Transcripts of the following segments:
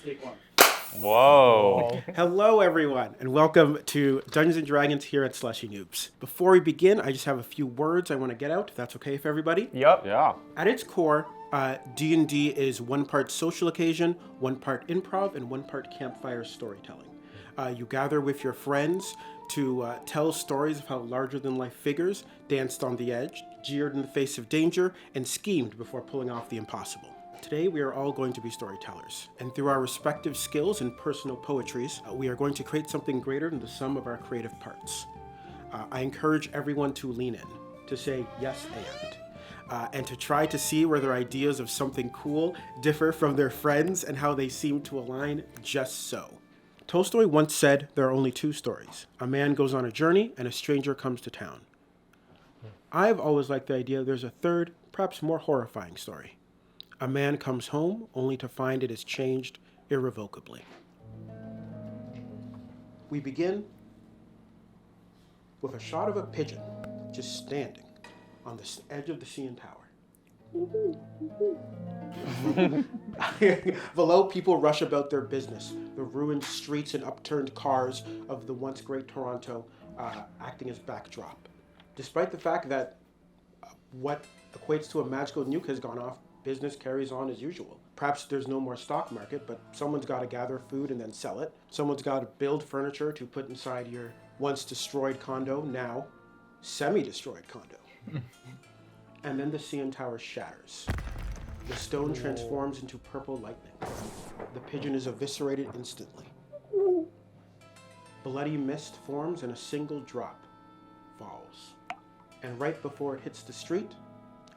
Take one. Whoa. Hello, everyone, and welcome to Dungeons & Dragons here at slushynoobz. Before we begin, I just have a few words I want to get out, if that's okay for everybody. Yup. Yeah. At its core, D&D is one part social occasion, one part improv, and one part campfire storytelling. You gather with your friends to tell stories of how larger-than-life figures danced on the edge, jeered in the face of danger, and schemed before pulling off the impossible. Today, we are all going to be storytellers, and through our respective skills and personal poetries, we are going to create something greater than the sum of our creative parts. I encourage everyone to lean in, to say yes and to try to see where their ideas of something cool differ from their friends and how they seem to align just so. Tolstoy once said there are only two stories. A man goes on a journey and a stranger comes to town. I've always liked the idea there's a third, perhaps more horrifying story. A man comes home only to find it has changed irrevocably. We begin with a shot of a pigeon just standing on the edge of the CN Tower. Below, people rush about their business. The ruined streets and upturned cars of the once great Toronto acting as backdrop. Despite the fact that what equates to a magical nuke has gone off, business carries on as usual. Perhaps there's no more stock market, but someone's got to gather food and then sell it. Someone's got to build furniture to put inside your once destroyed condo, now semi-destroyed condo. And then the CN Tower shatters. The stone transforms into purple lightning. The pigeon is eviscerated instantly. Bloody mist forms and a single drop falls. And right before it hits the street,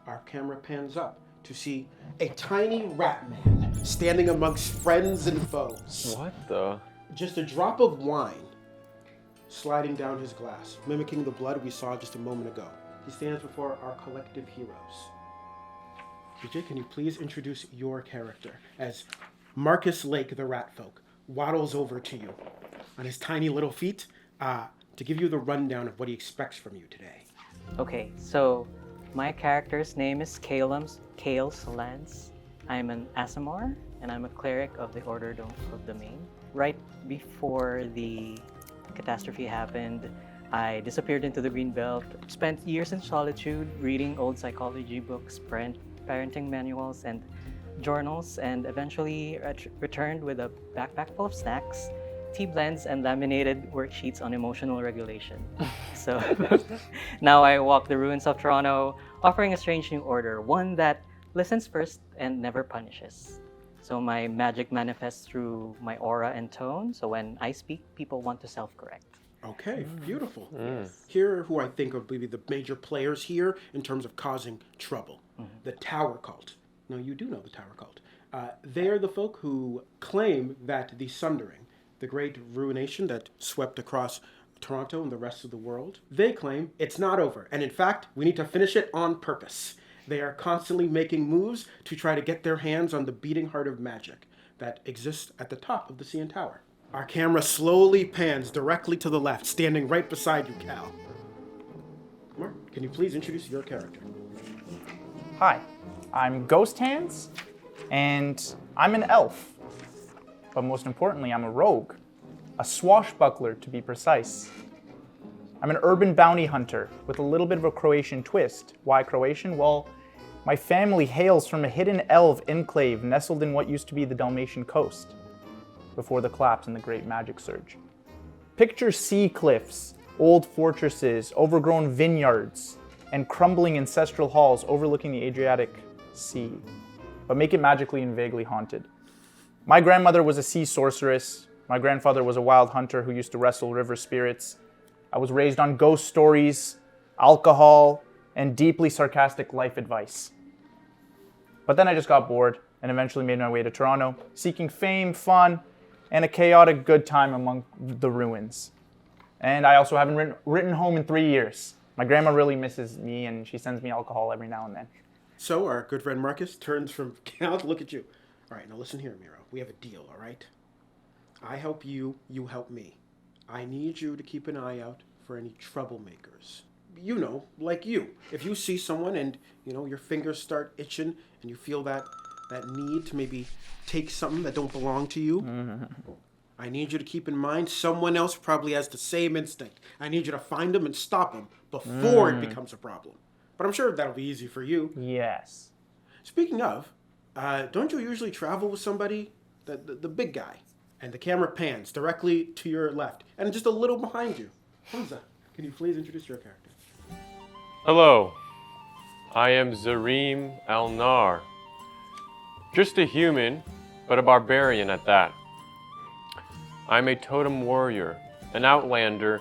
our camera pans up to see a tiny rat man standing amongst friends and foes. What the? Just a drop of wine sliding down his glass, mimicking the blood we saw just a moment ago. He stands before our collective heroes. DJ, can you please introduce your character as Marcus Lake, the rat folk, waddles over to you on his tiny little feet to give you the rundown of what he expects from you today. Okay, so my character's name is Cale Solans. I'm an Asimar, and I'm a cleric of the Order of the Main. Right before the catastrophe happened, I disappeared into the Greenbelt, spent years in solitude reading old psychology books, parenting manuals, and journals, and eventually returned with a backpack full of snacks, tea blends, and laminated worksheets on emotional regulation. So now I walk the ruins of Toronto, offering a strange new order, one that listens first and never punishes. So my magic manifests through my aura and tone, so when I speak, people want to self-correct. Okay, beautiful. Yes. Here are who I think are maybe the major players here in terms of causing trouble. The Tower Cult. Now, you do know the Tower Cult. They are the folk who claim that the Sundering, the great ruination that swept across Toronto and the rest of the world, they claim it's not over. And in fact, we need to finish it on purpose. They are constantly making moves to try to get their hands on the beating heart of magic that exists at the top of the CN Tower. Our camera slowly pans directly to the left, standing right beside you, Cal. Mark, can you please introduce your character? Hi, I'm Ghost Hands, and I'm an elf. But most importantly, I'm a rogue. A swashbuckler, to be precise. I'm an urban bounty hunter with a little bit of a Croatian twist. Why Croatian? Well, my family hails from a hidden elf enclave nestled in what used to be the Dalmatian coast before the collapse and the Great Magic Surge. Picture sea cliffs, old fortresses, overgrown vineyards, and crumbling ancestral halls overlooking the Adriatic Sea, but make it magically and vaguely haunted. My grandmother was a sea sorceress. My grandfather was a wild hunter who used to wrestle river spirits. I was raised on ghost stories, alcohol, and deeply sarcastic life advice. But then I just got bored and eventually made my way to Toronto, seeking fame, fun, and a chaotic good time among the ruins. And I also haven't written home in 3 years. My grandma really misses me, and she sends me alcohol every now and then. So our good friend Marcus turns from Cal to look at you. All right, now listen here, Miro. We have a deal, all right? I help you, you help me. I need you to keep an eye out for any troublemakers. You know, like you. If you see someone and, your fingers start itching and you feel that that need to maybe take something that don't belong to you, I need you to keep in mind someone else probably has the same instinct. I need you to find them and stop them before it becomes a problem. But I'm sure that'll be easy for you. Yes. Speaking of, don't you usually travel with somebody, the big guy? And the camera pans directly to your left and just a little behind you. Hamza, can you please introduce your character? Hello, I am Zarim Al-Nar. Just a human, but a barbarian at that. I'm a totem warrior, an outlander,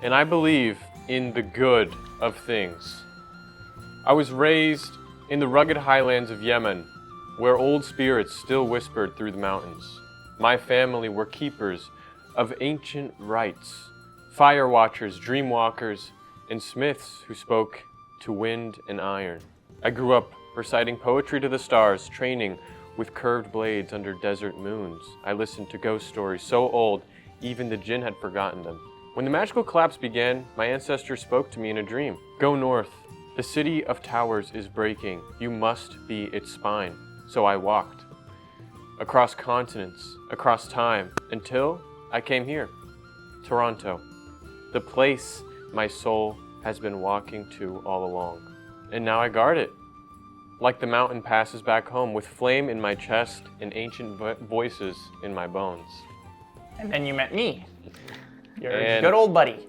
and I believe in the good of things. I was raised in the rugged highlands of Yemen, where old spirits still whispered through the mountains. My family were keepers of ancient rites, fire watchers, dream walkers, and smiths who spoke to wind and iron. I grew up reciting poetry to the stars, training with curved blades under desert moons. I listened to ghost stories so old, even the jinn had forgotten them. When the magical collapse began, my ancestors spoke to me in a dream. Go north. The city of towers is breaking. You must be its spine. So I walked. Across continents, across time, until I came here, Toronto, the place my soul has been walking to all along. And now I guard it, like the mountain passes back home, with flame in my chest and ancient voices in my bones. And then you met me. You're a And- good old buddy.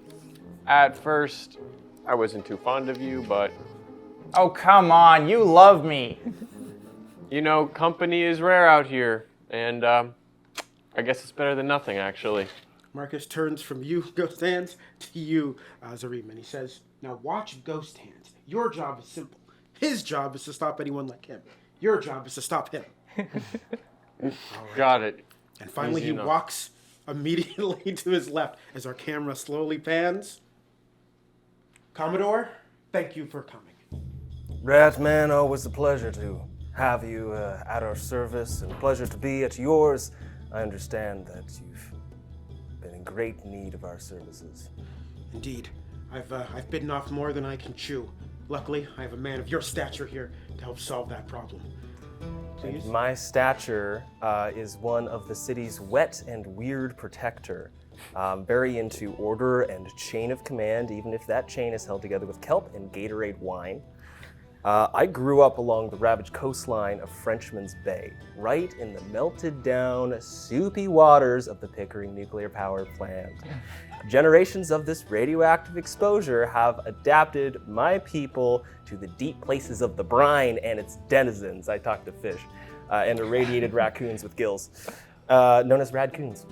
At first, I wasn't too fond of you, but Oh, come on, you love me. you know, company is rare out here, and I guess it's better than nothing, actually. Marcus turns from you, Ghost Hands, to you, Zarim, and he says, now watch Ghost Hands. Your job is simple. His job is to stop anyone like him. Your job is to stop him. Got it. And finally, Easy he enough. walks immediately to his left as our camera slowly pans. Commodore, thank you for coming. Ratman, always a pleasure to have you at our service, and a pleasure to be at yours. I understand that you've been in great need of our services. Indeed, I've bitten off more than I can chew. Luckily, I have a man of your stature here to help solve that problem. Please. My stature is one of the city's wet and weird protector. Very into order and chain of command, even if that chain is held together with kelp and Gatorade wine. I grew up along the ravaged coastline of Frenchman's Bay, right in the melted down, soupy waters of the Pickering nuclear power plant. Generations of this radioactive exposure have adapted my people to the deep places of the brine and its denizens. I talked to fish and irradiated raccoons with gills, known as radcoons.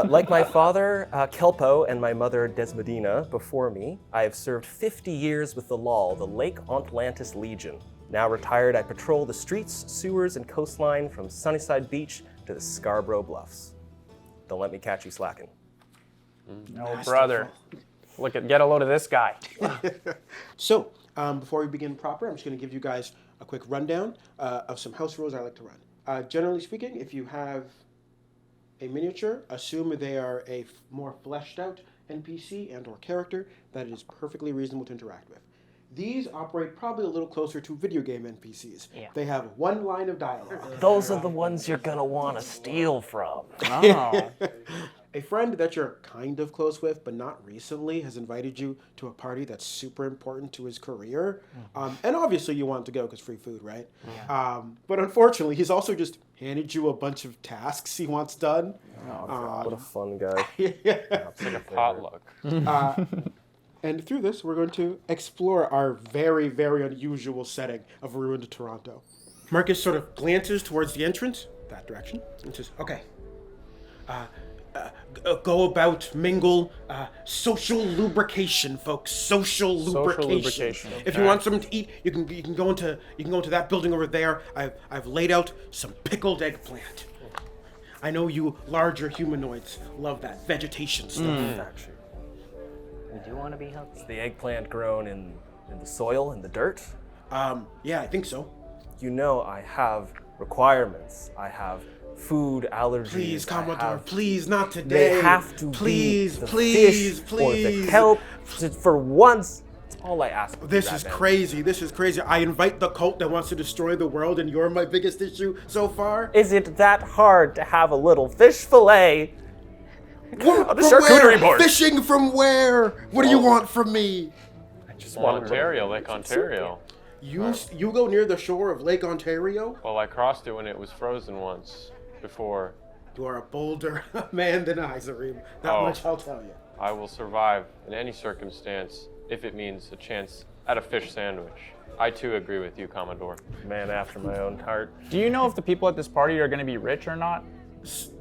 Like my father, Kelpo, and my mother, Desmodina, before me, I have served 50 years with the LOL, the Lake Atlantis Legion. Now retired, I patrol the streets, sewers, and coastline from Sunnyside Beach to the Scarborough Bluffs. Don't let me catch you slacking. No, brother. Get a load of this guy. So, before we begin proper, I'm just going to give you guys a quick rundown of some house rules I like to run. Generally speaking, if you have a miniature, assume they are a more fleshed out NPC and or character that it is perfectly reasonable to interact with. These operate probably a little closer to video game NPCs. Yeah. They have one line of dialogue. Those are the ones you're gonna want to steal from. Oh. A friend that you're kind of close with, but not recently, has invited you to a party that's super important to his career. And obviously you want to go because free food, right? Yeah. But unfortunately, he's also just handed you a bunch of tasks he wants done. What a fun guy. It's like a potluck. And through this, we're going to explore our very, very unusual setting of ruined Toronto. Marcus sort of glances towards the entrance, that direction, and says, okay, go about, mingle, social lubrication, folks. Social lubrication. If you okay. want something to eat, you can go into that building over there. I've laid out some pickled eggplant. I know you larger humanoids love that vegetation stuff. Actually, We do want to be healthy. the eggplant grown in the soil, in the dirt. Yeah, I think so. You know, I have requirements. I have food allergies. Please, I Commodore, have- please, not today. They have to please, be the please, fish please. or the kelp. For once, it's all I ask. of This you, is Ratman. crazy. This is crazy. I invite the cult that wants to destroy the world, and you're my biggest issue so far. Is it that hard to have a little fish fillet on the charcuterie board? Fishing from where? What do you want from me? I just want Ontario, Lake Ontario. You go near the shore of Lake Ontario? Well, I crossed it when it was frozen once before. You are a bolder man than I, Zarim. That Oh. much I'll tell you. I will survive in any circumstance if it means a chance at a fish sandwich. I too agree with you, Commodore. man after my own heart. Do you know if the people at this party are going to be rich or not?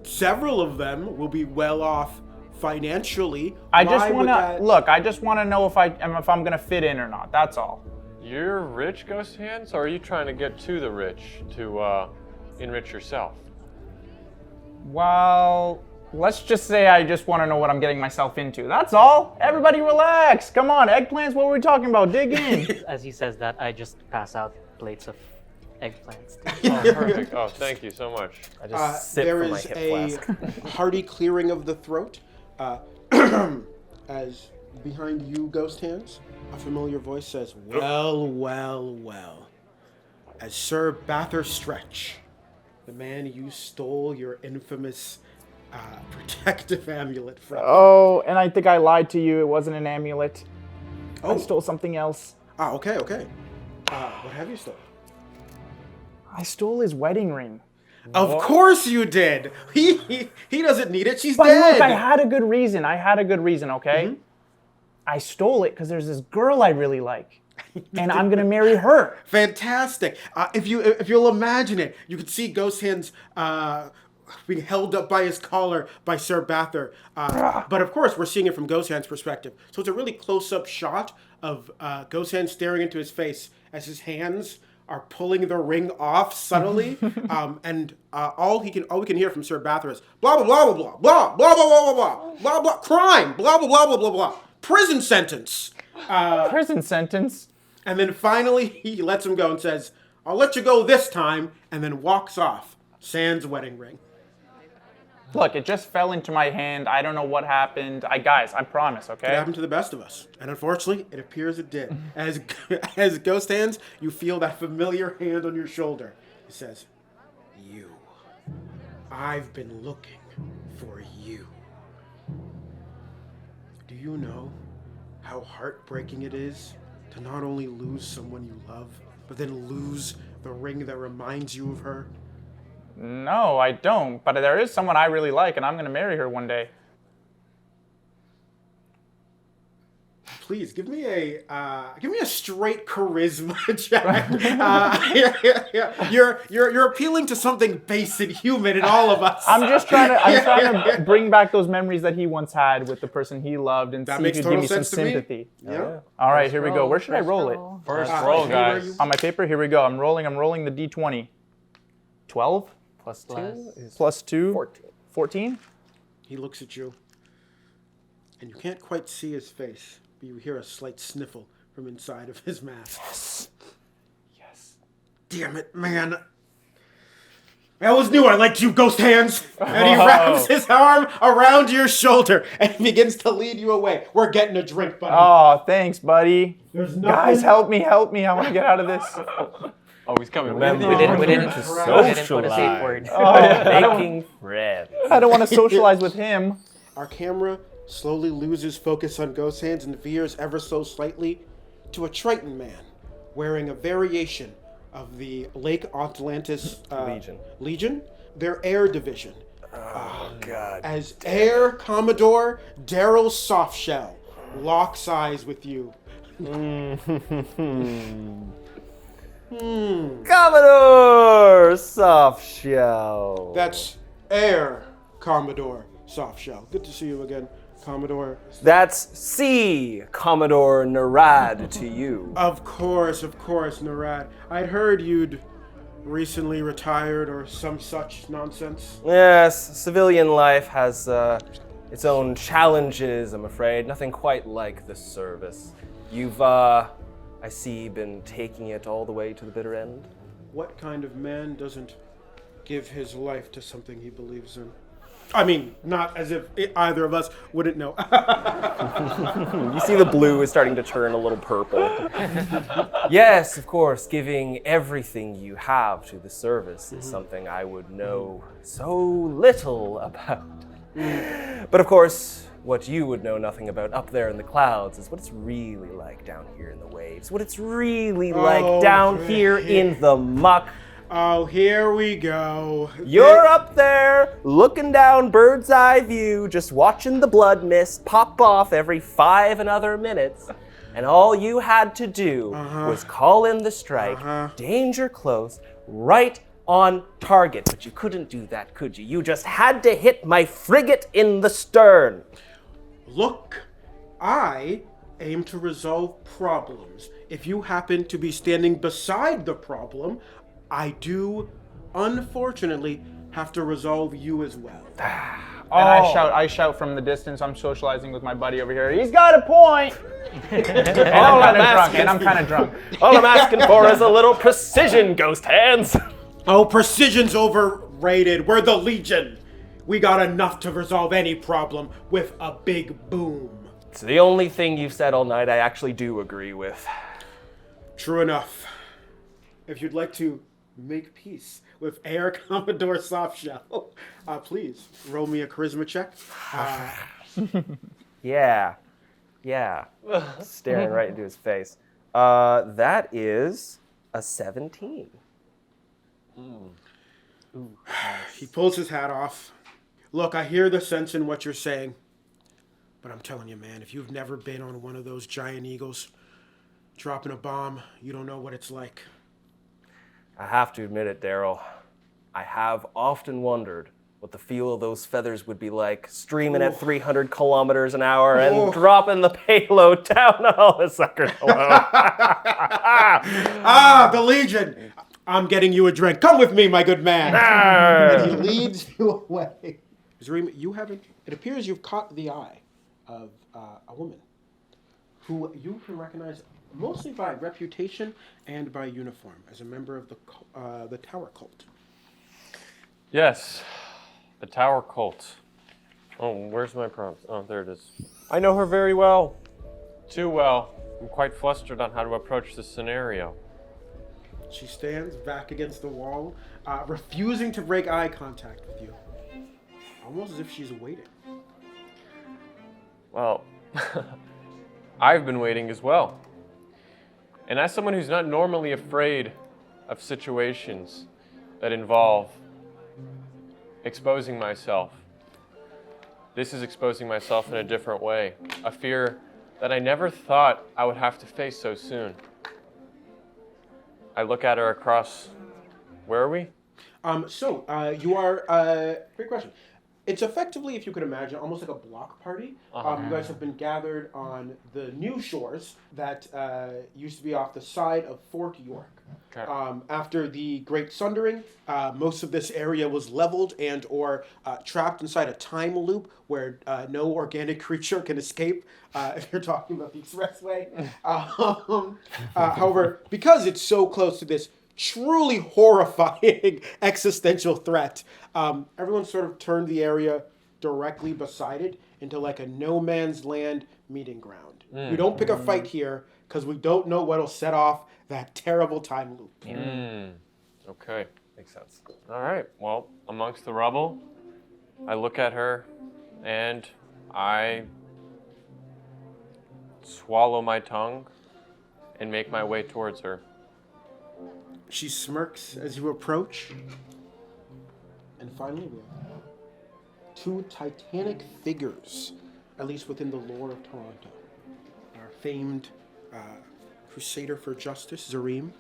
Several of them will be well off financially. I just Why want would to that- look. I just want to know if I'm going to fit in or not. That's all. You're rich, Ghost Hands, or are you trying to get to the rich to enrich yourself? Well, let's just say I just want to know what I'm getting myself into. That's all. Everybody relax. Come on, eggplants. What were we talking about? Dig in. As he says that, I just pass out plates of eggplants. Oh, perfect. Oh, thank you so much. I just sip there from my is hip a flask. hearty clearing of the throat as behind you, Ghost Hands, a familiar voice says, "Well, well, well. As Sir Bather Stretch, the man you stole your infamous protective amulet from." Oh, and I think I lied to you. It wasn't an amulet. I Oh. stole something else. Okay. What have you stolen? I stole his wedding ring. Of course you did. He doesn't need it. She's But dead. look, I had a good reason. Okay? I stole it because there's this girl I really like. And I'm going to marry her. Fantastic. If you'll imagine it, you could see Ghost Hands being held up by his collar by Sir Bather. But of course, we're seeing it from Ghost Hands' perspective. So it's a really close-up shot of Ghost Hands staring into his face as his hands are pulling the ring off subtly. And all we can hear from Sir Bather is blah blah blah blah blah blah blah blah blah blah blah blah crime blah blah blah blah blah blah prison sentence. Prison sentence. And then finally, he lets him go and says, "I'll let you go this time," and then walks off. Sans wedding ring. Look, it just fell into my hand. I don't know what happened. Guys, I promise, It okay? happened to the best of us. And unfortunately, it appears it did. As Ghost Hands, you feel that familiar hand on your shoulder. It says, "You. I've been looking for you. Do you know how heartbreaking it is to not only lose someone you love, but then lose the ring that reminds you of her?" No, I don't. But there is someone I really like, and I'm going to marry her one day. Please give me a straight charisma check. You're appealing to something base and human in all of us. I'm trying to bring back those memories that he once had with the person he loved and That see if makes he'd give total me some sense to me. sympathy. Yeah. All right, here we go. Where should I roll it? First Uh, roll, hey, where guys. you- On my paper, here we go. I'm rolling the D20. 12 Plus 2 is plus 2. 14. 14? He looks at you, and you can't quite see his face, but you hear a slight sniffle from inside of his mask. Yes. Damn it, man. I always knew I liked you, Ghost Hands. And he wraps his arm around your shoulder and begins to lead you away. We're getting a drink, buddy. Oh, thanks, buddy. There's Guys, help me. I want to get out of this. Oh, he's coming. Remember, We didn't put a safe socialize. word. Making friends. I don't want to socialize with him. Our camera slowly loses focus on Ghost Hands and veers ever so slightly to a Triton man wearing a variation of the Lake Atlantis Legion, their air division. Oh, God. As Air Commodore Daryl Softshell locks eyes with you. Commodore Softshell. That's Air Commodore Softshell. Good to see you again, Commodore. That's C. Commodore Narad to you. Of course, Narad. I'd heard you'd recently retired or some such nonsense. Yes, civilian life has its own challenges, I'm afraid. Nothing quite like the service. You've, I see, been taking it all the way to the bitter end. What kind of man doesn't give his life to something he believes in? I mean, not as if either of us wouldn't know. You see the blue is starting to turn a little purple. Yes, of course, giving everything you have to the service is something I would know so little about. But of course, what you would know nothing about up there in the clouds is what it's really like down here in the waves, what it's really like down here in the muck. Oh, here we go. You're up there, looking down bird's eye view, just watching the blood mist pop off every 5 another minutes. And all you had to do was call in the strike, danger close, right on target. But you couldn't do that, could you? You just had to hit my frigate in the stern. Look, I aim to resolve problems. If you happen to be standing beside the problem, I do, unfortunately, have to resolve you as well. And I shout from the distance. I'm socializing with my buddy over here. He's got a point. And I'm kind of drunk. All I'm asking for is a little precision, Ghost Hands. Oh, precision's overrated. We're the Legion. We got enough to resolve any problem with a big boom. It's the only thing you've said all night I actually do agree with. True enough. If you'd like to make peace with Air Commodore Softshell, please roll me a charisma check. Yeah. Staring right into his face. That is a 17. He pulls his hat off. Look, I hear the sense in what you're saying, but I'm telling you, man, if you've never been on one of those giant eagles dropping a bomb, you don't know what it's like. I have to admit it, Daryl. I have often wondered what the feel of those feathers would be like, streaming at 300 kilometers an hour and dropping the payload down on all the suckers below. The Legion! I'm getting you a drink. Come with me, my good man. And he leads you away. Zarim, it appears you've caught the eye of a woman who you can recognize mostly by reputation and by uniform as a member of the Tower Cult. Yes, the Tower Cult. Oh, where's my prompt? Oh, there it is. I know her very well. Too well. I'm quite flustered on how to approach this scenario. She stands back against the wall, refusing to break eye contact with you. Almost as if she's waiting. Well, I've been waiting as well. And as someone who's not normally afraid of situations that involve exposing myself, this is exposing myself in a different way. A fear that I never thought I would have to face so soon. I look at her across. Where are we? You are. Great question. It's effectively, if you could imagine, almost like a block party. You guys have been gathered on the new shores that used to be off the side of Fort York. Okay. After the Great Sundering, most of this area was leveled and or trapped inside a time loop where no organic creature can escape, if you're talking about the expressway. However, because it's so close to this truly horrifying existential threat, everyone sort of turned the area directly beside it into like a no man's land meeting ground. We don't pick a fight here because we don't know what'll set off that terrible time loop. Okay. Makes sense. All right. Well, amongst the rubble, I look at her and I swallow my tongue and make my way towards her. She smirks as you approach. And finally, we have two titanic figures, at least within the lore of Toronto. Our famed crusader for justice, Zarim,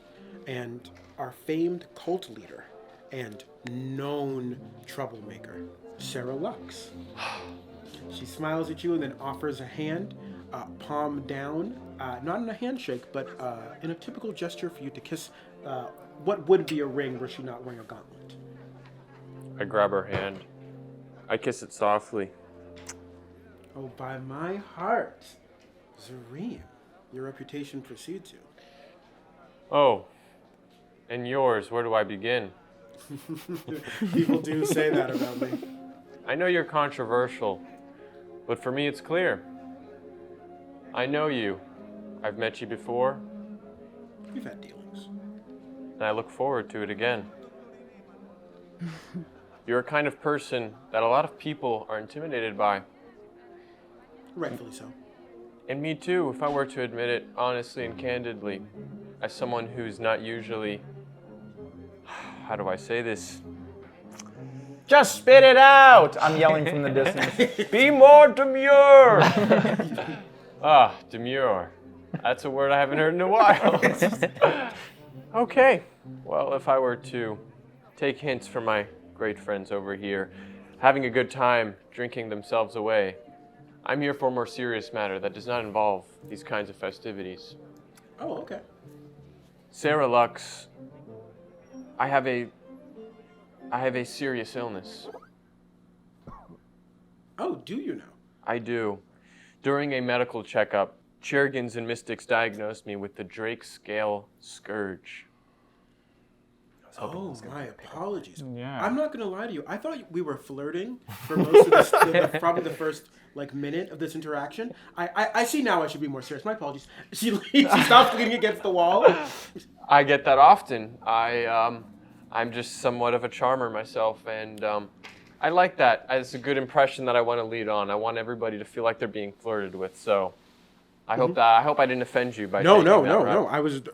and our famed cult leader and known troublemaker, Sarah Lux. She smiles at you and then offers a hand, palm down, not in a handshake, but in a typical gesture for you to kiss what would be a ring were she not wearing a gauntlet. I grab her hand. I kiss it softly. Oh, by my heart, Zarim, your reputation precedes you. Oh, and yours, where do I begin? People do say that about me. I know you're controversial, but for me it's clear. I know you. I've met you before, We've had dealings. and I look forward to it again. You're a kind of person that a lot of people are intimidated by. Rightfully so. And me too, if I were to admit it honestly and candidly, as someone who's not usually, how do I say this? Just spit it out! I'm yelling from the distance. Be more demure! Demure. That's a word I haven't heard in a while. Okay, well, if I were to take hints from my great friends over here, having a good time, drinking themselves away, I'm here for a more serious matter that does not involve these kinds of festivities. Oh, okay. Sarah Lux, I have a serious illness. Oh, do you know? I do. During a medical checkup, Chergins and Mystics diagnosed me with the Drake Scale Scourge. Oh, my apologies. Yeah. I'm not gonna lie to you. I thought we were flirting for most of this, probably the first minute of this interaction. I see now. I should be more serious. My apologies. She leaves. She stops leaning against the wall. I get that often. I'm just somewhat of a charmer myself, and I like that. It's a good impression that I want to lead on. I want everybody to feel like they're being flirted with. So, I hope I didn't offend you by No. taking that route.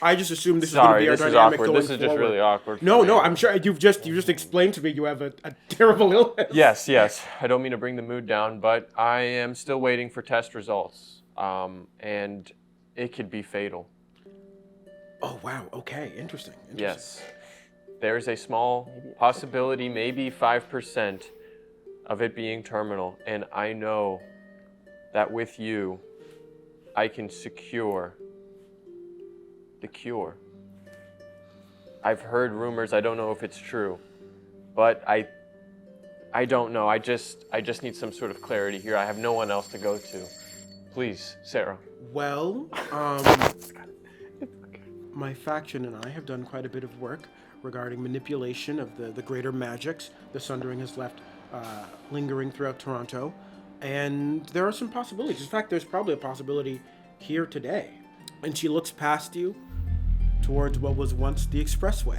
I just assumed this Sorry, was this going to be our is dynamic awkward. going This is just forward. really awkward. for No, me. I'm sure you just explained to me you have a terrible illness. Yes. I don't mean to bring the mood down, but I am still waiting for test results, and it could be fatal. Oh wow. Okay. Interesting. Yes. There's a small possibility, maybe 5%, of it being terminal, and I know that with you, I can secure the cure. I've heard rumors, I don't know if it's true, but I don't know. I just need some sort of clarity here. I have no one else to go to. Please, Sarah. Well, my faction and I have done quite a bit of work regarding manipulation of the greater magics the Sundering has left lingering throughout Toronto, and there are some possibilities. In fact, there's probably a possibility here today. And she looks past you towards what was once the expressway.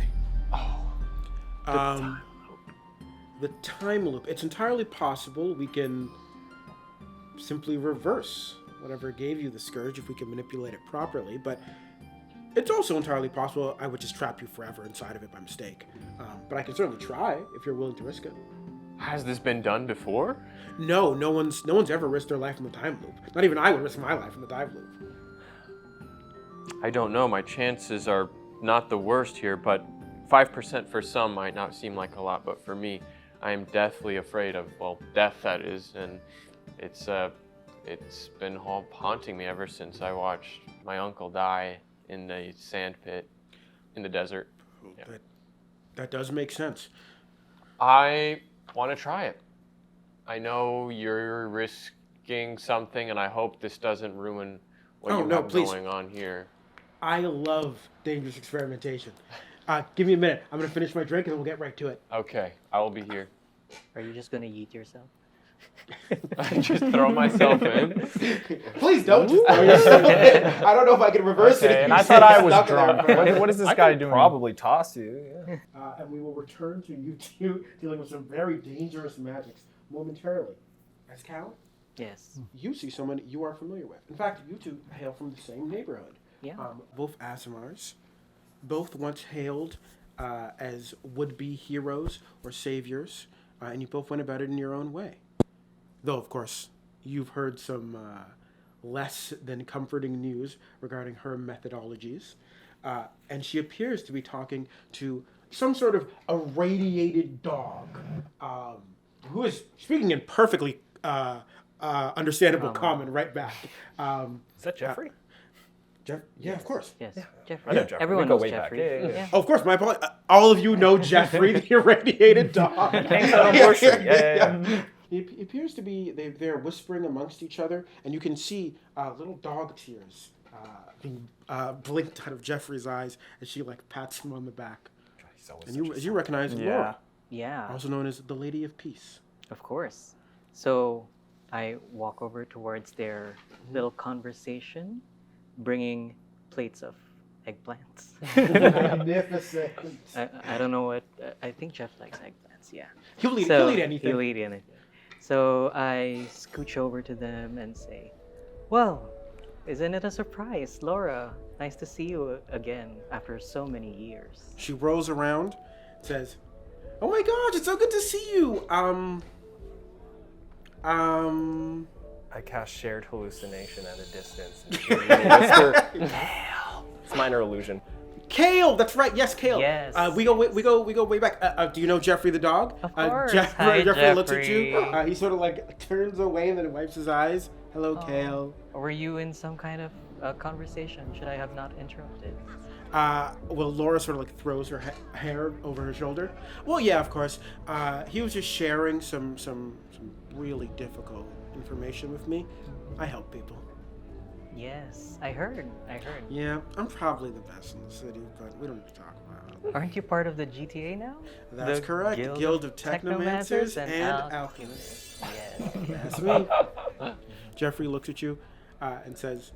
The time loop. It's entirely possible we can simply reverse whatever gave you the scourge if we can manipulate it properly, but it's also entirely possible I would just trap you forever inside of it by mistake. But I can certainly try if you're willing to risk it. Has this been done before? No one's ever risked their life in the time loop. Not even I would risk my life in the time loop. I don't know. My chances are not the worst here, but 5% for some might not seem like a lot, but for me, I am deathly afraid of, death that is, and it's been haunting me ever since I watched my uncle die in the sand pit in the desert. Yeah. That does make sense. I want to try it. I know you're risking something, and I hope this doesn't ruin what you have going on here. I love dangerous experimentation. Give me a minute. I'm going to finish my drink, and then we'll get right to it. Okay, I will be here. Are you just gonna yeet yourself? Just throw myself in. Please don't just throw yourself in. I don't know if I can reverse it. And I thought I was drunk. What is this guy doing? Probably toss you. Yeah. And we will return to you two dealing with some very dangerous magics momentarily. As Cal, Yes. you see someone you are familiar with. In fact, you two hail from the same neighborhood. Yeah. Both Asimars, both once hailed as would-be heroes or saviors, and you both went about it in your own way. Though, of course, you've heard some less than comforting news regarding her methodologies. And she appears to be talking to some sort of irradiated dog who is speaking in perfectly understandable common right back. Is that Jeffrey? Yeah, of course. Yes. I Jeffrey. know Jeffrey. Everyone We go knows way back. Jeffrey. Yeah. Oh, of course, my apologies. All of you know Jeffrey, the irradiated dog. Yeah. He appears to be, they're whispering amongst each other, and you can see little dog tears being blinked out of Jeffrey's eyes as she pats him on the back. And you recognize Laura. Yeah, also known as the Lady of Peace. of course. So I walk over towards their little conversation, bringing plates of eggplants. Magnificent. I don't know what. I think Jeff likes eggplants. Yeah. He'll eat So anything. He'll eat anything. So I scooch over to them and say, "Well, isn't it a surprise, Laura? Nice to see you again after so many years." She rolls around, says, "Oh my gosh, it's so good to see you. I cast shared hallucination at a distance. And hear you whisper, Kale. It's minor illusion. Kale, that's right. Yes, Kale. Yes. We go way back. Do you know Jeffrey the dog? Of course. Jeffrey Hi, looks at you. Jeffrey. He sort of like turns away and then wipes his eyes. Hello, Kale. Were you in some kind of conversation? Should I have not interrupted? Well, Laura sort of like throws her hair over her shoulder. Well, yeah, of course. He was just sharing some really difficult information with me. I help people. Yes, I heard. Yeah, I'm probably the best in the city, but we don't need to talk about it. Aren't you part of the GTA now? That's The correct. Guild of Technomancers and Alchemists. Yes. That's me. Jeffrey looks at you and says,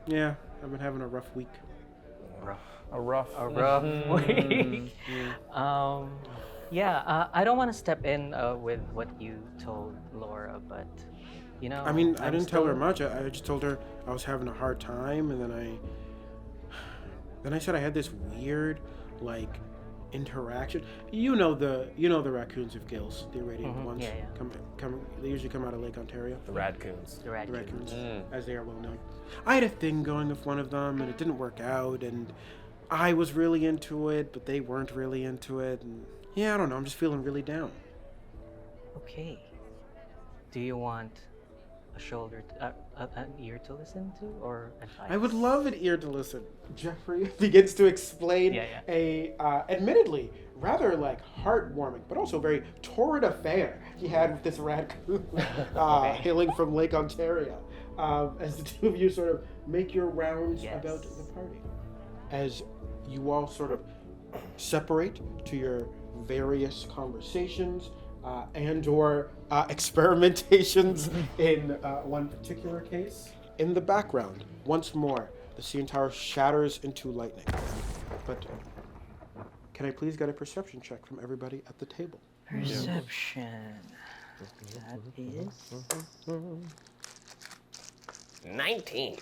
"Yeah, I've been having a rough week." A rough. A rough week. Yeah, I don't want to step in with what you told Laura, but you know. I mean, I I'm didn't tell her still- much. I just told her I was having a hard time, and then I said I had this weird, like, interaction. You know the raccoons of gills, the irradiant ones. yeah, yeah. They usually come out of Lake Ontario. The Radcoons. The The raccoon. raccoons, as they are well known. I had a thing going with one of them, and it didn't work out, and I was really into it, but they weren't really into it, and yeah, I don't know. I'm just feeling really down. Okay. Do you want a shoulder, an ear to listen to, or advice? I would love an ear to listen. Jeffrey begins to explain Yeah, a, admittedly, rather like heartwarming, but also very torrid affair he had with this raccoon hailing from Lake Ontario. As the two of you sort of make your rounds Yes. about the party. As you all sort of separate to your various conversations and or experimentations in one particular case. In the background, once more, the CN Tower shatters into lightning. But can I please get a perception check from everybody at the table? Perception. That is 19.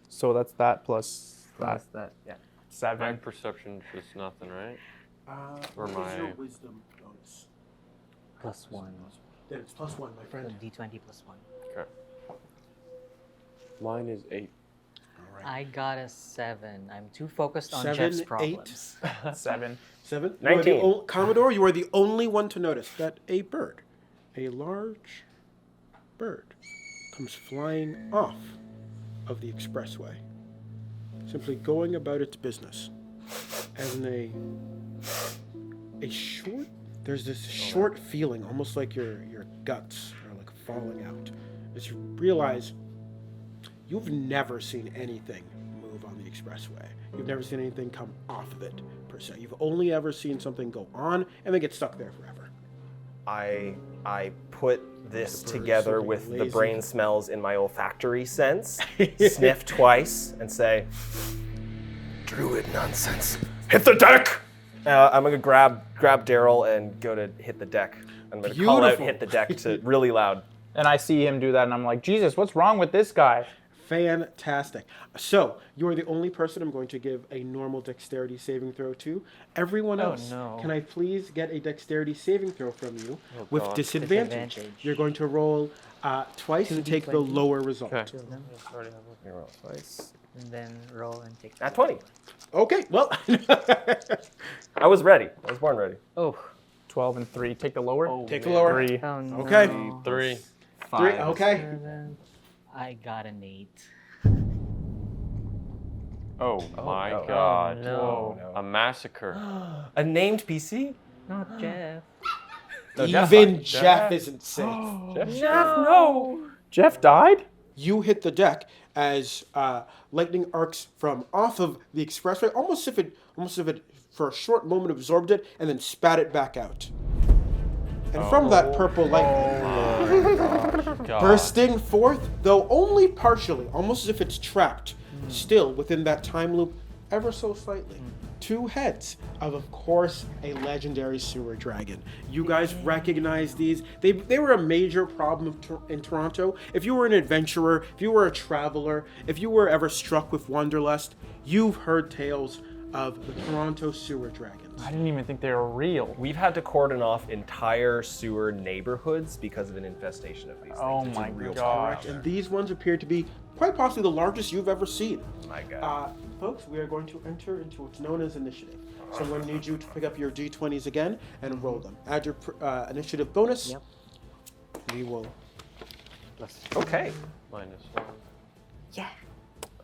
So that's that plus that. that. Yeah. My 7. perception is nothing, right? Or What is my- your wisdom bonus? +1. Then it's +1, my friend. D20 +1. Okay. Mine is 8. All right. I got a 7. I'm too focused on 7, Jeff's 8. problems. 7. 7. 19. Commodore, you are the only one to notice that a bird, a large bird, comes flying off of the expressway, simply going about its business. As in there's this short feeling, almost like your guts are like falling out, as you realize you've never seen anything move on the expressway. You've never seen anything come off of it, per se. You've only ever seen something go on and then get stuck there forever. I put this The bird together sort of with the lazy. brain smells in my olfactory sense, sniff twice, and say, Druid nonsense. Hit the deck! I'm gonna grab Daryl and go to hit the deck. I'm gonna call out Beautiful. hit the deck to really loud. And I see him do that, and I'm like, Jesus, what's wrong with this guy? Fantastic. So, you are the only person I'm going to give a normal dexterity saving throw to. Everyone Oh, else, no. can I please get a dexterity saving throw from you with God. disadvantage? Disadvantage. You're going to roll twice and take the lower result. Okay. Here, roll twice. And then roll and take. At 20. Okay, well, I was ready. I was born ready. Oh. 12 and 3. Take the lower. take the lower. 3. Oh no. Okay. 3. 3, 5. okay. 7. I got an 8. Oh my no. god. no. No. A massacre. A named PC? Not Jeff. No, Jeff Even died. Jeff isn't safe. Jeff, no. Jeff died? You hit the deck as lightning arcs from off of the expressway, almost if it for a short moment absorbed it and then spat it back out. And from that purple lightning, God. bursting forth, though only partially, almost as if it's trapped, still within that time loop, ever so slightly. Two heads of course, a legendary sewer dragon. You guys recognize these. They were a major problem in Toronto. If you were an adventurer, if you were a traveler, if you were ever struck with wanderlust, you've heard tales of the Toronto sewer dragons. I didn't even think they were real. We've had to cordon off entire sewer neighborhoods because of an infestation of these things. Oh It's a my real gosh. problem. And these ones appear to be quite possibly the largest you've ever seen. My God. Folks, we are going to enter into what's known as initiative. So I'm going to need you to pick up your D20s again and roll them. Add your initiative bonus. Yep. We will. Okay. -1. Yeah.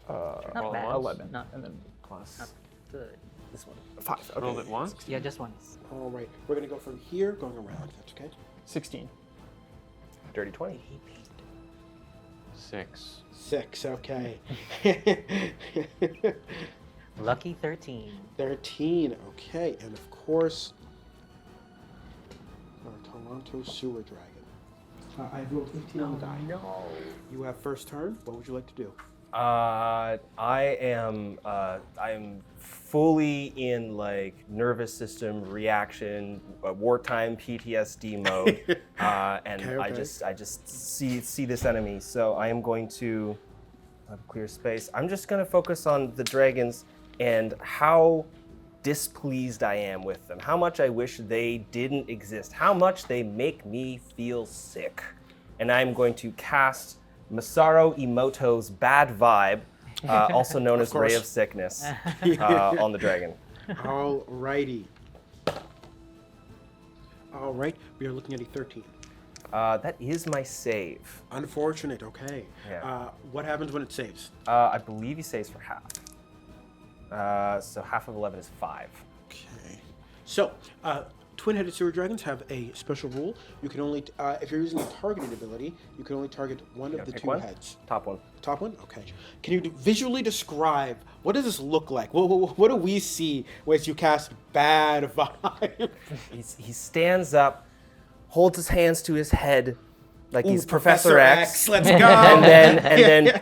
Roll Not bad. once. 11. Not And then plus good. This one. 5. Okay. Rolled it once. Yeah, just once. All right. We're going to go from here, going around. That's okay. 16. Dirty 20. 6. 6. Okay. Lucky 13. 13. Okay. And of course, our Toronto sewer dragon. I rolled 18 on the die. No. You have first turn. What would you like to do? I am fully in like nervous system reaction, wartime PTSD mode, and Okay, I okay. just see this enemy. So I am going to clear space. I'm just going to focus on the dragons and how displeased I am with them. How much I wish they didn't exist. How much they make me feel sick. And I'm going to cast Masaru Emoto's Bad Vibe, also known as Ray course. of Sickness, on the dragon. All righty. All right. We are looking at a 13. That is my save. Unfortunate. Okay. Yeah. What happens when it saves? I believe he saves for half. So half of 11 is 5. Okay. So, twin-headed sewer dragons have a special rule. You can only, if you're using a targeted ability, you can only target one of the Pick two one? heads. Top one. Top one? Okay. Can you visually describe, what does this look like? What do we see as you cast Bad Vibe? He stands up, holds his hands to his head, like he's Ooh, Professor X. Let's go. and then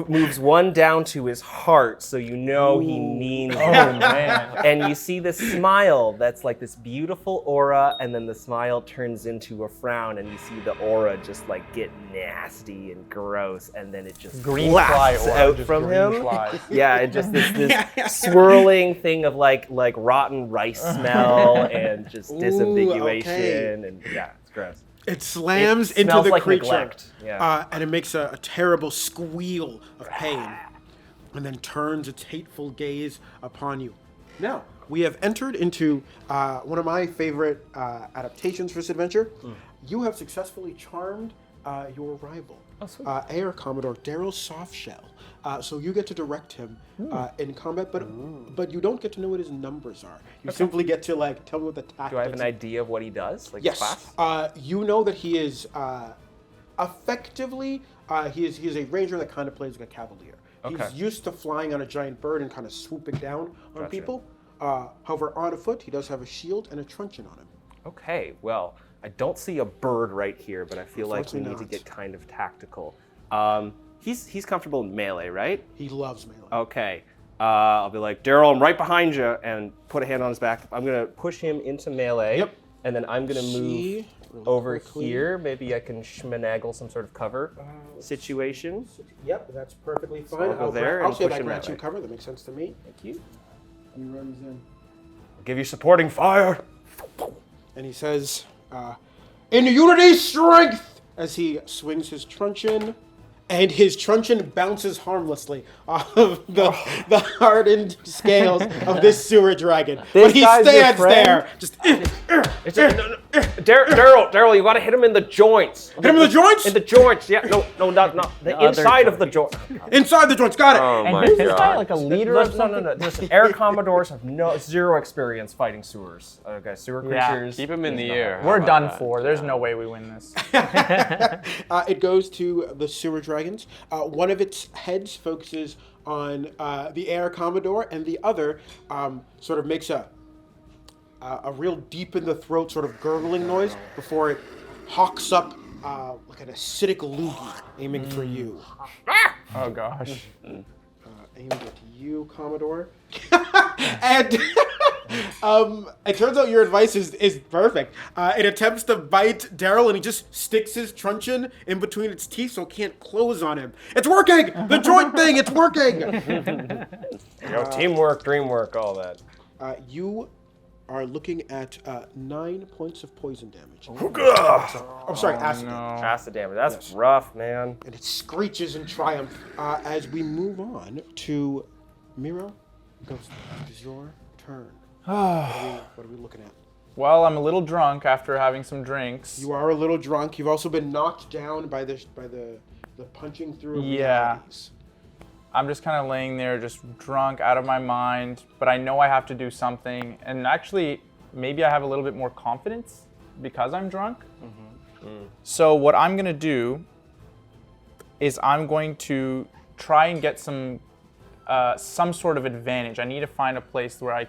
moves one down to his heart, so you know he means Oh it. man. And you see this smile that's like this beautiful aura, and then the smile turns into a frown, and you see the aura just like get nasty and gross, and then it just Green fly blasts aura, out just from green him. flies. Yeah, it just this swirling thing of like rotten rice smell and just disambiguation, okay. and yeah, it's gross. It slams It into smells the like creature, neglect. Yeah. and it makes a terrible squeal of pain, and then turns its hateful gaze upon you. Now, we have entered into one of my favorite adaptations for this adventure. You have successfully charmed your rival, Air Commodore Daryl Softshell. So you get to direct him in combat, but you don't get to know what his numbers are. You simply get to like tell me what the tactics. Do I have an idea of what he does? Like Yes. class? You know that he is effectively he is a ranger that kind of plays like a cavalier. Okay. He's used to flying on a giant bird and kind of swooping down on Gotcha. people. However, on foot, he does have a shield and a truncheon on him. Okay, well, I don't see a bird right here, but I feel like we need to Unfortunately get kind of tactical. He's comfortable in melee, right? He loves melee. Okay. I'll be like, Daryl, I'm right behind you, and put a hand on his back. I'm gonna push him into melee. Yep. And then I'm gonna See, move really over quickly. here. Maybe I can schmanagle some sort of cover situation. Yep, that's perfectly fine. I'll go there and I'll say push that him grants that you way. cover. That makes sense to me. Thank you. He runs in. I'll give you supporting fire. And he says, in unity strength, as he swings his truncheon, and his truncheon bounces harmlessly off of the hardened scales of this sewer dragon. This But he guy's your stands friend? there, just Daryl, you gotta hit him in the joints. hit him in the joints, In the joints, yeah. No, not the other inside of the joint. inside the joints. Got it. Oh And my who's this guy? god. Like a leader or No. something? Listen, Air Commodores have zero experience fighting sewers. Okay, sewer Yeah. creatures. Keep him in the air. How We're about done that? for. There's no way we win this. It goes to the sewer dragons. One of its heads focuses on the Air Commodore, and the other sort of makes a a real deep in the throat sort of gurgling noise before it hawks up like an acidic loogie aiming for you. Oh gosh. Aimed at you, Commodore. And it turns out your advice is perfect. It attempts to bite Daryl, and he just sticks his truncheon in between its teeth so it can't close on him. It's working! The joint thing, it's working! Teamwork, dreamwork, all that. You are looking at 9 points of poison damage. I'm sorry, acid damage. Acid damage. That's rough, man. And it screeches in triumph as we move on to Miro. Ghost, it is your turn. What are we looking at? Well, I'm a little drunk after having some drinks. You are a little drunk. You've also been knocked down by the punching through of realities. I'm just kind of laying there, just drunk, out of my mind, but I know I have to do something. And actually, maybe I have a little bit more confidence because I'm drunk. So what I'm gonna do is I'm going to try and get some sort of advantage. I need to find a place where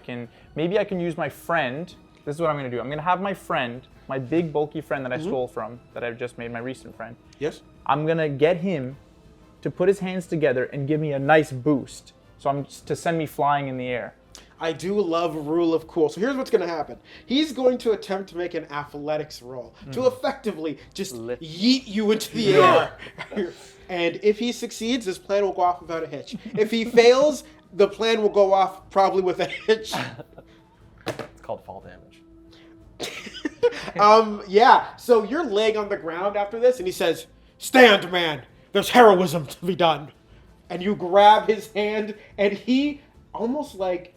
maybe I can use my friend. This is what I'm gonna do. I'm gonna have my friend, my big bulky friend that I stole from, that I've just made, my recent friend. Yes? I'm gonna get him to put his hands together and give me a nice boost. So to send me flying in the air. I do love rule of cool. So here's what's going to happen. He's going to attempt to make an athletics roll to effectively just yeet you into the air. And if he succeeds, his plan will go off without a hitch. If he fails, the plan will go off probably with a hitch. It's called fall damage. Yeah. So you're laying on the ground after this, and he says, "Stand, man. There's heroism to be done." And you grab his hand, and he almost like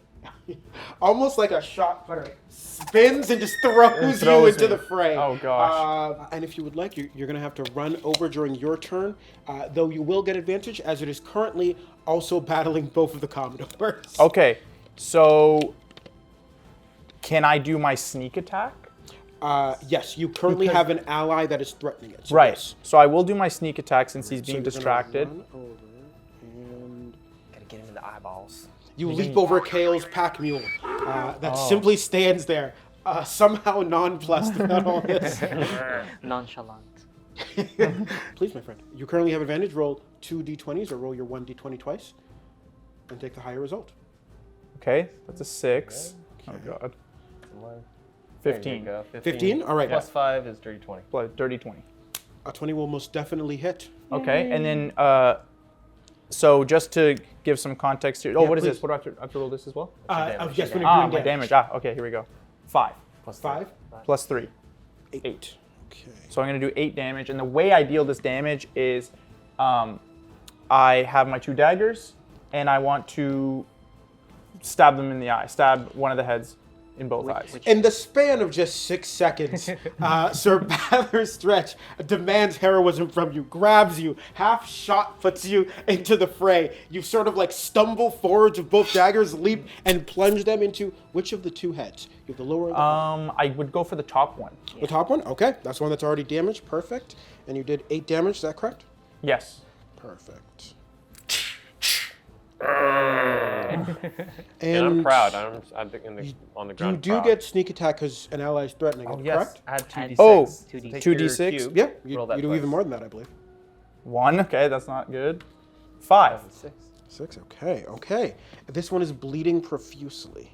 a shot putter spins and just throws you into the fray. Oh gosh. And if you would like, you're gonna have to run over during your turn, though you will get advantage as it is currently also battling both of the Commodores. Okay, so can I do my sneak attack? Yes, you currently have an ally that is threatening it. So Right. yes. So I will do my sneak attack since he's being You're gonna distracted. run over and Gotta get him in the eyeballs. you leap over Kale's pack mule that simply stands there, somehow nonplussed about all this. Nonchalant. Please, my friend. You currently have advantage. Roll 2 d20s or roll your 1 d20 twice and take the higher result. Okay, that's a 6. Oh god. 15. There you go. 15? All right. Plus 5 is dirty 20. Dirty 20. A 20 will most definitely hit. Okay, and then so just to give some context here. Oh, Yeah, what is please. this? What do I have to roll this as well? Yes, when you're doing My damage. damage. Okay, here we go. 5 Plus 5? plus 3. 8. Okay. So I'm going to do 8 damage, and the way I deal this damage is I have my 2 daggers, and I want to stab them in the eye. Stab one of the heads in both eyes. In the span of just 6 seconds, Sir Bather Stretch demands heroism from you, grabs you, half shot puts you into the fray. You sort of like stumble forwards with both daggers, leap, and plunge them into which of the 2 heads? You have the lower or the upper? I would go for the top one. The top one? Okay, that's one that's already damaged. Perfect. And you did 8 damage, is that correct? Yes. Perfect. And I'm proud. I'm on the You ground. do proud. get sneak attack because an ally is threatening it, Yes. correct? Add 2d6. Oh, 2d6. 2d6? Cube. Yeah, you Roll that do twice. even more than that, I believe. 1. Okay, that's not good. 5. 6. 6, okay. This one is bleeding profusely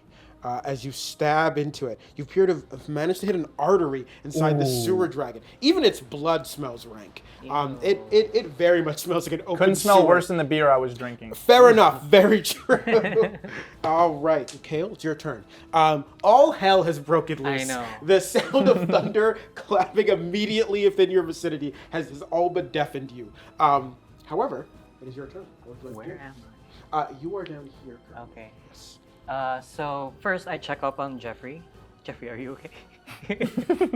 as you stab into it. You appear to have managed to hit an artery inside the sewer dragon. Even its blood smells rank. It very much smells like an open Couldn't smell sewer. worse than the beer I was drinking. Fair enough, very true. All right, Kale, it's your turn. All hell has broken loose. I know. The sound of thunder clapping immediately within your vicinity has all but deafened you. However, it is your turn. What would you like to Where do? am You are down here. I? Currently. Okay. Yes. So first I check up on Jeffrey. Jeffrey, are you okay?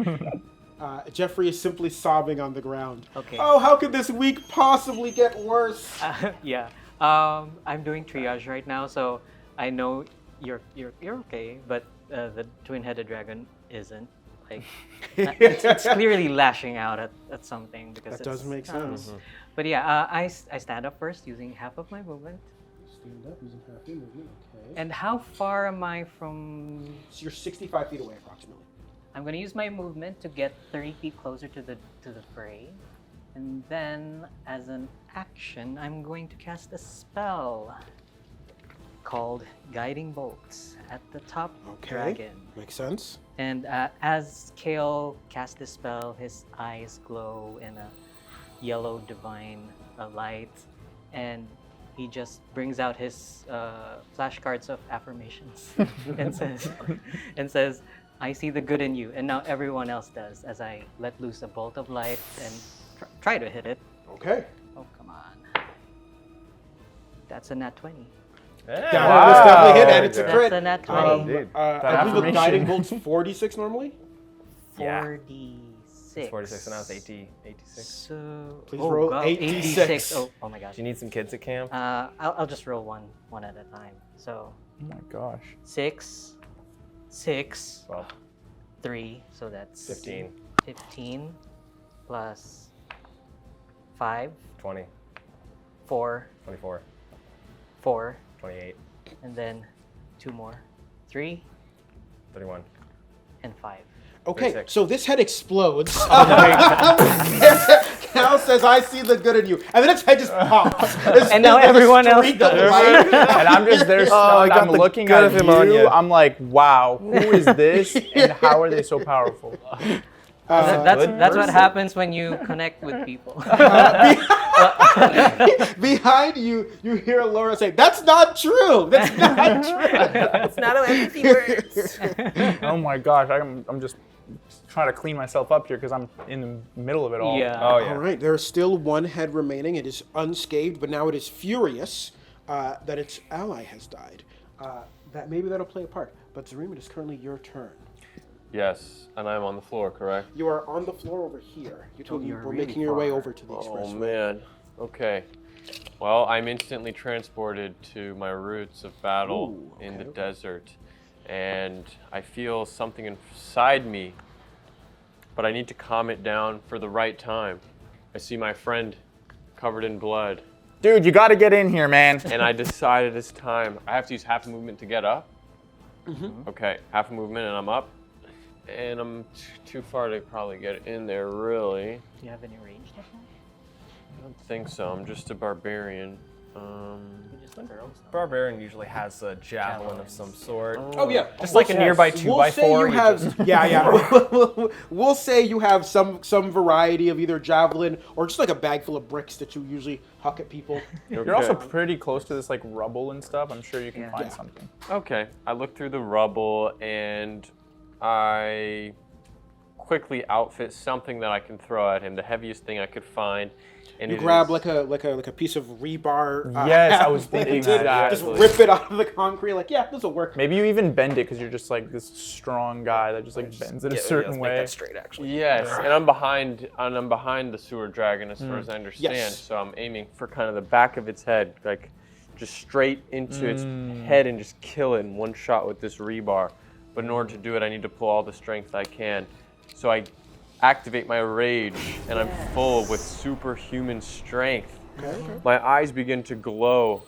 Jeffrey is simply sobbing on the ground. Okay. Oh, how could this week possibly get worse? Yeah. I'm doing triage right now, so I know you're okay, but the twin-headed dragon isn't. Like, it's clearly lashing out at something because That does make sense. But yeah, I stand up first using half of my movement. Stand up using half your movement. Okay. And how far am I from? So you're 65 feet away approximately. I'm gonna use my movement to get 30 feet closer to the fray, and then as an action, I'm going to cast a spell called Guiding Bolts at the top dragon. Makes sense. And as Kale casts this spell, his eyes glow in a yellow divine light, and he just brings out his flashcards of affirmations and says, I see the good in you, and now everyone else does, as I let loose a bolt of light and try to hit it. Okay. Oh, come on. That's a nat 20. That was definitely hit, and it's a That's crit. a nat 20. I believe the guiding bolt's 46 normally. Yeah. 46. It's 46 and I was 86. So, Please roll God, 86. Oh my gosh. Do you need some kids at camp? I'll just roll one at a time. So Oh my gosh. 6, 12, 3, so that's 15, 15 plus 5, 20, 4, 24, 4, 28, and then 2 more, 3 31. and 5. Okay, 36. so this head explodes. Cal says, I see the good in you. And then its head just pops. And now everyone else does. And I'm just there stunned. got I'm the looking good at of him on you. you. I'm like, wow, who is this and how are they so powerful? That's what happens when you connect with people. Behind you, you hear Laura say, that's not true. That's not true. It's not how empathy works. Oh my gosh, I'm just trying to clean myself up here because I'm in the middle of it all. Yeah. Oh, yeah. All right, there is still one head remaining. It is unscathed, but now it is furious that its ally has died. That maybe that'll play a part. But Zarim, it is currently your turn. Yes, and I'm on the floor, correct? You are on the floor over here. You told me you you're were really making your way far. over to the Oh expressway. man. Okay. Well, I'm instantly transported to my roots of battle Ooh, in the okay. desert, and I feel something inside me, but I need to calm it down for the right time. I see my friend covered in blood, Dude, you got to get in here, man. and I decided it's time. I have to use half a movement to get up. Mm-hmm. Okay, half a movement and I'm up, and I'm too far to probably get in there, really. Do you have any range attack? I don't think so. I'm just a barbarian. Just a girl. Barbarian usually has a javelin of some sort. Oh yeah, Just like a nearby 2x4. We'll say you have, yeah. We'll say you have some variety of either javelin or just like a bag full of bricks that you usually huck at people. You're also pretty close to this like rubble and stuff. I'm sure you can find Yeah. something. Okay, I look through the rubble and I quickly outfit something that I can throw at him, the heaviest thing I could find. And You it grab is- like a piece of rebar. Yes, I was thinking that. that. Just Exactly. rip it out of the concrete. Like, yeah, this will work. Maybe you even bend it because you're just like this strong guy that just like bends it a Let's certain make way. that straight, actually. Yes, and I'm behind the sewer dragon as far as I understand. Yes. So I'm aiming for kind of the back of its head, like just straight into its head and just kill it in one shot with this rebar. But in order to do it, I need to pull all the strength I can. So I activate my rage, and I'm full with superhuman strength. My eyes begin to glow,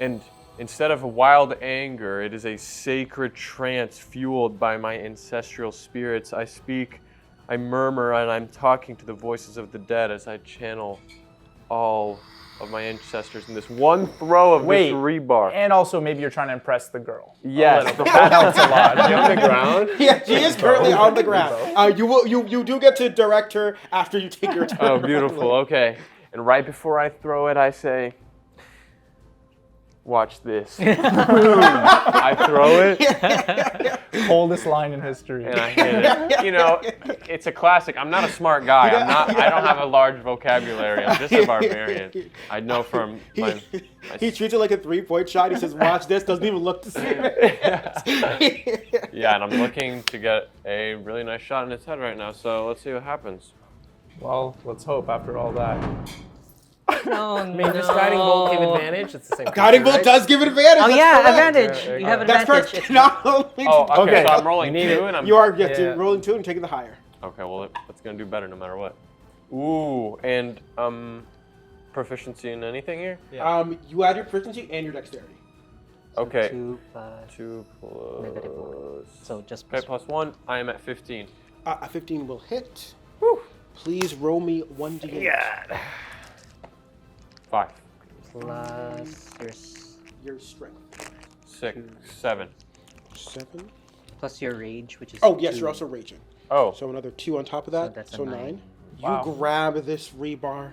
and instead of a wild anger, it is a sacred trance fueled by my ancestral spirits. I speak, I murmur, and I'm talking to the voices of the dead as I channel all of my ancestors in this one throw of Wait, this rebar. And also maybe you're trying to impress the girl. Yes, That helps a lot. on the ground. Yeah, she is currently on the ground. You do get to direct her after you take your turn. Oh, beautiful. Okay. And right before I throw it, I say, watch this. I throw it Coldest line in history. and I hit it. You know, it's a classic. I'm not a smart guy. I don't have a large vocabulary. I'm just a barbarian. I know from my He treats it like a 3-point shot. He says, watch this. Doesn't even look to see it. yeah, and I'm looking to get a really nice shot in its head right now. So let's see what happens. Well, let's hope after all that. No, I mean, does Guiding Bolt give advantage? It's the same. Guiding creature, bolt right? does give it advantage. Oh that's yeah, correct. advantage. You have That's advantage. correct. Not only Oh, okay. Okay. So I'm rolling 2, and I'm you are Yeah. rolling 2 and taking the higher. Okay, well, it's gonna do better no matter what. Ooh, and proficiency in anything here? You add your proficiency and your dexterity. Okay. 2 plus 2 negative 1. plus. So just Okay, plus 1. I am at 15. A 15 will hit. Woo. Please roll me 1d8. Yeah. 5. plus Your strength. 6. 7. 7. plus your rage, which is Oh, yes, 2. you're also raging. Oh. So another 2 on top of that. So that's a So 9. 9. Wow. You grab this rebar,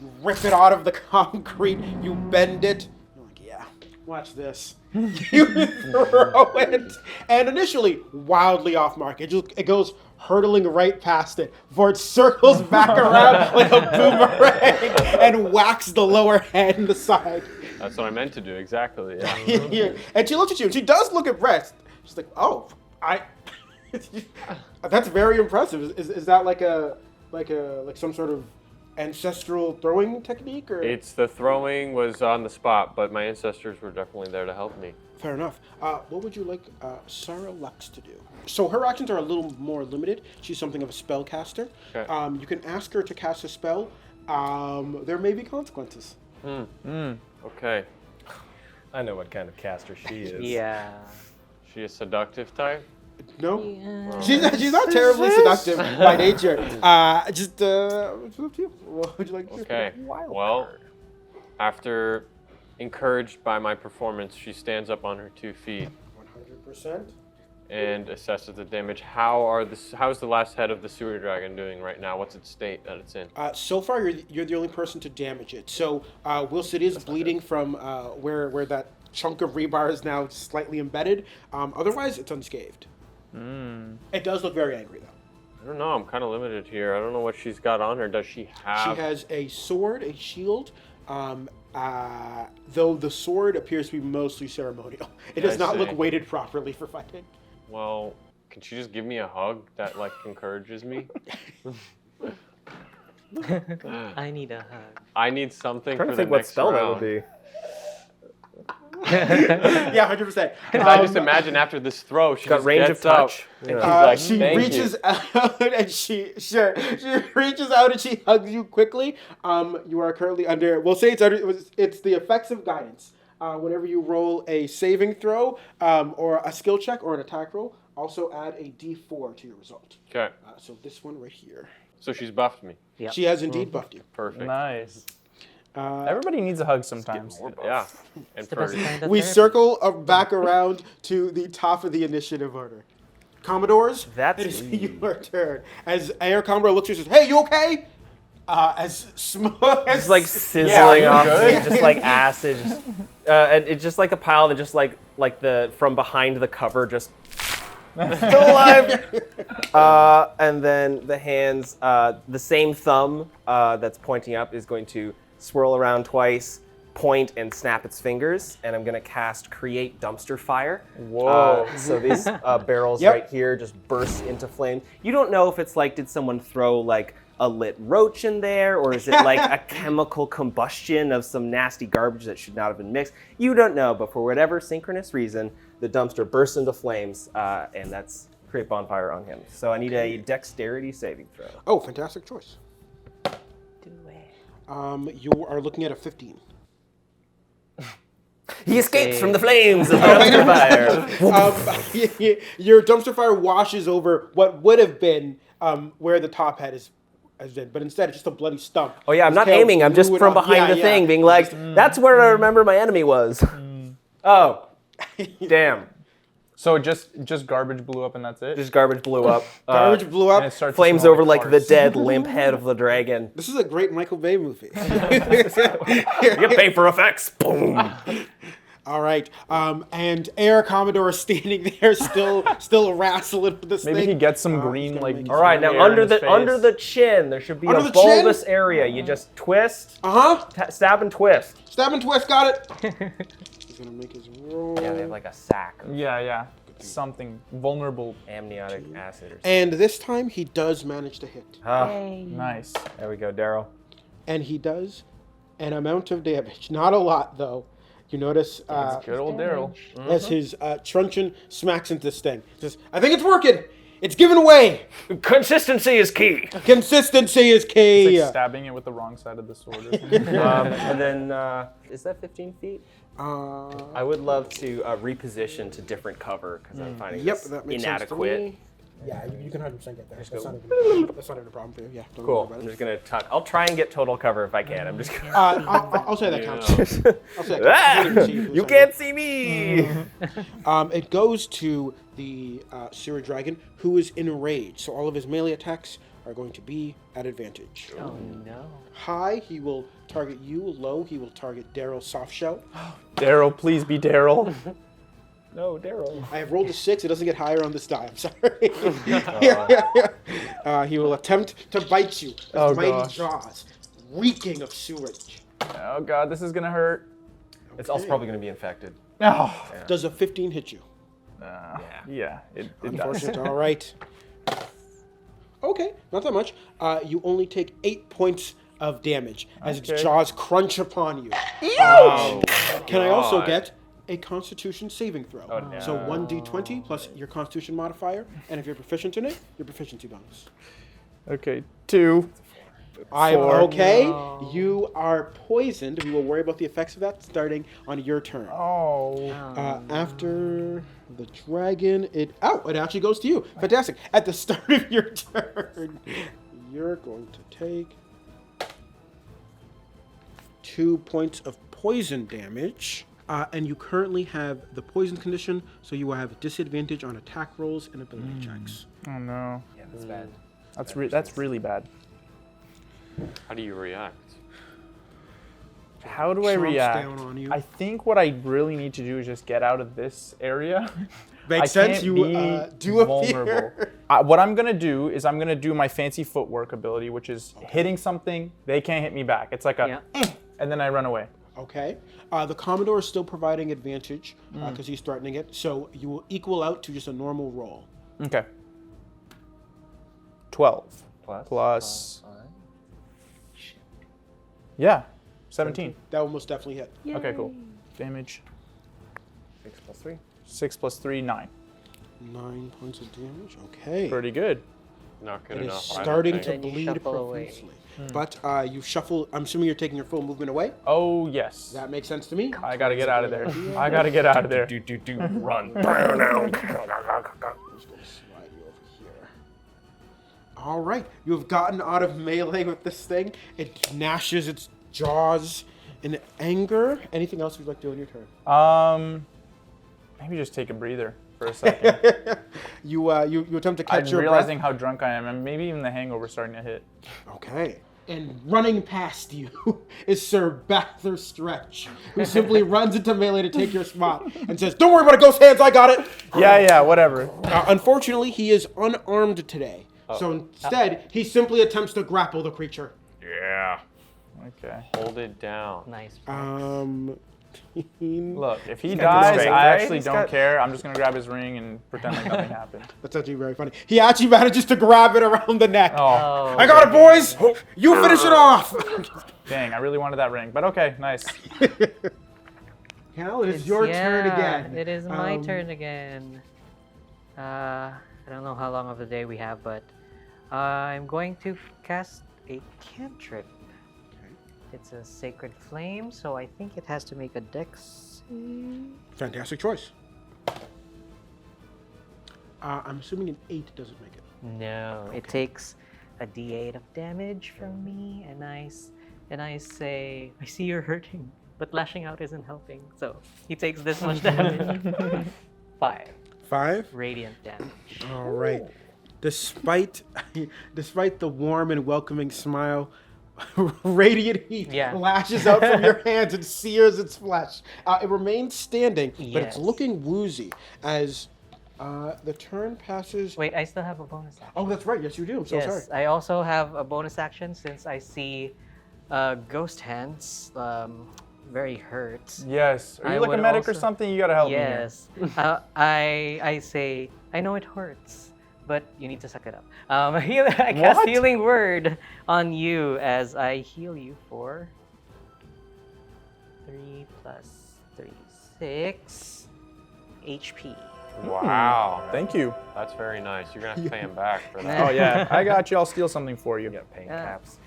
you rip it out of the concrete, you bend it. You're like, yeah, watch this. You throw it, and initially wildly off mark. It goes hurtling right past it before it circles back around like a boomerang and whacks the lower hand in the side. That's what I meant to do, exactly. Yeah. And she looks at you, and she does look impressed. She's like, oh, that's very impressive. Is that like some sort of ancestral throwing technique, or? It's the throwing was on the spot, but my ancestors were definitely there to help me. Fair enough. What would you like Sarah Lux to do? So her actions are a little more limited. She's something of a spellcaster. Okay. You can ask her to cast a spell. There may be consequences. Okay. I know what kind of caster she is. Yeah. She a seductive type? No, Yeah. she's not terribly seductive by nature. Just it's up to you. What would you like to do? Okay. Well, after encouraged by my performance, she stands up on her 2 feet 100%. and assesses the damage. How's the last head of the sewer dragon doing right now? What's its state that it's in? So far, you're the only person to damage it. So, whilst it is bleeding from where that chunk of rebar is now slightly embedded, otherwise it's unscathed. It does look very angry, though. I don't know. I'm kind of limited here. I don't know what she's got on her. Does she have? She has a sword, a shield, though the sword appears to be mostly ceremonial. It does I not see. look weighted properly for fighting. Well, can she just give me a hug that like encourages me? I need a hug. I need something I'm trying for to the think what next spell round. that would be. Yeah, 100%. Because I just imagine after this throw, she Got just range of gets up touch. and Yeah. she's like, she "Thank reaches you." out and she reaches out and she hugs you quickly. You are currently under. We'll say it's the effects of guidance. Whenever you roll a saving throw, or a skill check or an attack roll, also add a D4 to your result. Okay. So this one right here. So she's buffed me. Yep. She has indeed buffed you. Perfect. Nice. Everybody needs a hug sometimes. Yeah. And The best pretty. kind of We therapy. circle back around to the top of the initiative order. Commodores, That's it is me. your turn. As Air Commodore looks at you and says, "Hey, you okay?" As small as It's like sizzling you're off, good. just like acid. And it's just like a pile that just like the from behind the cover just still alive. And then the hands, the same thumb that's pointing up is going to swirl around twice, point and snap its fingers, and I'm gonna cast Create Dumpster Fire. Whoa. So these barrels Yep. right here just burst into flame. You don't know if it's like, did someone throw like a lit roach in there, or is it like a chemical combustion of some nasty garbage that should not have been mixed? You don't know, but for whatever synchronous reason, the dumpster bursts into flames, and that's Create Bonfire on him. So I need a dexterity saving throw. Oh, fantastic choice. Do it. You are looking at a 15. He escapes from the flames of the dumpster fire. Your dumpster fire washes over what would have been where the top head has been, but instead it's just a bloody stump. Oh yeah, I'm His not tail aiming. I'm just blew it from off. behind Yeah, the yeah. thing, being like, that's where I remember my enemy was. Oh, damn. So just garbage blew up and that's it? Just garbage blew up. Garbage blew And up. it starts to Flames smell over like the farts. dead, limp head of the dragon. This is a great Michael Bay movie. You get paid for effects. Boom. All right, and Air Commodore is standing there, still wrestling with this Maybe thing. he gets some he's green gonna like. make it. All right, now air under in his the face. chin, there should be Under a the chin? bulbous area. You just twist, stab and twist. Stab and twist, got it. He's gonna make his roll. Yeah, they have like a sack of Yeah. Something vulnerable. amniotic acid or something. And this time he does manage to hit, Nice. There we go, Daryl. and he does an amount of damage. Not a lot though. You notice Good old Daryl. as his truncheon smacks into this thing. Says, "I think it's working." It's given way. Consistency is key. Consistency is key. It's like stabbing it with the wrong side of the sword. And then, is that 15 feet? Uh, I would love to reposition to different cover because I'm finding yep, this that makes inadequate. sense to me. Yeah, you can 100% get there. That's not even a problem for you. Yeah, don't Cool. worry about I'm it. just gonna tuck. I'll try and get total cover if I can. I'm just. I'll say that counts. I'll say that Ah! counts. You can't see me. It goes to the sewer dragon, who is enraged. So all of his melee attacks are going to be at advantage. Oh no. High, he will target you. Low, he will target Daryl Softshell. Daryl, please be Daryl. No, Daryl. I have rolled a 6. It doesn't get higher on this die. I'm sorry. He will attempt to bite you. His Oh, mighty gosh. jaws, reeking of sewage. Oh god, this is gonna hurt. It's also probably gonna be infected. Oh. Does a 15 hit you? Yeah, it does. Unfortunate. All right. Okay, not that much. You only take 8 points of damage as its Okay. jaws crunch upon you. Oh, Can I also God. get a Constitution saving throw? Oh, no. So 1d20 plus your Constitution modifier, and if you're proficient in it, your proficiency bonus. Okay, 2. I'm 4. okay. No. You are poisoned. We will worry about the effects of that starting on your turn. Oh. After the dragon, it actually goes to you. Fantastic. At the start of your turn, you're going to take 2 points of poison damage. And you currently have the poison condition, so you will have disadvantage on attack rolls and ability checks. Oh no. Yeah, that's bad. That's really bad. How do you react? How do I Chomps react? down on you. I think what I really need to do is just get out of this area. Makes I sense. can't You be do vulnerable. appear. What I'm gonna do is I'm gonna do my fancy footwork ability, which is hitting something, they can't hit me back. It's like a, and then I run away. Okay. The Commodore is still providing advantage because he's threatening it, so you will equal out to just a normal roll. Okay. 12 Plus? plus. Yeah, 17. That will most definitely hit. Okay, cool. Damage. 6 plus 3. 6 plus 3, 9. 9 points of damage. Okay. Pretty good. Not good It is enough. I don't starting think. to Then you bleed shuffle away. profusely. But you shuffle. I'm assuming you're taking your full movement away. Oh yes. That makes sense to me. I gotta get out of there. I gotta get out of there. Run. I'm just going to slide you over here. All right. You have gotten out of melee with this thing. It gnashes its jaws in anger. Anything else you'd like to do on your turn? Maybe just take a breather for a second. You attempt to catch I'm your realizing breath. how drunk I am, and maybe even the hangover's starting to hit. Okay. And running past you is Sir Bather Stretch, who simply runs into melee to take your spot and says, "Don't worry about it, Ghost Hands, I got it." Yeah, whatever. Unfortunately, he is unarmed today. So instead, he simply attempts to grapple the creature. Yeah. Okay. Hold it down. Nice. Look, if he got good dies, strength, I right? actually He's don't got- care. I'm just gonna grab his ring and pretend like nothing happened. That's actually very funny. He actually manages to grab it around the neck. Oh, I got it, boys! You finish it off! dang! I really wanted that ring, but okay, nice. Cal, it is your turn again. It is my turn again. I don't know how long of the day we have, but I'm going to cast a cantrip. It's a sacred flame, so I think it has to make a dex. Fantastic choice. I'm assuming an 8 doesn't make it. No, it takes a d8 of damage from me, and I say, I see you're hurting, but lashing out isn't helping. So he takes this much damage. 5 5? radiant damage. All right. Despite the warm and welcoming smile, radiant heat lashes out from your hands and sears its flesh. It remains standing, but it's Yes. looking woozy as the turn passes. Wait, I still have a bonus action. Oh, that's right. Yes, you do. I'm so Yes, sorry. I also have a bonus action since I see ghost hands very hurt. Yes. Are you I like a would medic or also- something? You gotta help me here. Yes. I say, I know it hurts, but you need to suck it up. I cast What? healing word on you as I heal you for 3 plus 3, 6 HP. Wow. Thank you. That's very nice. You're gonna have to pay him back for that. Oh yeah, I got you. I'll steal something for you. You got paying caps.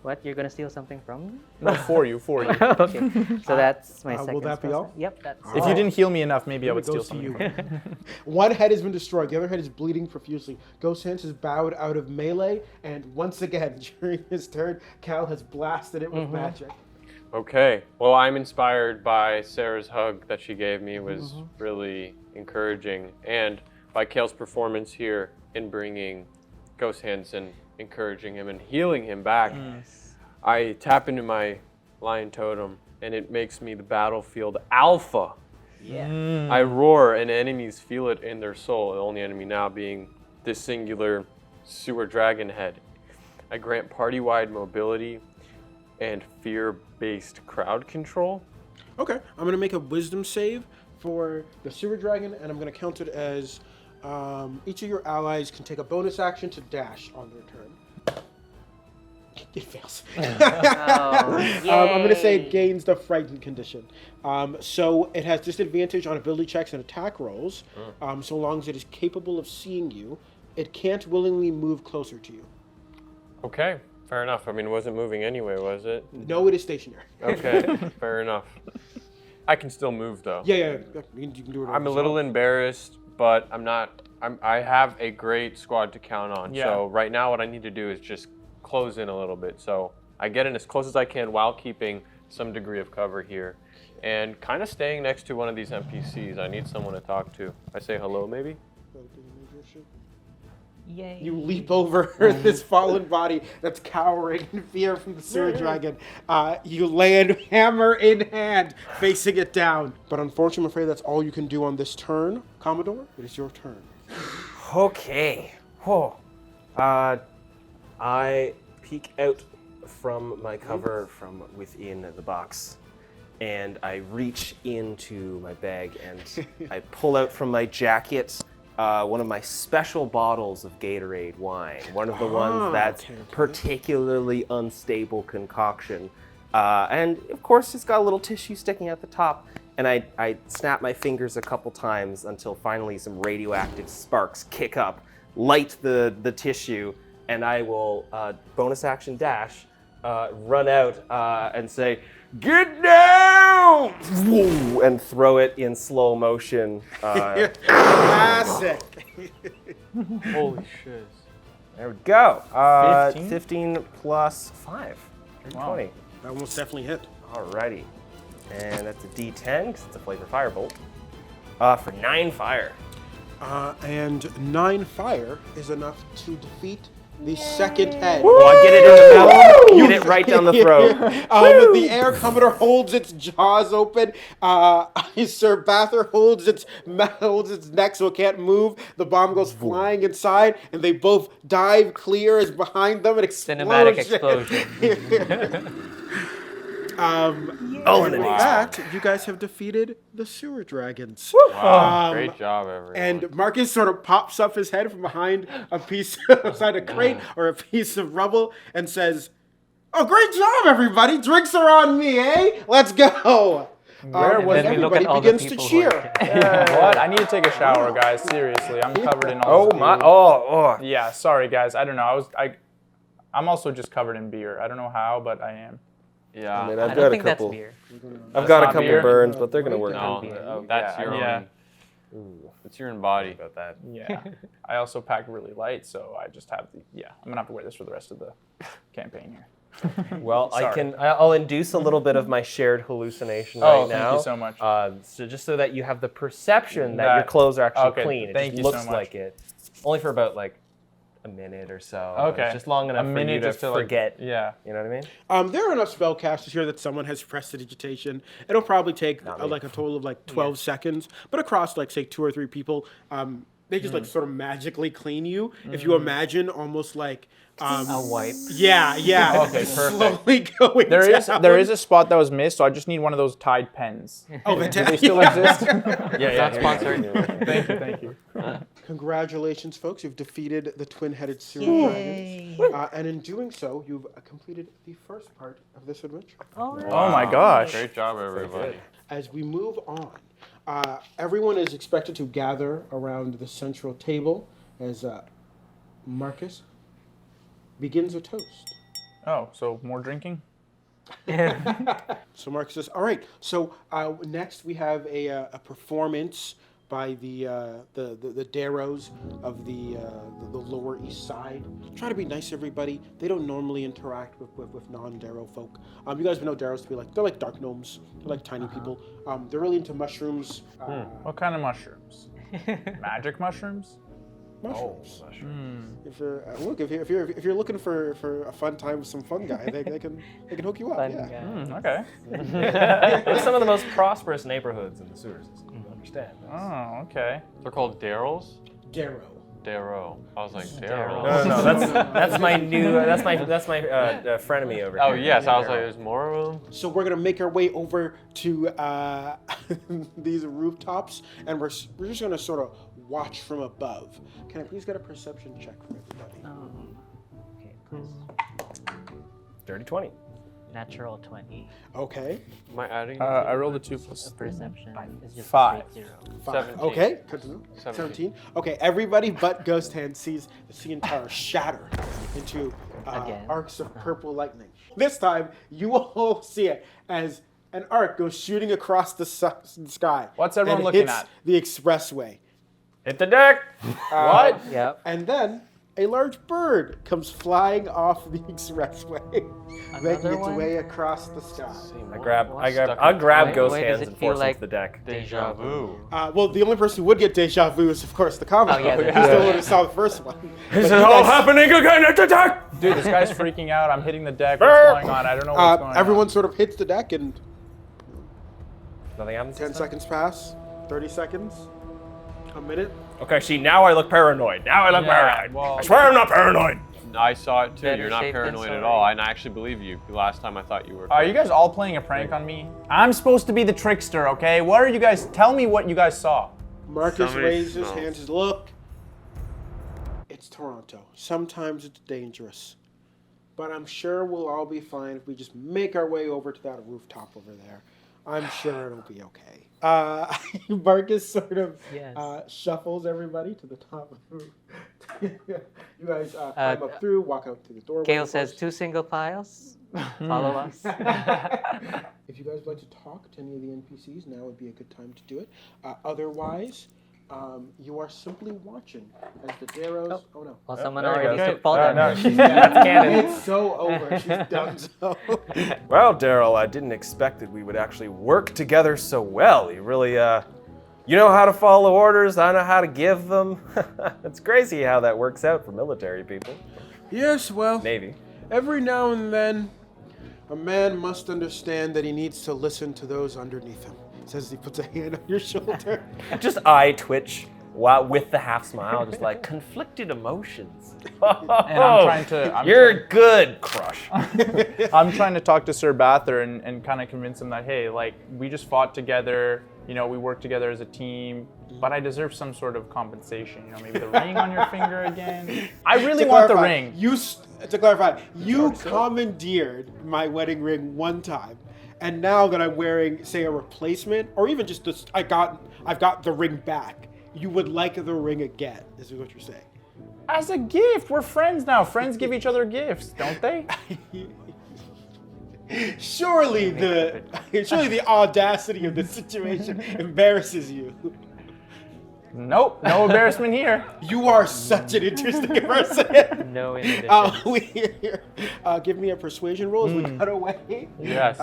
What? You're gonna steal something from me? No, for you. Okay. So that's my second. will that be spell all? slot. Yep, that's. If you didn't heal me enough, maybe I would It steal goes to something. you. From you. One head has been destroyed. The other head is bleeding profusely. Ghost Hands is bowed out of melee, and once again, during his turn, Cal has blasted it with magic. Okay. Well, I'm inspired by Sarah's hug that she gave me. It was really encouraging, and by Kale's performance here in bringing Ghost Hands and encouraging him and healing him back. I tap into my lion totem, and it makes me the battlefield alpha. Yeah. I roar, and enemies feel it in their soul. The only enemy now being this singular sewer dragon head. I grant party-wide mobility and fear-based crowd control. Okay, I'm going to make a wisdom save for the sewer dragon, and I'm going to count it as each of your allies can take a bonus action to dash on their turn. It fails. I'm going to say it gains the frightened condition. So it has disadvantage on ability checks and attack rolls, so long as it is capable of seeing you. It can't willingly move closer to you. Okay, fair enough. I mean, it wasn't moving anyway, was it? No, it is stationary. Okay, fair enough. I can still move though. Yeah. You can do it. I'm a little embarrassed, but I'm not. I have a great squad to count on. Yeah. So right now, what I need to do is just close in a little bit. So I get in as close as I can while keeping some degree of cover here, and kind of staying next to one of these NPCs. I need someone to talk to. I say hello, maybe. Yay. You leap over this fallen body that's cowering in fear from the sewer dragon. You land hammer in hand, facing it down. But unfortunately, I'm afraid that's all you can do on this turn. Commodore, it is your turn. Okay. I peek out from my cover from within the box, and I reach into my bag and I pull out from my jacket one of my special bottles of Gatorade wine, one of the ones that's particularly unstable concoction. And of course, it's got a little tissue sticking out the top. And I snap my fingers a couple times until finally some radioactive sparks kick up, light the tissue, and I will bonus action dash, run out and say, "Get down!" and throw it in slow motion. Classic. Holy shit. There we go. 15? 15 plus 5. 20. That almost definitely hit. Alrighty. And that's a D10 because it's a flavor firebolt. For 9 fire. And 9 fire is enough to defeat the second head. Oh, I get it in the mouth. Get it right down the throat. The Air Commodore holds its jaws open. Sir Bather holds its neck so it can't move. The bomb goes flying inside, and they both dive clear as behind them an explosion. Cinematic explosion. And with that, you guys have defeated the sewer dragons. Wow, great job, everyone. And Marcus sort of pops up his head from behind a piece outside a crate or a piece of rubble and says, "Oh, great job, everybody! Drinks are on me, eh? Let's go!" Where was then we look at everybody all the begins to people who are cheer. What? I need to take a shower, guys. Seriously, I'm covered in all Oh this my! goo. Oh. Yeah, sorry guys. I don't know. I'm also just covered in beer. I don't know how, but I am. yeah. I mean, I I've don't got a think that's couple. beer. I've got a not couple beer. burns, but they're gonna work. No, Beer. that's Yeah, your yeah. own. It's your own body. About that. Yeah. I also pack really light, so I just have the. Yeah, I'm gonna have to wear this for the rest of the campaign here. Well, Sorry. I'll induce a little bit of my shared hallucination right Oh, now. thank you so much. So just so that you have the perception that your That- clothes are actually okay, clean. It thank just you looks so much. like it. Only for about like a minute or so. Okay. It's just long enough A for you minute to just to like, forget. Yeah. You know what I mean? There are enough spellcasters here that someone has prestidigitation. It'll probably take me. like a total of like 12 seconds, but across like say 2 or 3 people, they just like sort of magically clean you. If you imagine almost like A wipe. yeah. Okay, perfect. Slowly going down. There is a spot that was missed, so I just need one of those Tide pens. Oh, Do they fantastic. still exist? Not sponsored. Thank you. Congratulations, folks. You've defeated the twin-headed sewer dragons. And in doing so, you've completed the first part of this adventure. Oh my gosh. Great job, everybody. As we move on, Everyone is expected to gather around the central table as Marcus begins a toast. Oh, so more drinking? So Marcus says, "All right. So next we have a performance by the Darrows of the Lower East Side. Try to be nice, everybody. They don't normally interact with non-Darrow folk. You guys know Darrows to be like they're like dark gnomes. They're like tiny people. They're really into mushrooms. What kind of mushrooms? Magic mushrooms? Mushrooms. If you're looking for a fun time with some fun guy, they can hook you up. Fun Yeah. guy. Okay. It's some of the most prosperous neighborhoods in the sewer system. You understand? Oh, okay. They're called Darryls? Darrow. Darrow. I was like, Darryl. Darryl. No, that's my new that's my frenemy over Oh, here. yes. I was like, there's more of them? So we're gonna make our way over to these rooftops, and we're just gonna sort of watch from above. Can I please get a perception check from everybody? Okay, please. Dirty 20. Natural 20. Okay. Am I adding? I rolled a 2 plus Perception is just 5. a straight 0. 17. Okay. Continue. 17. Okay. Everybody but Ghost Hand sees the sea tower shatter into Again. arcs of purple lightning. This time, you all see it as an arc goes shooting across the sky. What's everyone and looking hits at? The expressway. Hit the deck! What? Yep. And then a large bird comes flying off the expressway, making Another its one? way across the sky. I grab Stuck grab Why- Ghost why does Hands it and feel force him like to the deck. Deja vu. Well, the only person who would get deja vu is, of course, the comic. Oh, yeah, He's yeah. the one who saw the first one. This is you all guys- happening again at the deck! Dude, this guy's freaking out. I'm hitting the deck. What's going on? I don't know what's going on. Everyone sort of hits the deck, and Nothing happens. 10 this time? seconds pass, 30 seconds, a minute. Okay, see, now I look paranoid. Now I look paranoid. well- I swear I'm not paranoid. I saw it too. Better You're not safe than paranoid at sorry. all. And I actually believe you. The last time I thought you were. Are you guys all playing a prank on me? I'm supposed to be the trickster, okay? What are you guys? Tell me what you guys saw. Marcus Somebody raises his smells. hand and says, "Look, it's Toronto. Sometimes it's dangerous. But I'm sure we'll all be fine if we just make our way over to that rooftop over there. I'm sure it'll be okay." Marcus sort of Yes. shuffles everybody to the top of the roof. You guys climb up through, walk out to the doorway. Gale of says course. 2 single files. Follow us. If you guys would like to talk to any of the NPCs, now would be a good time to do it. Otherwise, you are simply watching as the Darrows. Oh no. Well, someone there we already go. took fall No, damage. that's canon. It's so over. She's done so. Well, Daryl, I didn't expect that we would actually work together so well. You really, you know how to follow orders. I know how to give them. It's crazy how that works out for military people. Yes, well, Navy. every now and then, a man must understand that he needs to listen to those underneath him. Says he puts a hand on your shoulder. Just eye twitch while with the half smile, just like conflicted emotions. And I'm trying to. You're good, Crush. I'm trying to talk to Sir Bather and kind of convince him that, hey, like, we just fought together, you know, we worked together as a team, but I deserve some sort of compensation, you know, maybe the ring on your finger again. I really want the ring. To clarify, you commandeered my wedding ring one time, and now that I'm wearing, say, a replacement, or even just this, I've got the ring back. You would like the ring again, is what you're saying. As a gift, we're friends now. Friends give each other gifts, don't they? Surely the audacity of the situation embarrasses you. Nope, no embarrassment here. You are such an interesting person. No inhibition. Give me a persuasion roll as we cut away. Yes.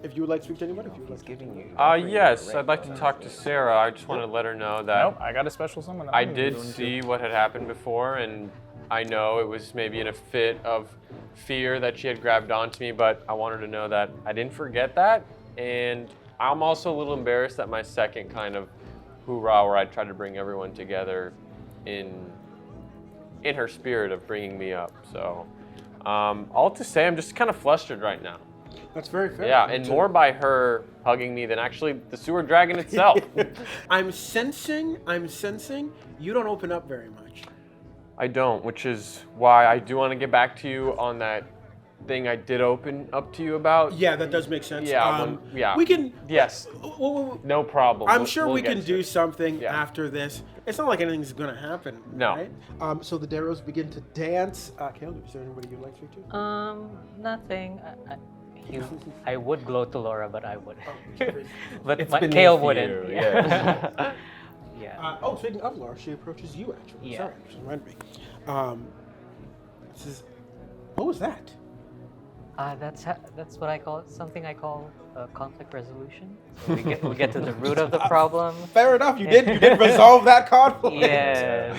If you would like to speak to anybody, if you would like to Giving you. Yes, I'd like to talk to Sarah. I just wanted to let her know that Nope, I got a special summon. I did see what had happened before, and I know it was maybe in a fit of fear that she had grabbed onto me, but I wanted to know that I didn't forget that, and I'm also a little embarrassed that my second kind of hoorah, where I tried to bring everyone together in her spirit of bringing me up. So, all to say, I'm just kind of flustered right now. That's very fair. Yeah, and more by her hugging me than actually the sewer dragon itself. I'm sensing you don't open up very much. I don't, which is why I do want to get back to you on that thing I did open up to you about. Yeah, that does make sense. Yeah, yeah. We can. Yes. No problem. I'm sure we can get to do it. something Yeah. after this. It's not like anything's gonna happen. No. Right? So the Darrows begin to dance. Caleb, is there anybody you'd like to speak to? Nothing. I would glow to Laura, but I wouldn't. But It's my beneath Kale you, wouldn't. yeah. Yeah. Speaking of Laura, she approaches you actually. Yeah. Sorry, just reminded me. This is. What was that? That's what I call it. Something I call conflict resolution. So we get to the root of the problem. Fair enough. You did resolve that conflict. Yes.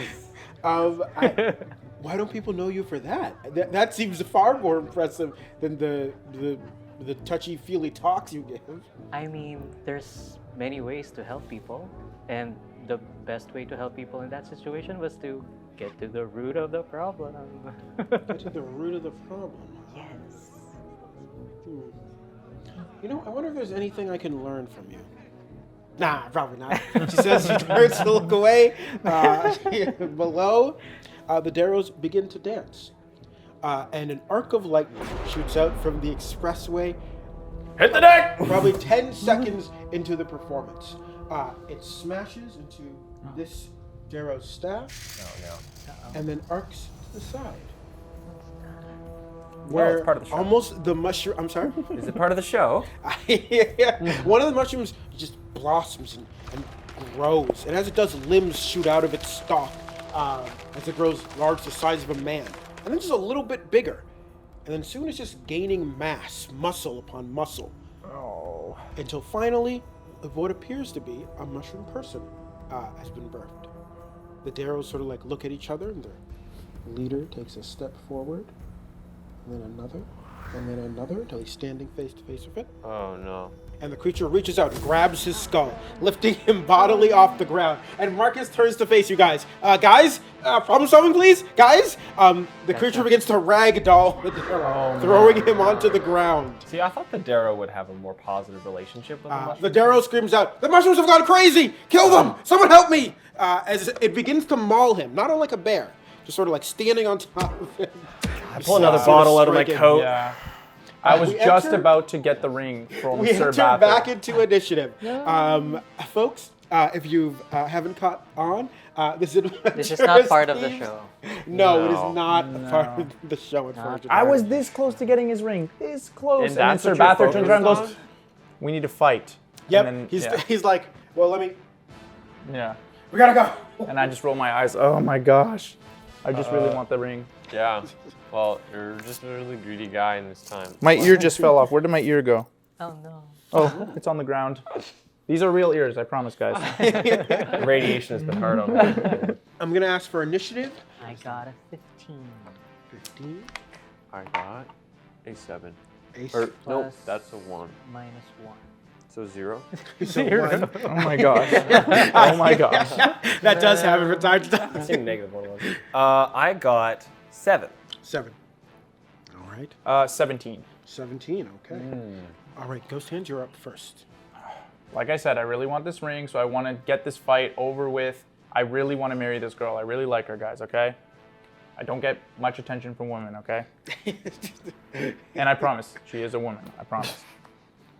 Why don't people know you for that? That seems far more impressive than the touchy-feely talks you give. I mean, there's many ways to help people, and the best way to help people in that situation was to get to the root of the problem. Get to the root of the problem. Yes. You know, I wonder if there's anything I can learn from you. Nah, probably not. She says she turns to look away. Below, the Darrows begin to dance. And an arc of lightning shoots out from the expressway. Hit the deck! Probably 10 seconds into the performance. It smashes into this Darrow's staff. Oh, no. And then arcs to the side. Well, Where it's part of the show. almost the mushroom. I'm sorry? Is it part of the show? One of the mushrooms just blossoms and grows. And as it does, limbs shoot out of its stalk as it grows large, the size of a man. And then just a little bit bigger. And then soon it's just gaining mass, muscle upon muscle. Oh. Until finally, what appears to be a mushroom person has been birthed. The Darrows sort of like look at each other, and their leader takes a step forward, and then another, until he's standing face to face with it. Oh no. And the creature reaches out and grabs his skull, lifting him bodily off the ground. And Marcus turns to face you guys. Guys, problem solving, please? Guys? The creature begins to ragdoll the Darrow, throwing him onto the ground. See, I thought the Darrow would have a more positive relationship with the mushroom. The Darrow screams out, "The mushrooms have gone crazy! Kill them! Someone help me!" As it begins to maul him, not unlike a bear, just sort of like standing on top of him. I pull another bottle out of my coat. Yeah. I was we just enter- about to get the ring from We Sir enter Bather. back into initiative. Folks, if you haven't caught on, this This is not part of the show. No, it No. is not a part of the show, unfortunately. I was this close to getting his ring. This close. And then that's Sir what you're Bather turns around and goes, focused "We need to fight." Yep, And then, he's, yeah. he's like, well, Yeah. we gotta go. And I just roll my eyes. Oh my gosh. I just really want the ring. Yeah. Well, you're just a really greedy guy in this time. My ear just fell off. Where did my ear go? Oh no. Oh, it's on the ground. These are real ears, I promise, guys. The radiation has been hard on me. I'm gonna ask for initiative. I got a 15. 15. I got a 7. Ace. Or, nope, Plus- that's a 1. -1. So 0. So one. Oh my gosh. Oh my gosh. That does happen from time to time. Seemed negative one was. I got 7. 7. All right. 17. 17. Okay. All right, Ghost Hands, you're up first. Like I said, I really want this ring, so I want to get this fight over with. I really want to marry this girl. I really like her, guys, okay? I don't get much attention from women, okay? And I promise, she is a woman. I promise.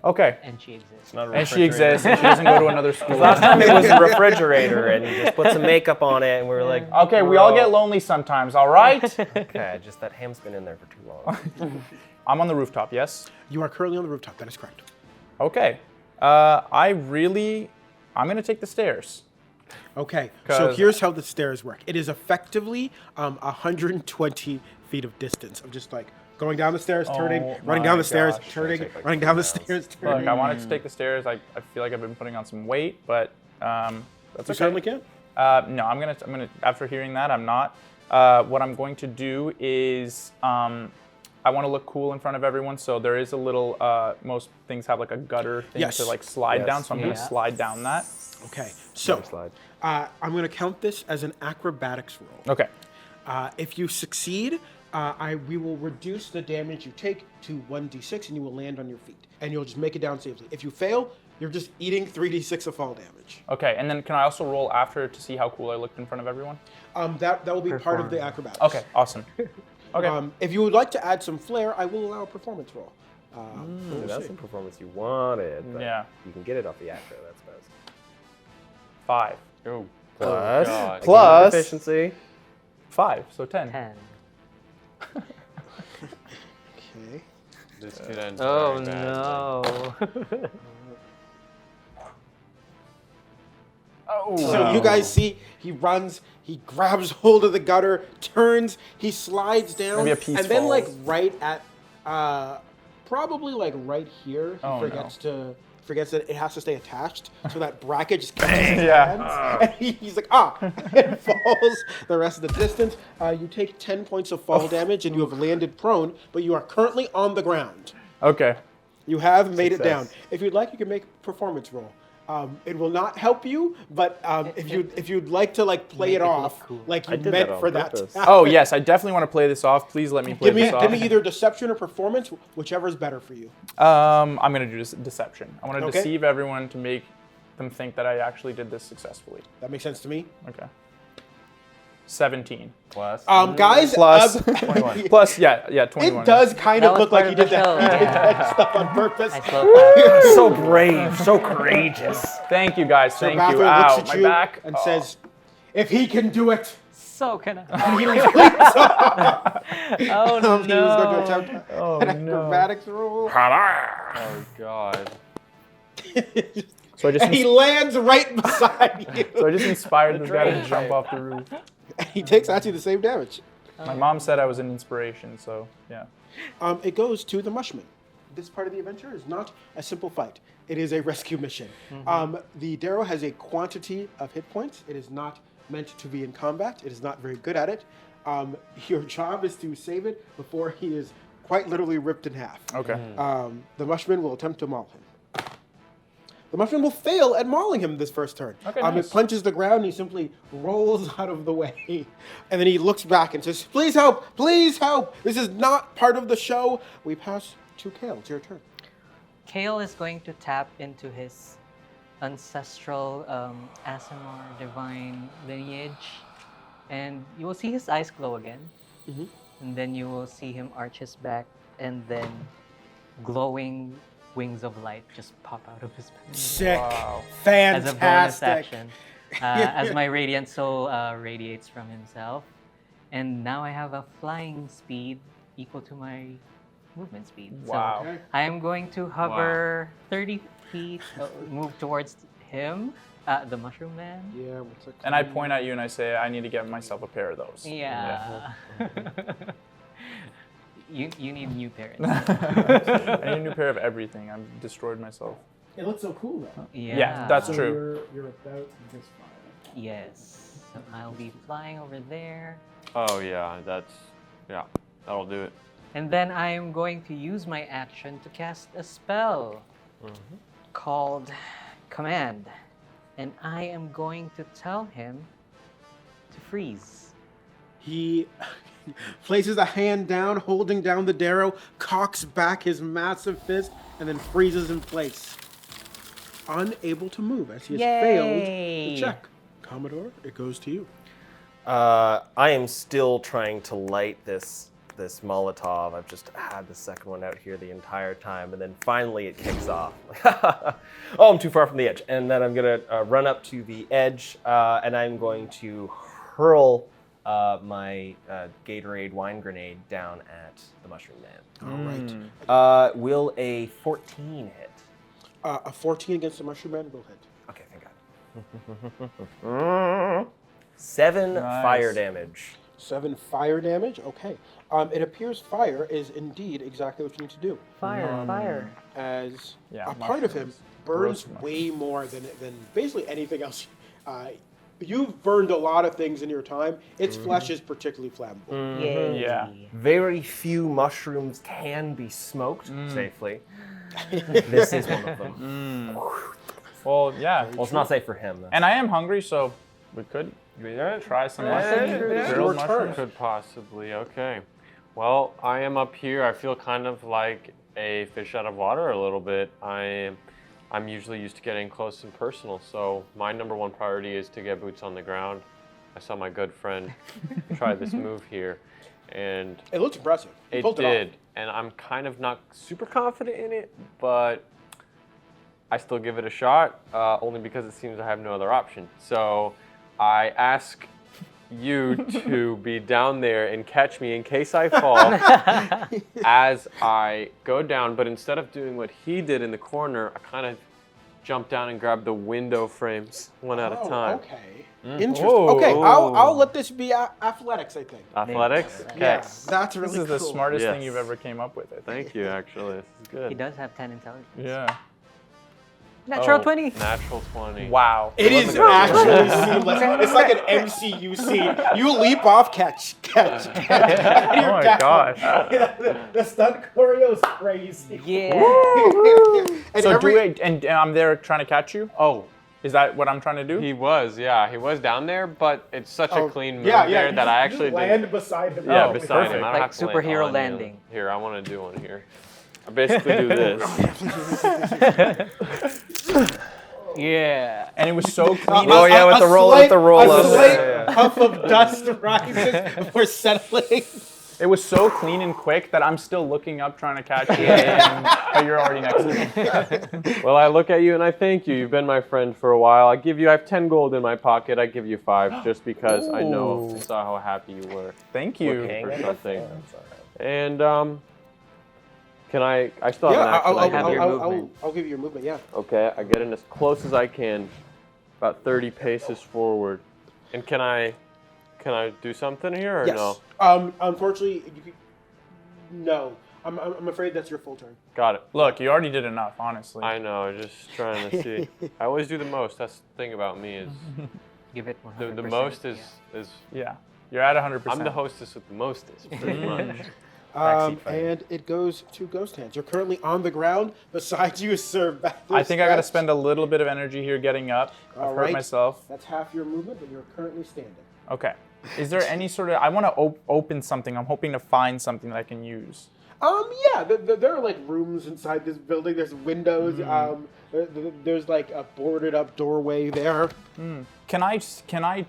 Okay. And she exists. Not a And she refrigerator. exists, and she doesn't go to another school. Last time it was a refrigerator, and you just put some makeup on it, and we were like, Okay, we all get lonely sometimes, all right? okay, just that ham's been in there for too long. I'm on the rooftop, yes? You are currently on the rooftop. That is correct. Okay. I'm going to take the stairs. Okay, so 'Cause- here's how the stairs work. It is effectively 120 feet of distance of just like going down the stairs, turning, Oh running my down the stairs, gosh. turning, Take, like, running 2 down the rounds. stairs, Look, turning. I wanted to take the stairs. I feel like I've been putting on some weight, but that's You okay. certainly can. No, I'm gonna. After hearing that, I'm not. What I'm going to do is, I want to look cool in front of everyone. So there is a little. Most things have like a gutter thing Yes. to like slide Yes. down. So I'm gonna Yeah. slide down that. Okay, so Slide. I'm going to count this as an acrobatics roll. Okay. If you succeed, we will reduce the damage you take to 1d6, and you will land on your feet, and you'll just make it down safely. If you fail, you're just eating 3d6 of fall damage. Okay. And then can I also roll after to see how cool I looked in front of everyone? That will be part of the Perform. acrobatics. Okay. Awesome. Okay. If you would like to add some flair, I will allow a performance roll. Maybe that's the performance you wanted. But Yeah. You can get it off the actor. That's best. 5. Oh, Plus, God. plus efficiency. 5, so 10. 10. Okay. This could end Oh very badly. no. Oh. So you guys see, he runs, he grabs hold of the gutter, turns, he slides down, Maybe a piece and then like falls. right at, probably like right here, he Oh, forgets that it has to stay attached, so that bracket just catches his Yeah. hands, and he's like, and falls the rest of the distance. You take 10 points of fall damage, and you have landed prone, but you are currently on the ground. Okay. You have made it down. Success. If you'd like, you can make a performance roll. It will not help you, but if you'd like to like play Make it it look off cool. like I you did meant that on for that. purpose. Oh, yes, I definitely want to play this off. Please let me play this off. Give me either deception or performance, whichever is better for you. I'm going to do this deception. I want to Okay. deceive everyone to make them think that I actually did this successfully. That makes sense to me. Okay. 17. Plus. Guys, Plus 21. Plus, yeah, 21. it does kind That of was look like part you of did the show. that, Yeah. stuff on purpose. I spoke that. So brave, so courageous. Thank you, guys. So Thank Bathory you. Ow, looks at my you back. and Oh. says, "If he can do it," So can I? and he leaps off. Oh no. He was going to attempt an no. acrobatics roll. Oh, God. So I just And he lands right beside you. So I just inspired this guy to jump off the roof. He takes actually the same damage. My mom said I was an inspiration, so yeah. It goes to the Mushman. This part of the adventure is not a simple fight. It is a rescue mission. The Darrow has a quantity of hit points. It is not meant to be in combat. It is not very good at it. Your job is to save it before he is quite literally ripped in half. Okay. The Mushman will attempt to maul him. The Mushman will fail at mauling him this first turn. Okay, nice. It punches the ground and he simply rolls out of the way. And then he looks back and says, "Please help! Please help! This is not part of the show." We pass to Kale. It's your turn. Kale is going to tap into his ancestral Asimar divine lineage, and you will see his eyes glow again. And then you will see him arch his back, and then glowing wings of light just pop out of his back. Sick. Wow. As a bonus Fantastic. action, as my radiant soul radiates from himself. And now I have a flying speed equal to my movement speed. Wow. So I am going to hover 30 feet, move towards him, the Mushroom Man. Yeah, what's it And I point at you and I say, I need to get myself a pair of those. Yeah. You need new parents. I need a new pair of everything. I've destroyed myself. It looks so cool though. Yeah, that's true. You're about this far. Yes. So I'll be flying over there. Oh, yeah, that'll do it. And then I am going to use my action to cast a spell called Command. And I am going to tell him to freeze. He places a hand down, holding down the Darrow, cocks back his massive fist, and then freezes in place. Unable to move as he has failed Yay! the check. Commodore, it goes to you. I am still trying to light this Molotov. I've just had the second one out here the entire time, and then finally it kicks off. Oh, I'm too far from the edge. And then I'm gonna run up to the edge, and I'm going to hurl my Gatorade wine grenade down at the Mushroom Man. All right. Will a 14 hit? A 14 against the Mushroom Man will hit. Okay, thank God. 7 Nice. fire damage. 7 fire damage. Okay. It appears fire is indeed exactly what you need to do. Fire, fire. As Yeah, a part of him mushrooms. burns Roast way more than basically anything else. You've burned a lot of things in your time. Its flesh is particularly flammable. Yay. Yeah. Very few mushrooms can be smoked safely. This is one of them. Well, yeah. Well, it's not safe for him. Though. And I am hungry, so we could try some mushrooms. Your Grilled turn. mushrooms. Could possibly, okay. Well, I am up here. I feel kind of like a fish out of water a little bit. I'm usually used to getting close and personal, so my number one priority is to get boots on the ground I saw my good friend try this move here, and It looks impressive. You it pulled did. off. And I'm kind of not super confident in it, but I still give it a shot, only because it seems I have no other option. So I ask you to be down there and catch me in case I fall as I go down. But instead of doing what he did in the corner, I kind of jump down and grab the window frames one at a time. Okay. Interesting. Whoa. Okay, I'll let this be athletics, I think. Athletics? Okay. Yeah, that's really This is the cool. smartest thing Yes. you've ever came up with, I think. Thank you, actually. This is good. He does have 10 intelligence. Yeah. Natural Oh, 20. Natural 20. Wow. It is actually seamless. It's like an MCU scene. You leap off, catch. And Oh you're my down. gosh. The stunt choreo is crazy. Yeah. And So every, do it, and I'm there trying to catch you? Oh, Is that what I'm trying to do? he was down there, but it's such a clean move yeah, there you that I just actually land did. beside him. Yeah, Oh, beside perfect. him. I don't Like have to superhero land on you. landing. Here, I want to do one here. I basically do this. Yeah. And it was so clean. Oh, yeah, with the roll up. A slight Yeah. puff of dust rises before settling. It was so clean and quick that I'm still looking up trying to catch you, and you're already next to me. Well, I look at you and I thank you. You've been my friend for a while. I have 10 gold in my pocket. I give you 5 just because I know I Ooh. saw how happy you were Thank you. looking for Hang it. something. That's all right. And can I still have Yeah, an action. I can have do. your movement. I'll give you your movement, yeah. Okay, I get in as close as I can, about 30 paces forward. And can I do something here or Yes. no? Unfortunately, no. I'm afraid that's your full turn. Got it. Look, you already did enough, honestly. I know, just trying to see. I always do the most. That's the thing about me is Give it 100%. the most is Yeah, you're at 100%. I'm the hostess with the mostest, pretty much. Backseat fight. And it goes to Ghost Hands. You're currently on the ground. Beside you is Sir Bethel. I think I got to spend a little bit of energy here getting up. I've All hurt right. myself. That's half your movement, but you're currently standing. Okay. Is there any sort of... I want to open something. I'm hoping to find something that I can use. Yeah, there are like rooms inside this building. There's windows. There's like a boarded up doorway there. Can I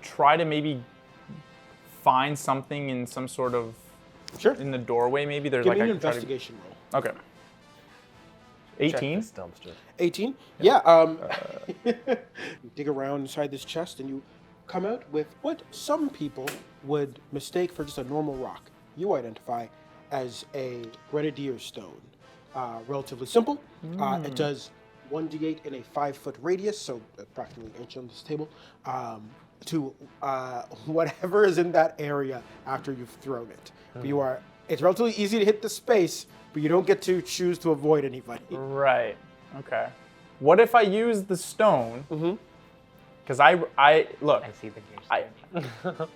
try to maybe find something in some sort of... Sure. In the doorway, maybe? There's Give like me an I can try to- investigation roll. Okay. Check 18? this dumpster. 18? Yeah. You dig around inside this chest and you come out with what some people would mistake for just a normal rock. You identify as a grenadier stone. Relatively simple. It does 1d8 in a 5-foot radius, so approximately an inch on this table, to whatever is in that area after you've thrown it. It's relatively easy to hit the space, but you don't get to choose to avoid anybody. Right. Okay. What if I use the stone? Because I look, I see the gears.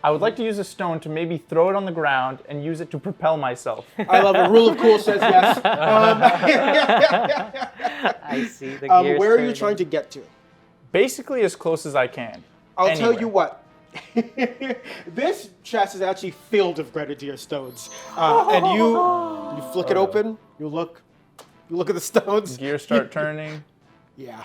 I would like to use a stone to maybe throw it on the ground and use it to propel myself. I love it. Rule of cool says yes. I see the gears. Where are you turning. trying to get to? Basically as close as I can. I'll tell Anywhere. you what. This chest is actually filled with grenadier stones, and you flick it open. You look at the stones. Gears start turning. Yeah.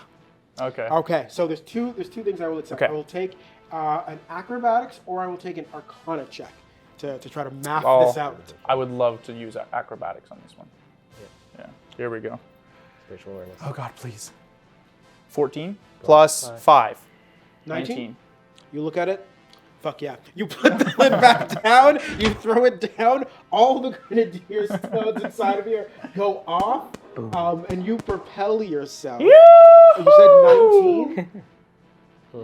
Okay. Okay. So there's two things I will accept. Okay. I will take an acrobatics, or I will take an arcana check to try to map Oh. this out. I would love to use acrobatics on this one. Yeah. Here we go. Spatial awareness. Oh God, please. 14 plus 5. 19. You look at it. Fuck yeah. You put the lid back down, you throw it down, all the grenadier stones inside of here go off, and you propel yourself. You said 19?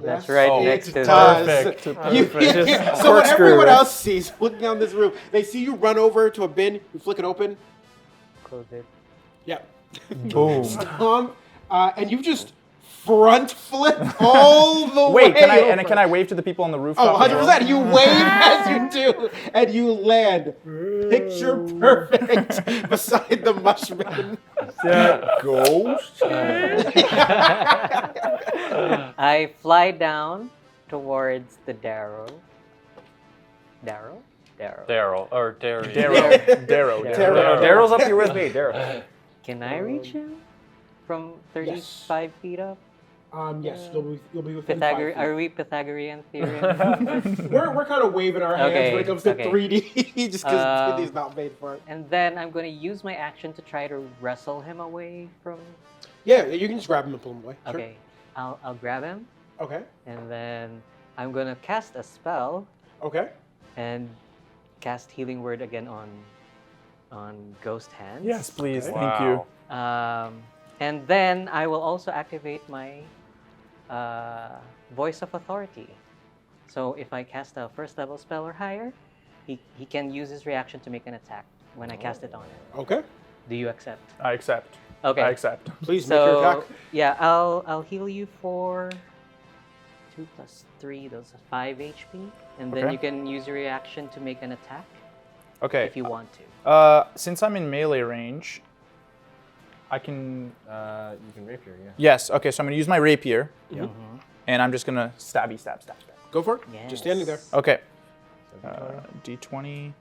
That's right Yes, next it to does. Perfect. You- Just so when corkscrew. everyone else sees looking down this room, they see you run over to a bin, you flick it open. Close it. Yeah. Boom. And you just front flip all the way Wait, can over. I wave to the people on the rooftop? Oh, as well? 100%. You wave as you do, and you land picture perfect beside the mushroom. Ghost? I fly down towards the Darrow. Darrow? Darrow. Daryl or Darry. Darrow. Daryl's up here with me. Daryl. Can I reach him from 35 feet up? Yes, you'll be within 5 feet. Are we Pythagorean theorem? We're kind of waving our hands Okay, when it comes to okay. 3D, just because 3D is not made for it. And then I'm going to use my action to try to wrestle him away from. Yeah, you can just grab him and pull him away. Sure. Okay, I'll grab him, Okay. and then I'm going to cast a spell Okay. and cast Healing Word again on Ghost Hands. Yes, please. Okay. Thank you. And then I will also activate my Voice of Authority. So if I cast a first level spell or higher, he can use his reaction to make an attack when I cast it on him. Okay. Do you accept? I accept. Okay. I accept. Please make your So attack. yeah, I'll heal you for 2 plus 3. Those are 5 HP, and then Okay. you can use your reaction to make an attack Okay. if you want to. Since I'm in melee range, I can. You can rapier, yeah. Yes. Okay. So I'm gonna use my rapier, Mm-hmm. and I'm just gonna stabby stab stab stab. Go for it. Just standing there. Yes. Okay. D20.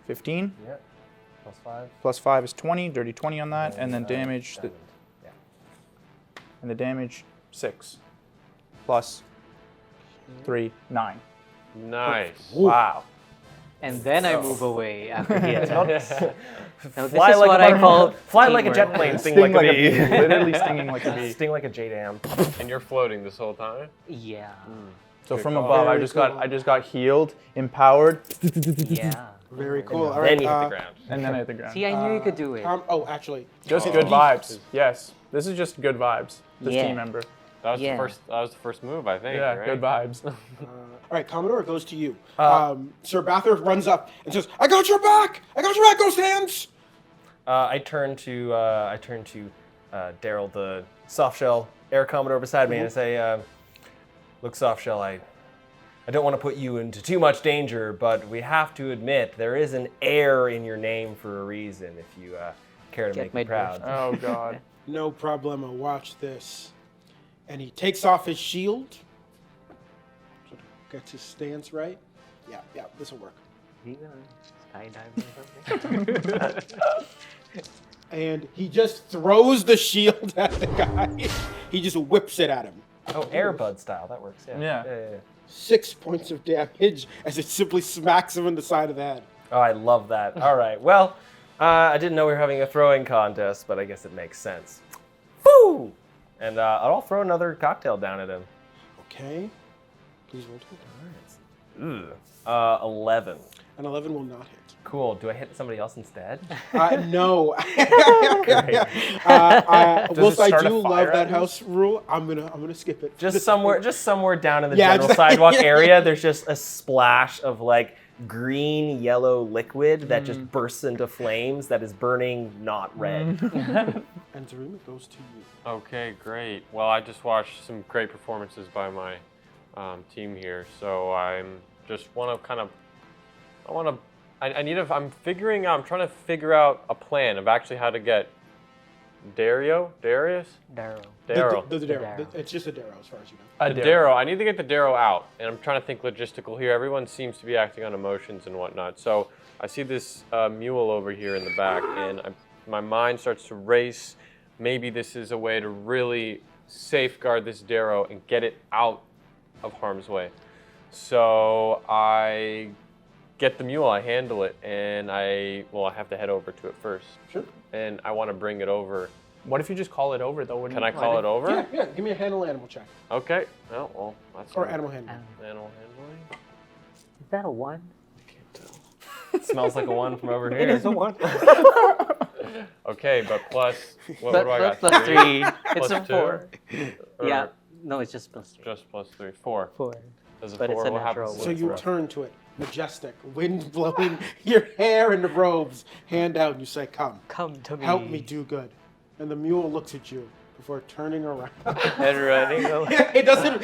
15 Yeah. Plus 5. plus 5 is 20. Dirty 20 on that, and then damage. Diamond. Yeah. And the damage 6 plus 3 9. Nice. Wow. And then I move away after the attack. Now, this Fly is like what a I butterfly. call Fly like a teamwork. jet plane, sting, Sting like a bee. Literally stinging like a bee. Sting like a JDAM. And you're floating this whole time? Yeah. So Good from call. above, Very cool. I just got healed, empowered, Yeah. Very cool. All Then right. you hit the ground. and then I hit the ground. See, I knew you could do it. Oh, actually. Just Oh. good vibes. Yes, this is just good vibes. This Yeah. team member. That was Yeah. the first move, I think. Yeah, right? good vibes. All right, Commodore, it goes to you. Sir Bathurst runs up and says, "I got your back! I got your back, Ghost Hands!" I turn to Daryl, the softshell Air Commodore beside me, and I say, "Look, softshell, I don't want to put you into too much danger, but we have to admit there is an air in your name for a reason. If you care to Get make my me proud." Oh God. No problemo. Watch this. And he takes off his shield. Gets his stance right. Yeah, this will work. You gonna skydive or something? And he just throws the shield at the guy. He just whips it at him. Oh, Airbud style. That works. Yeah. Yeah. 6 points of damage as it simply smacks him in the side of the head. Oh, I love that. All right. Well, I didn't know we were having a throwing contest, but I guess it makes sense. Woo! And I'll throw another cocktail down at him. Okay. Please roll to it. 11. An 11 will not hit. Cool. Do I hit somebody else instead? No. Whilst I start a do fire love at that you? house rule, I'm gonna skip it. Just somewhere down in the Yeah, general just- sidewalk area, there's just a splash of like green yellow liquid that just bursts into flames that is burning not red. And Zarim, it goes to you. Okay, great. Well, I just watched some great performances by my team here, so I'm trying to figure out a plan of actually how to get Daryl. Darrow. The The Darrow. Darrow. It's just a Darrow as far as you know. A The Daryl. Darrow. I need to get the Darrow out, and I'm trying to think logistical here. Everyone seems to be acting on emotions and whatnot. So I see this mule over here in the back, and my mind starts to race. Maybe this is a way to really safeguard this Darrow and get it out of harm's way. So I get the mule, I handle it, and I have to head over to it first. Sure. And I want to bring it over. What if you just call it over though? What do Can you I call it over? Yeah. Give me a handle animal check. Okay. Well, that's Or animal handling. Animal handling. Is that a 1? It smells like a one from over here. It is a 1. Okay, but plus, what do I got? Plus 3. It's Plus a 4. 2? Yeah. Or No, it's just plus 3. Just plus 3. 4. 4. Does a But 4, it's a what natural happens? So one. you turn to it, majestic, wind blowing your hair in the robes, hand out, and you say, "Come, Come to me. help me do good." And the mule looks at you before turning around. And running away. It doesn't.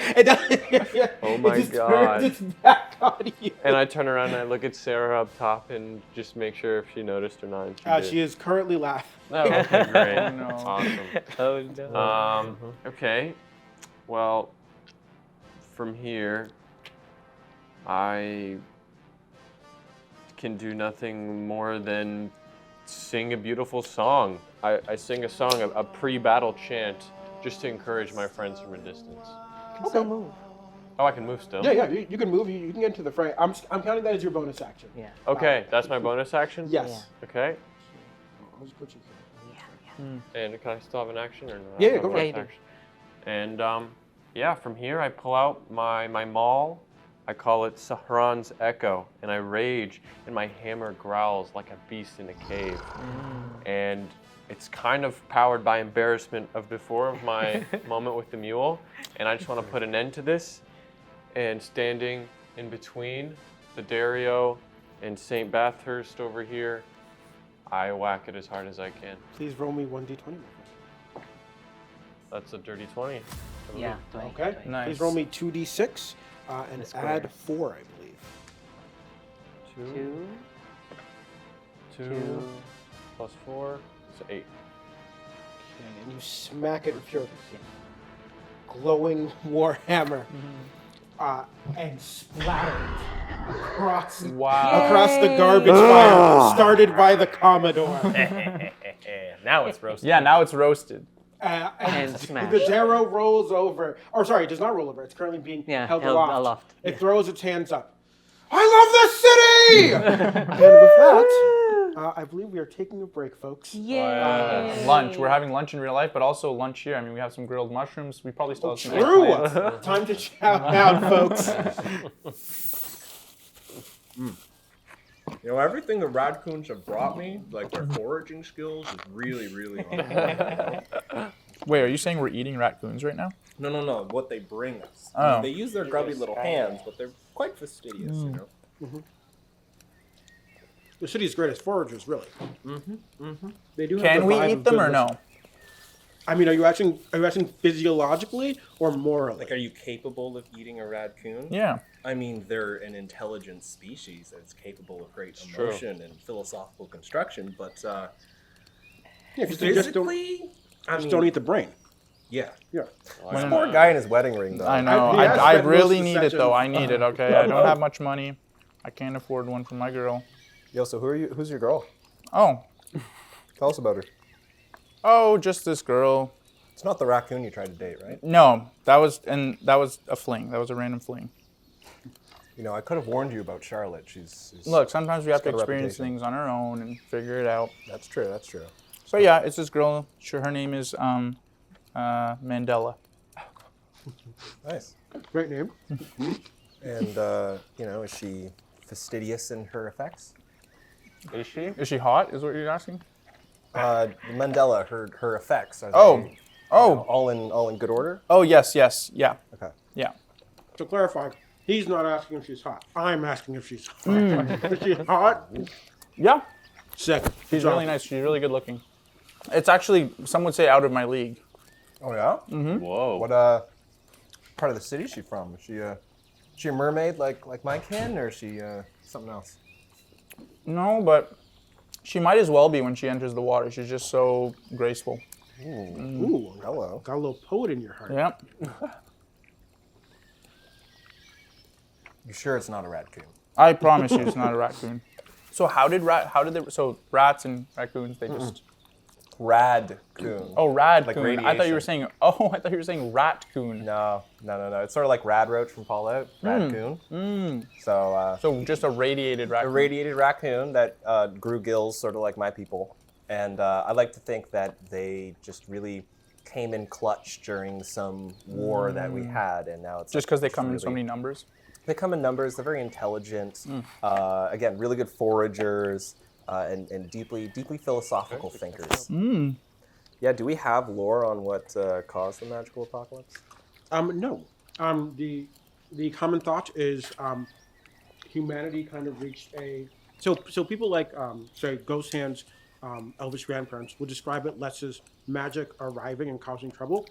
Oh my it just God. turns its back on you. And I turn around and I look at Sarah up top and just make sure if she noticed or not. And She is currently laughing. Oh, okay, great. Oh, no. Awesome. Oh no. Okay. Well, from here, I can do nothing more than sing a beautiful song. I sing a song, a pre-battle chant just to encourage my friends from a distance. Can still move. Oh, I can move still? Yeah, you can move. You can get into the fray. I'm counting that as your bonus action. Yeah. Okay, that's my bonus action? Yes. Okay. I'll just put you here. And can I still have an action or no? Yeah, I have go a for it. bonus action. And yeah, from here I pull out my maul. I call it Sahran's Echo, and I rage, and my hammer growls like a beast in a cave. And it's kind of powered by embarrassment of before of my moment with the mule, and I just want to put an end to this. And standing in between the Dario and St. Bathurst over here, I whack it as hard as I can. Please roll me 1d20. That's a dirty 20. Yeah. 20, Okay. 20. Nice. Please roll me 2d6 and That's add correct. 4, I believe. 2 plus 4, so 8. Okay, and you smack it with your glowing war hammer. And splatter across the garbage fire started by the Commodore. Now it's roasted. Yeah, now it's roasted. And smash. The Darrow rolls over. Or sorry, it does not roll over. It's currently being held aloft. It throws its hands up. I love this city! And with that, I believe we are taking a break, folks. Lunch. We're having lunch in real life, but also lunch here. I mean, we have some grilled mushrooms. We probably still have some True. eggplant. Time to chow down, folks. You know, everything the raccoons have brought me, like their foraging skills, is really, really on point. Wait, are you saying we're eating raccoons right now? No. What they bring us. Oh. They use their grubby little hands, but they're quite fastidious, you know. The city's greatest foragers, really. They do. Have Can the we vibe eat of them good or no? listening. I mean, are you asking physiologically or morally? Like, are you capable of eating a raccoon? Yeah. I mean, they're an intelligent species that's capable of great true. emotion and philosophical construction, but yeah, because they just physically, don't eat the brain. yeah. Yeah. This poor guy in his wedding ring, though. I know. he has I spent really most of the need it, session- though. I need it, okay? I don't have much money. I can't afford one for my girl. Yo, so who's your girl? Oh. Tell us about her. Oh, just this girl. It's not the raccoon you tried to date, right? No, that was a fling. That was a random fling. You know, I could have warned you about Charlotte. She's Look, sometimes we have to got a experience reputation. things on our own and figure it out. That's true. That's true. But yeah, it's this girl. Sure, her name is Mandela. Nice. Great name. And you know, is she fastidious in her effects? Is she? Is she hot? Is what you're asking? Mandela, her effects. Are Oh. they, Oh. you know, all in good order? Oh yes, yeah, Okay. yeah. To clarify, he's not asking if she's hot. I'm asking if she's hot. Is she hot? Yeah. Sick. She's really nice. She's really good looking. It's actually, some would say, out of my league. Oh yeah. Whoa. What part of the city is she from? Is she a mermaid like my kin, or is she something else? No, but she might as well be when she enters the water. She's just so graceful. Ooh, Hello. got a little poet in your heart. Yep. You sure it's not a raccoon? I promise you, it's not a raccoon. So so rats and raccoons, they just. Radcoon. Oh, radcoon. Like I thought you were saying. Oh, I thought you were saying ratcoon. No. It's sort of like Rad Roach from Fallout. Raccoon. So So just a radiated a raccoon. radiated raccoon that grew gills, sort of like my people. And I like to think that they just really came in clutch during some war that we had, and now it's Just because they come in so many numbers. They come in numbers. They're very intelligent. Again, really good foragers and deeply philosophical thinkers. Yeah. Do we have lore on what caused the magical apocalypse? No. The common thought is humanity kind of reached a so people like say Ghost Hand's elvish grandparents would describe it less as magic arriving and causing trouble,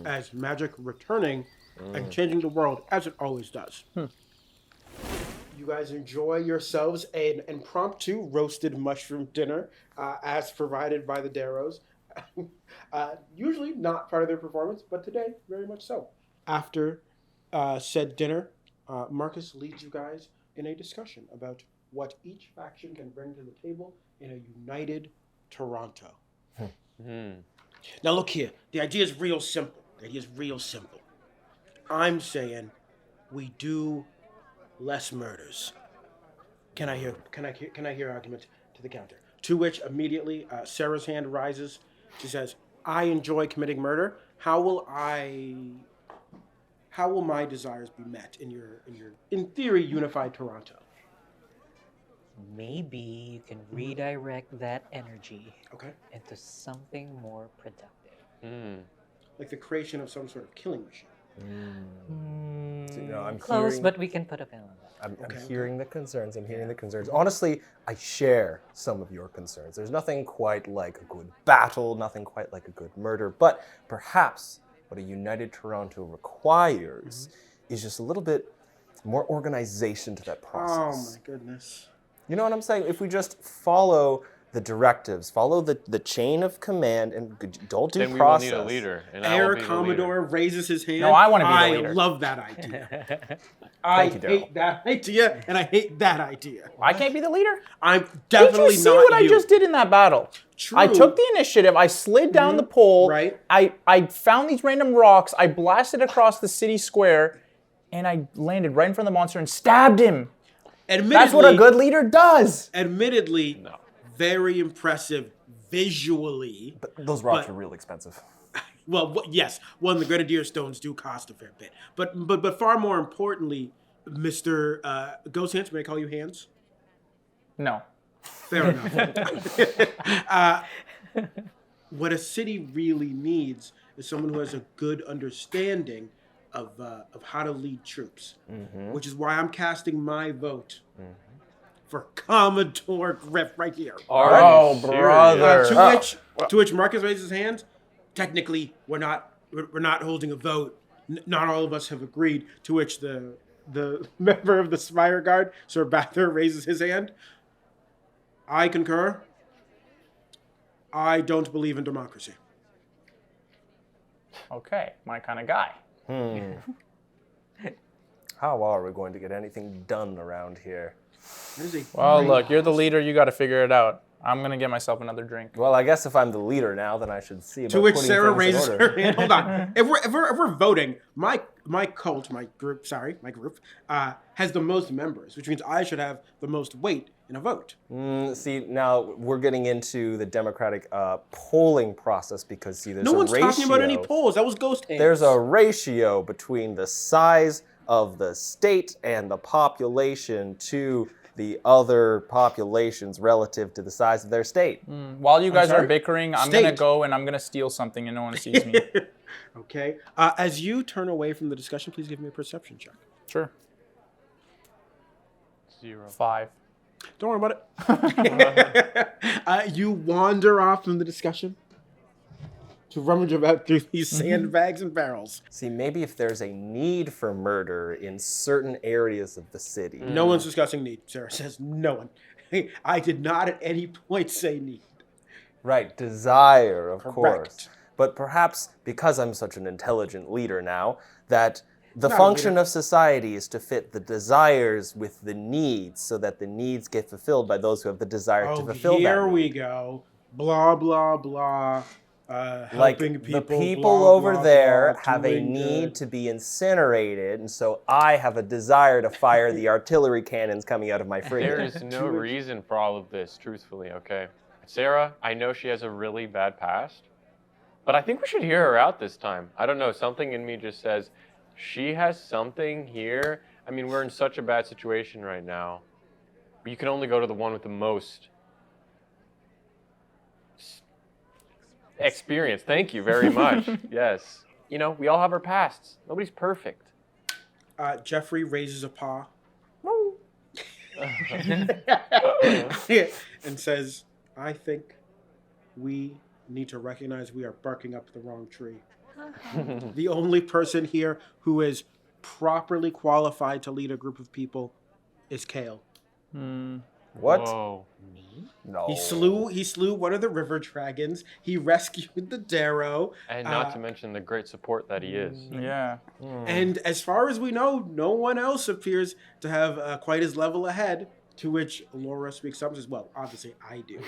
as magic returning and changing the world as it always does. You guys enjoy yourselves an impromptu roasted mushroom dinner as provided by the Darrows. Usually not part of their performance, but today very much so. After said dinner, Marcus leads you guys in a discussion about what each faction can bring to the table in a united Toronto. Now look here. The idea is real simple. I'm saying we do less murders. Can I hear argument to the counter? To which immediately Sarah's hand rises. She says, "I enjoy committing murder. How will my desires be met in your in theory unified Toronto?" Maybe you can redirect that energy Okay. into something more productive. Like the creation of some sort of killing machine. So, I'm Close, hearing, but we can put a pin on that. I'm hearing the concerns. I'm hearing the concerns. Honestly, I share some of your concerns. There's nothing quite like a good battle, nothing quite like a good murder, but perhaps what a united Toronto requires is just a little bit more organization to that process. Oh my goodness. You know what I'm saying? If we just follow the directives, follow the chain of command, and don't do Then we process. will need a leader. And I will Air be the Commodore raises his hand. No, I wanna be the leader. I love that idea. Thank I you, Daryl. hate that idea, and I hate that idea. I can't be the leader? I'm Did definitely you see not what I you. just did in that battle? True. I took the initiative, I slid down the pole, Right. I found these random rocks, I blasted across the city square, and I landed right in front of the monster and stabbed him. Admittedly, That's what a good leader does. Admittedly, No. very impressive visually. But those rocks But- are real expensive. Well, yes, the Grenadier stones do cost a fair bit, but far more importantly, Mr. Ghost Hands, may I call you Hands? No. Fair enough. What a city really needs is someone who has a good understanding of how to lead troops, which is why I'm casting my vote for Commodore Griff right here. Oh, brother. To which Marcus raises his hand. Technically, we're not holding a vote. Not all of us have agreed. To which the member of the Spire Guard, Sir Bather, raises his hand. I concur. I don't believe in democracy. Okay, my kind of guy. How are we going to get anything done around here? Well, look, you're the leader, you got to figure it out. I'm going to get myself another drink. Well, I guess if I'm the leader now, then I should see about To which putting Sarah things in raises order. her hand. Hold on. If we're voting, my group has the most members, which means I should have the most weight in a vote. See, now we're getting into the democratic polling process because, see, there's No a one's ratio. talking about any polls. That was Ghost Hands. There's a ratio between the size of the state and the population to the other populations relative to the size of their state. While you guys are sorry? bickering, I'm going to State. go and I'm going to steal something and no one sees me. Okay. As you turn away from the discussion, please give me a perception check. Sure. 0. 5. Don't worry about it. You wander off from the discussion to rummage about through these sandbags and barrels. See, maybe if there's a need for murder in certain areas of the city. No one's discussing need, Sarah says. No one. I did not at any point say need. Right, desire, of Correct. course. But perhaps because I'm such an intelligent leader now, that the Not a function leader. of society is to fit the desires with the needs so that the needs get fulfilled by those who have the desire to Oh, fulfill that here need. we go. Blah, blah, blah. Like Helping the people blah, over blah, there blah, have a doing need good. to be incinerated, and so I have a desire to fire the artillery cannons coming out of my frigate. There is no reason for all of this, truthfully, okay? Sarah, I know she has a really bad past, but I think we should hear her out this time. I don't know, something in me just says she has something here. I mean, we're in such a bad situation right now. You can only go to the one with the most experience. Thank you very much. Yes. You know, we all have our pasts. Nobody's perfect. Jeffrey raises a paw and says, I think we need to recognize we are barking up the wrong tree. The only person here who is properly qualified to lead a group of people is Kale. What? Whoa. No. He slew one of the river dragons. He rescued the Darrow. And not to mention the great support that he is. Yeah. And as far as we know, no one else appears to have quite as level a head To which Laura speaks up and says, well, obviously I do.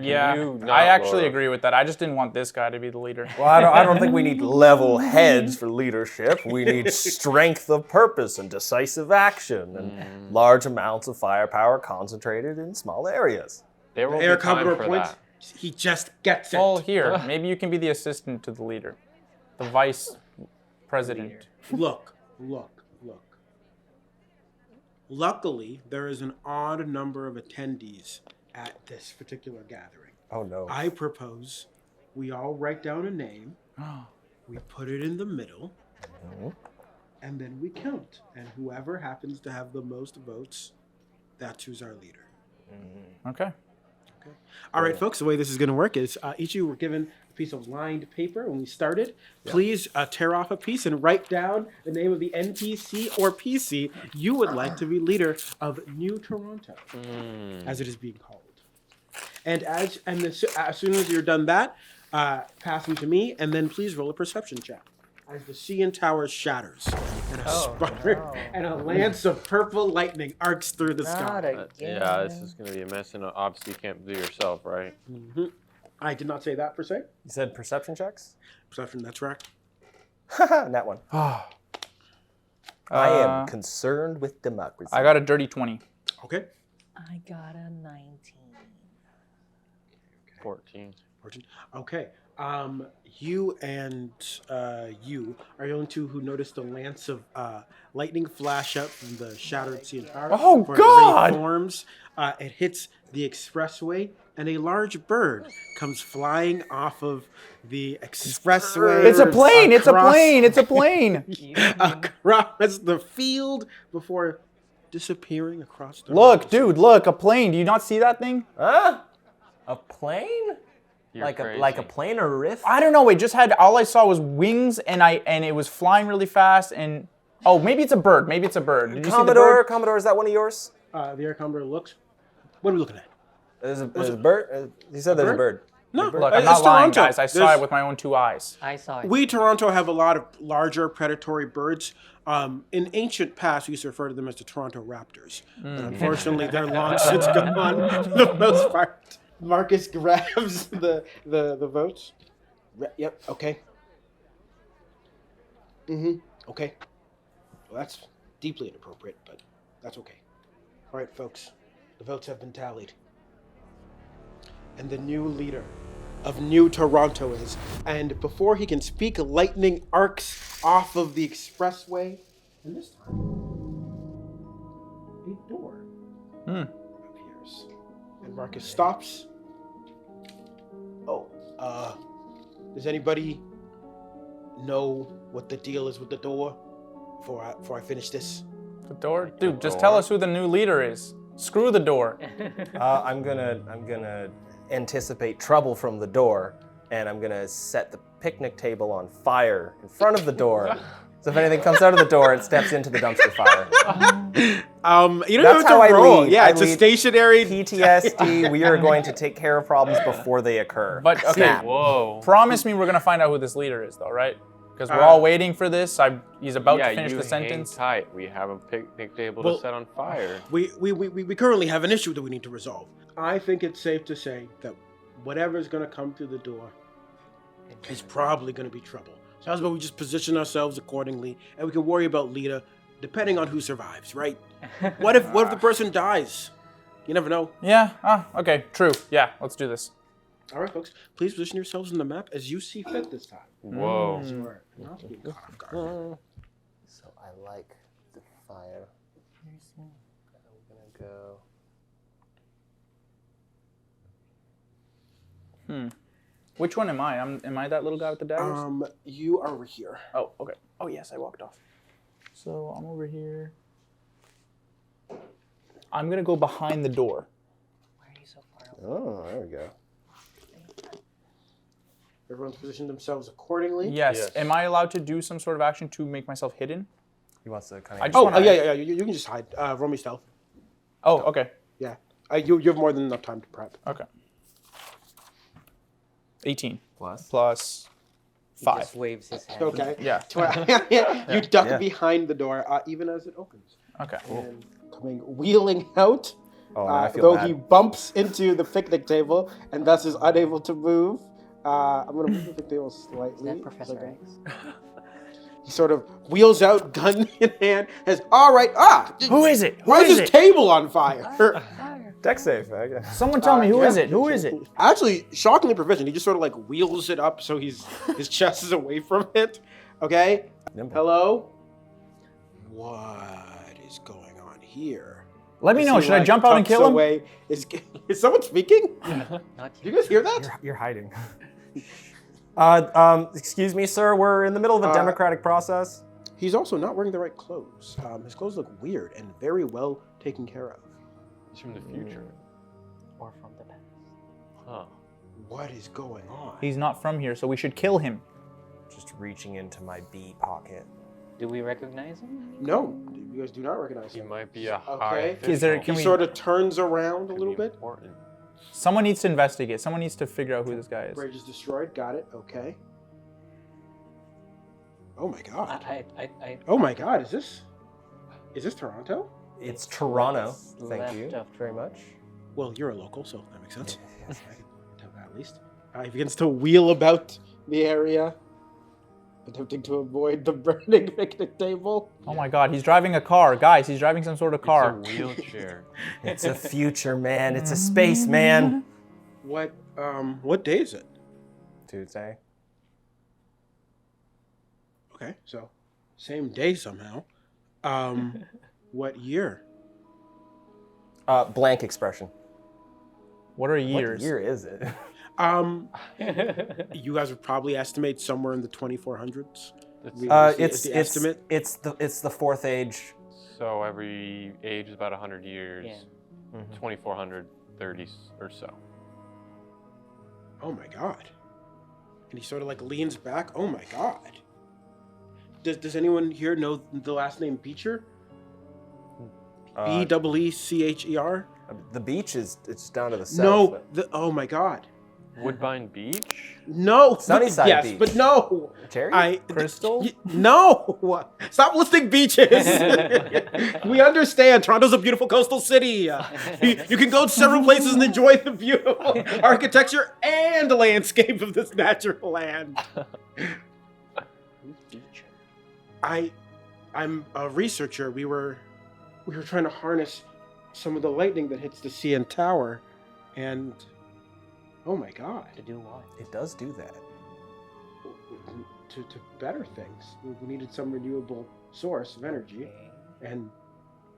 Yeah, You not, I actually Laura. agree with that. I just didn't want this guy to be the leader. Well, I don't think we need level heads for leadership. We need strength of purpose and decisive action and large amounts of firepower concentrated in small areas. There will Air be time Commodore for points. that. He just gets it. Well, here, maybe you can be the assistant to the leader, the vice president. Look. Luckily, there is an odd number of attendees at this particular gathering. Oh no. I propose we all write down a name, we put it in the middle, and then we count. And whoever happens to have the most votes, that's who's our leader. Okay. All right, folks, the way this is going to work is each of you were given a piece of lined paper when we started. Please tear off a piece and write down the name of the NPC or PC you would like to be leader of New Toronto, as it is being called. And as soon as you're done that, pass them to me, and then please roll a perception check. As the CN Tower shatters, and a spark and a lance of purple lightning arcs through the sky. Yeah, this is going to be a mess, and obviously you can't do yourself, right? I did not say that per se. You said perception checks? Perception, that's right. That one. I am concerned with democracy. I got a dirty 20. Okay. I got a 19. 14. Okay. You and you are the only two who noticed the lance of lightning flash out from the shattered sea and power. Oh, before God! It reforms. It hits the expressway, and a large bird comes flying off of the expressway. It's a plane! It's a across- plane! It's a plane! across the field before disappearing across the Look, road. dude, look, a plane. Do you not see that thing? Huh? A plane? You're Like crazy. a planar riff? I don't know. It just had, all I saw was wings, and it was flying really fast, and, oh, maybe it's a bird. Maybe it's a bird. Did you see the Commodore, bird? Commodore, is that one of yours? The Air Commodore looks. What are we looking at? There's a bird? You said there's a bird. No, Look, I'm it's not lying, Toronto. guys. I saw There's- it with my own 2 eyes. I saw it. We, Toronto, have a lot of larger predatory birds. In ancient past, we used to refer to them as the Toronto Raptors. But unfortunately, they're long since gone for the most part. Marcus grabs the votes. Yep, okay. Okay. Well, that's deeply inappropriate, but that's okay. All right, folks. The votes have been tallied. And the new leader of New Toronto is. And before he can speak, lightning arcs off of the expressway. And this time, a door appears. And Marcus stops. Oh, does anybody know what the deal is with the door before I finish this? The door? Dude, just tell us who the new leader is. Screw the door. I'm gonna anticipate trouble from the door, and I'm gonna set the picnic table on fire in front of the door. So if anything comes out of the door, it steps into the dumpster fire. You don't That's have to how I roll. lead. Yeah, I it's a lead stationary. PTSD. We are going to take care of problems before they occur. But, okay, Snap. Whoa. promise me we're going to find out who this leader is, though, right? Because we're all waiting for this. He's about to finish you the sentence. hang tight. We have a picnic table Well, to set on fire. We currently have an issue that we need to resolve. I think it's safe to say that whatever's going to come through the door is probably going to be trouble. So how's about we just position ourselves accordingly, and we can worry about Lita, depending on who survives, right? What if the person dies? You never know. Yeah, okay, true. Yeah, let's do this. All right, folks, please position yourselves on the map as you see fit this time. Whoa. So we're not being caught off guard. So I like the fire. I'm gonna go. Which one am I? Am I that little guy with the daggers? You are over here. Oh, okay. Oh, yes, I walked off. So I'm over here. I'm going to go behind the door. Why are you so far away? Oh, there we go. Everyone's positioned themselves accordingly. Yes. Yes. Am I allowed to do some sort of action to make myself hidden? He wants to kind I of. just wanna- Yeah. You can just hide. Roll me stealth. Oh, okay. Yeah. You have more than enough time to prep. Okay. 18 Plus. plus He 5. just waves his hand. Okay. Yeah. You duck Yeah. behind the door, even as it opens. Okay. And coming wheeling out Oh, I feel though bad. he bumps into the picnic table and thus is unable to move. I'm going to move the picnic table slightly. Is that Professor X? He sort of wheels out, gun in hand, says, all right, Who is it? Who why is is this it? table on fire? Deck safe, I guess. Someone tell me, who is yeah. it? Who is it? Actually, shockingly proficient. He just sort of like wheels it up so his chest is away from it. Okay? Nimble. Hello? What is going on here? Let me As know. he, Should I like, jump out and tucks kill him? away. Is someone speaking? Not Do you yet. guys hear that? You're hiding. Excuse me, sir. We're in the middle of a democratic process. He's also not wearing the right clothes. His clothes look weird and very well taken care of. He's from the future. Or from the past. Huh. What is going on? He's not from here, so we should kill him. Just reaching into my B pocket. Do we recognize him? No, you guys do not recognize He him. might be a Okay. high Is there- official. can He we- sort of turns around a Could little be bit. important. Someone needs to investigate. Someone needs to figure out who this guy is. Bridge is destroyed. Got it. Okay. Oh my god. Oh my god. Is this Toronto? It's Toronto. What's Thank left you of very much. Well, you're a local, so that makes sense. I can tell that at least. He begins to wheel about the area, attempting to avoid the burning picnic table. Oh my god, he's driving a car. Guys, he's driving some sort of car. It's a wheelchair. It's a future, man. It's a space, man. What day is it? Tuesday. Okay, so same day somehow. What year? Blank expression. What are years? What year is it? You guys would probably estimate somewhere in the 2400s. It's the estimate. It's the fourth age. So every age is about 100 years. Yeah. 2430 or so. Oh my god. And he sort of like leans back. Oh my god. Does anyone here know the last name Beecher? Beecher? The beach it's down to the south. No. but- Oh my god. Woodbine Beach? No. Sunnyside yes, Beach. but no. Cherry? Crystal? No. Stop listing beaches. We understand. Toronto's a beautiful coastal city. You can go to several places and enjoy the view, architecture, and the landscape of this natural land. I'm a researcher. We were trying to harness some of the lightning that hits the CN Tower, and oh my god, To do what? It does do that. to better things. We needed some renewable source of energy, and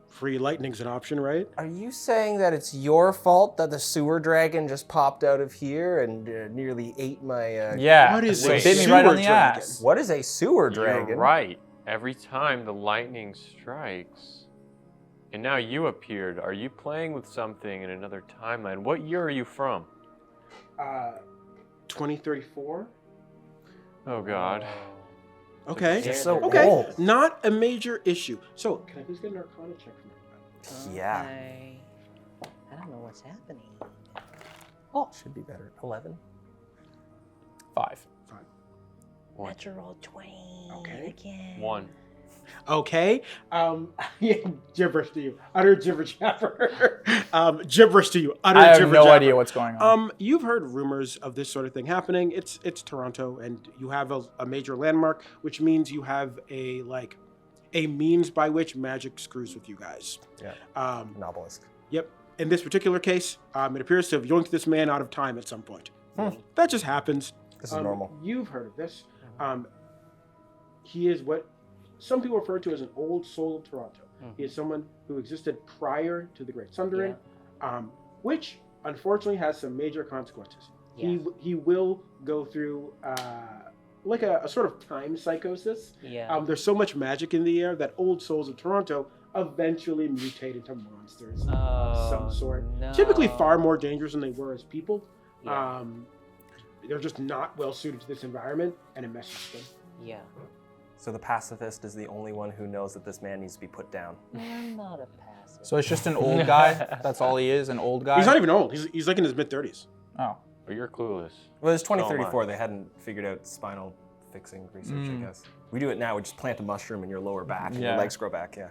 free lightning's an option, right? Are you saying that it's your fault that the sewer dragon just popped out of here and nearly ate my? Yeah. What is it a bit me right on sewer the dragon? ass. What is a sewer dragon? You're right. Every time the lightning strikes, and now you appeared. Are you playing with something in another timeline? What year are you from? 2034. Oh God. Okay. You're so Okay. old. Not a major issue. So, can I please get an Arcana check from everybody? Yeah. I don't know what's happening. Should be better. 11. 5. One. Natural 20. Okay. Again. 1. Okay. Yeah, gibberish to you. Utter jibber jabber. Gibberish to you. Utter I have jibber no jabber. idea what's going on. You've heard rumors of this sort of thing happening. It's Toronto, and you have a major landmark, which means you have a means by which magic screws with you guys. Yeah. An obelisk. Yep. In this particular case, it appears to have yoinked this man out of time at some point. That just happens. This is normal. You've heard of this. He is what some people refer to as an old soul of Toronto. He is someone who existed prior to the Great Sundering, which unfortunately has some major consequences. Yes. He will go through like a sort of time psychosis. Yeah. There's so much magic in the air that old souls of Toronto eventually mutate into monsters of some sort. No. Typically far more dangerous than they were as people. Yeah. They're just not well suited to this environment, and it messes with them. Yeah. So the pacifist is the only one who knows that this man needs to be put down. I'm not a passive. So it's just an old guy? That's all he is, an old guy? He's not even old. He's like in his mid-30s. Oh. But you're clueless. Well, it's So am I. 2034. They hadn't figured out spinal fixing research, I guess. We do it now. We just plant a mushroom in your lower back and your Yeah. legs grow back, yeah.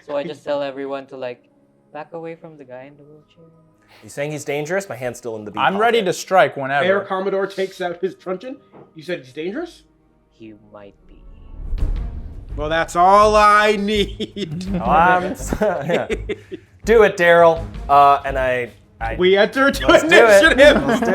So I just tell everyone to like Back away from the guy in the wheelchair. You saying he's dangerous? My hand's still in the B I'm ready to strike whenever. Air Commodore takes out his truncheon. You said he's dangerous? He might be. Well, that's all I need. Yeah. Do it, Daryl. And I We enter to Let's do it. initiative. Let's do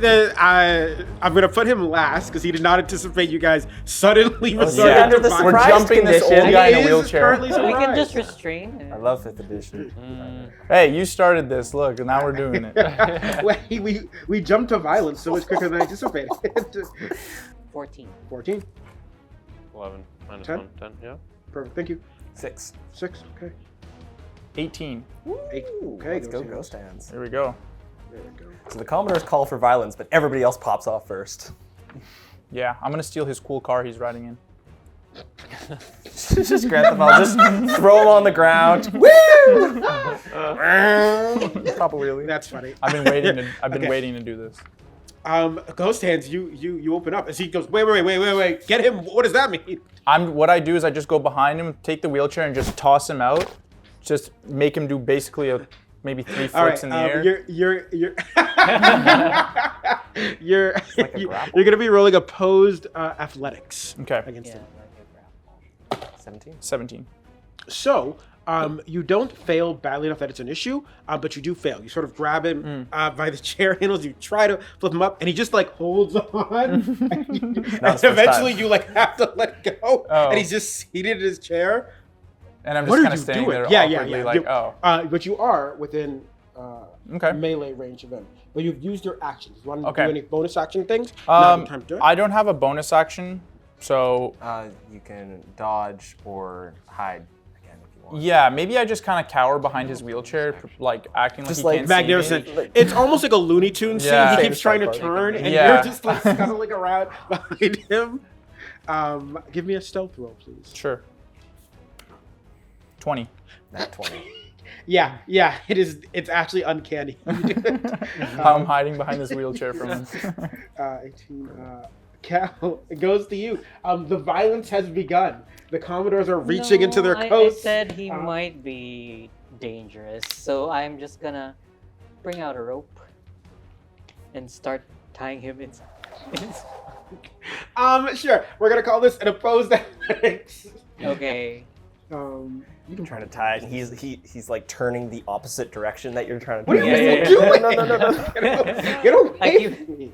it. I'm gonna put him last because he did not anticipate you guys suddenly Oh, resorting yeah. Under to the violence. We're surprise jumping this condition. old guy in a He is wheelchair. currently We can surprised. just restrain him. I love 5th edition. Hey, you started this. Look, and now we're doing it. we jumped to violence so much quicker than I anticipated. 14. 14. 11 minus 10? 1, 10, yeah. Perfect. Thank you. 6. 6. Okay. 18. 8. Okay. Let's go, hands. ghost hands. Here we go. There we go. So the Commodore's call for violence, but everybody else pops off first. Yeah, I'm gonna steal his cool car he's riding in. Just grab the ball, just throw him on the ground. Woo! Pop a wheelie. That's funny. I've been waiting to. I've been Okay. waiting to do this. Ghost hands. You open up as he goes. Wait. Get him. What does that mean? What I do is I just go behind him, take the wheelchair, and just toss him out. Just make him do basically maybe 3 All flips right. in the air. You're gonna be rolling opposed athletics Okay. against Yeah, him. like a grapple. 17. 17. So, you don't fail badly enough that it's an issue, but you do fail. You sort of grab him by the chair handles, you try to flip him up, and he just like holds on. and first eventually time. you like have to let go, Oh. and he's just seated in his chair. And I'm What just are kind of you standing doing? there Yeah. awkwardly like, You- oh. But you are within Okay. melee range of him. But you've used your actions. You want to Okay. do any bonus action things? Now's the time to do it. I don't have a bonus action, so You can dodge or hide again if you want. yeah, maybe I just kind of cower behind his wheelchair, like acting like Just he like can't see me. Magnificent. It's almost like a Looney Tunes Yeah. scene. He keeps trying to Famous turn, and Yeah. you're just like scuttling around behind him. Give me a stealth roll, please. Sure. 20. Nat 20. Yeah, it is. It's actually uncanny. How I'm hiding behind this wheelchair from him. 18. Cal, it goes to you. The violence has begun. The Commodores are reaching into their I coats. said he might be dangerous, so I'm just gonna bring out a rope and start tying him in. Sure. We're gonna call this an opposed athletics. Okay. You're trying to tie it, and he's like turning the opposite direction that you're trying to What are tie you it. doing? No. Get away I keep- from me.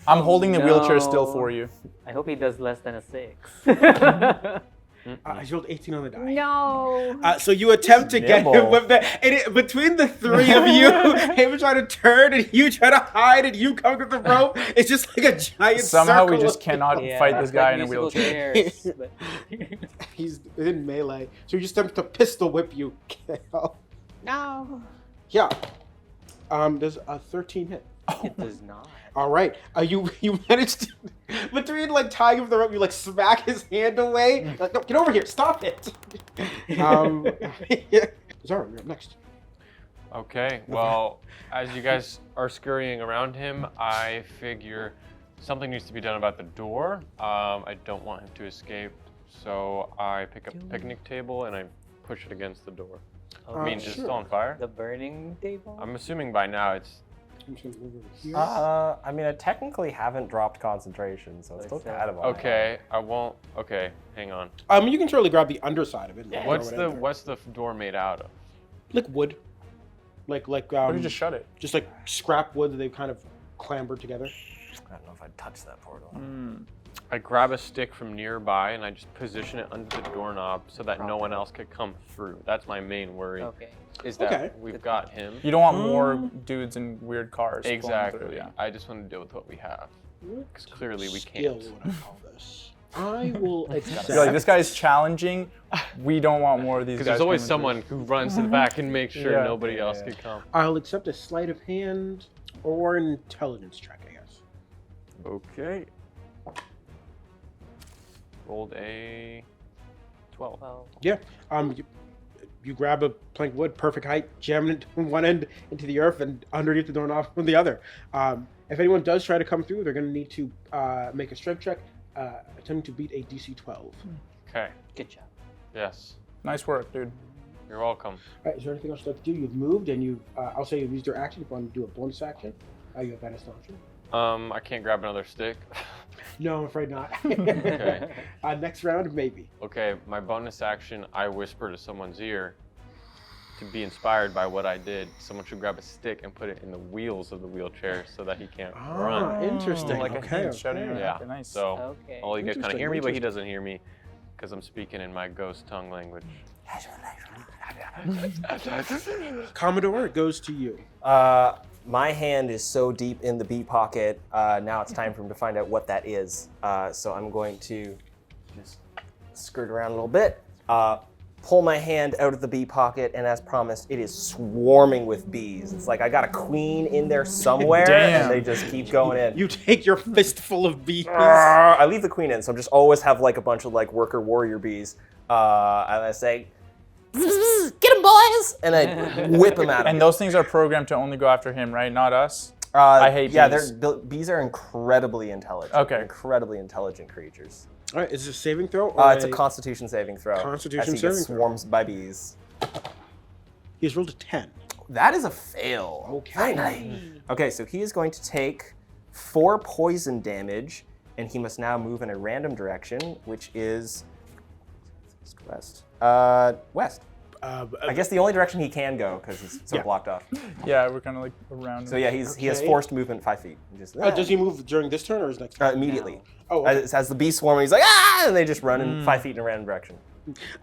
I'm holding the wheelchair still No. for you. I hope he does less than a 6. I rolled 18 on the die. No. So you attempt to get him Nimble. with between the three of you, him trying to turn and you try to hide and you come to the rope. It's just like a giant Somehow we circle just of- cannot Yeah, fight this it's guy like in a musical wheelchair. chairs, but He's in melee, so he just attempts to pistol whip you. no. Yeah. Does a 13 hit? It does not. All right. You managed to, between like tying him to the rope, you like smack his hand away. Like, no, get over here! Stop it! Zarim, you're up next. Okay, well, as you guys are scurrying around him, I figure something needs to be done about the door. I don't want him to escape, so I pick up the picnic table and I push it against the door. I mean, is it still on fire? The burning table? I'm assuming by now it's... I'm just gonna move over here. I mean, I technically haven't dropped concentration, so it's still kind of on. Okay, I won't... Okay, hang on. You can surely grab the underside of it. And What's throw it in there. what's the door made out of? Like wood, like Why don't you just shut it? just like scrap wood that they've kind of clambered together. I don't know if I'd touch that portal. I grab a stick from nearby and I just position it under the doorknob so that no one else could come through. That's my main worry. Okay. Is that Okay. we've got him. You don't want more dudes in weird cars. pulling Exactly. through, yeah. I just want to deal with what we have. Because clearly we Skill, can't. what I call this. I will accept. You're like, this guy's challenging. We don't want more of these guys. Because there's always coming someone who runs to the back and makes sure Yeah. nobody else could come. I'll accept a sleight of hand or an intelligence check, I guess. Okay. Rolled a 12. Well, Yeah. You grab a plank of wood, perfect height, jam it from one end into the earth and underneath the doorknob from the other. If anyone does try to come through, they're going to need to make a strength check, attempting to beat a DC 12. Okay. good job. Yes. Nice work, dude. You're welcome. All right, is there anything else you'd like to do? You've moved and you've, I'll say you've used your action. If you want to do a bonus action, you have that as an option. I can't grab another stick. No, I'm afraid not. Okay. Next round, maybe. Okay, my bonus action, I whisper to someone's ear to be inspired by what I did. Someone should grab a stick and put it in the wheels of the wheelchair so that he can't run. Interesting. Like a okay, hint, shouting it Yeah. out. Nice. So Okay. all you guys kind of Interesting, hear me, but he interesting. doesn't hear me because I'm speaking in my ghost tongue language. Commodore, it goes to you. My hand is so deep in the beat pocket. Now it's time for him to find out what that is. So I'm going to just skirt around a little bit, pull my hand out of the bee pocket, and as promised, it is swarming with bees. It's like I got a queen in there somewhere, Damn. and they just keep going in. You take your fistful of bees. I leave the queen in, so I'm just always have like a bunch of like worker warrior bees, and I say, "Get them, boys!" and I whip them at him. And those things are programmed to only go after him, right? Not us. I hate bees. Bees are incredibly intelligent. Okay. Incredibly intelligent creatures. All right, is it a saving throw? Or It's a Constitution saving throw. Constitution as he gets saving throw. swarms by bees. He's rolled a 10. That is a fail. Okay. Okay, so he is going to take 4 poison damage, and he must now move in a random direction, which is west. West. I guess the only direction he can go because he's so Yeah. blocked off. Yeah, we're kind of like around. So yeah, he has Okay. forced movement 5 feet. Just, Does he move during this turn or his next turn? immediately. Oh, okay. As the bees swarm, he's like ah, and they just run in 5 feet in a random direction.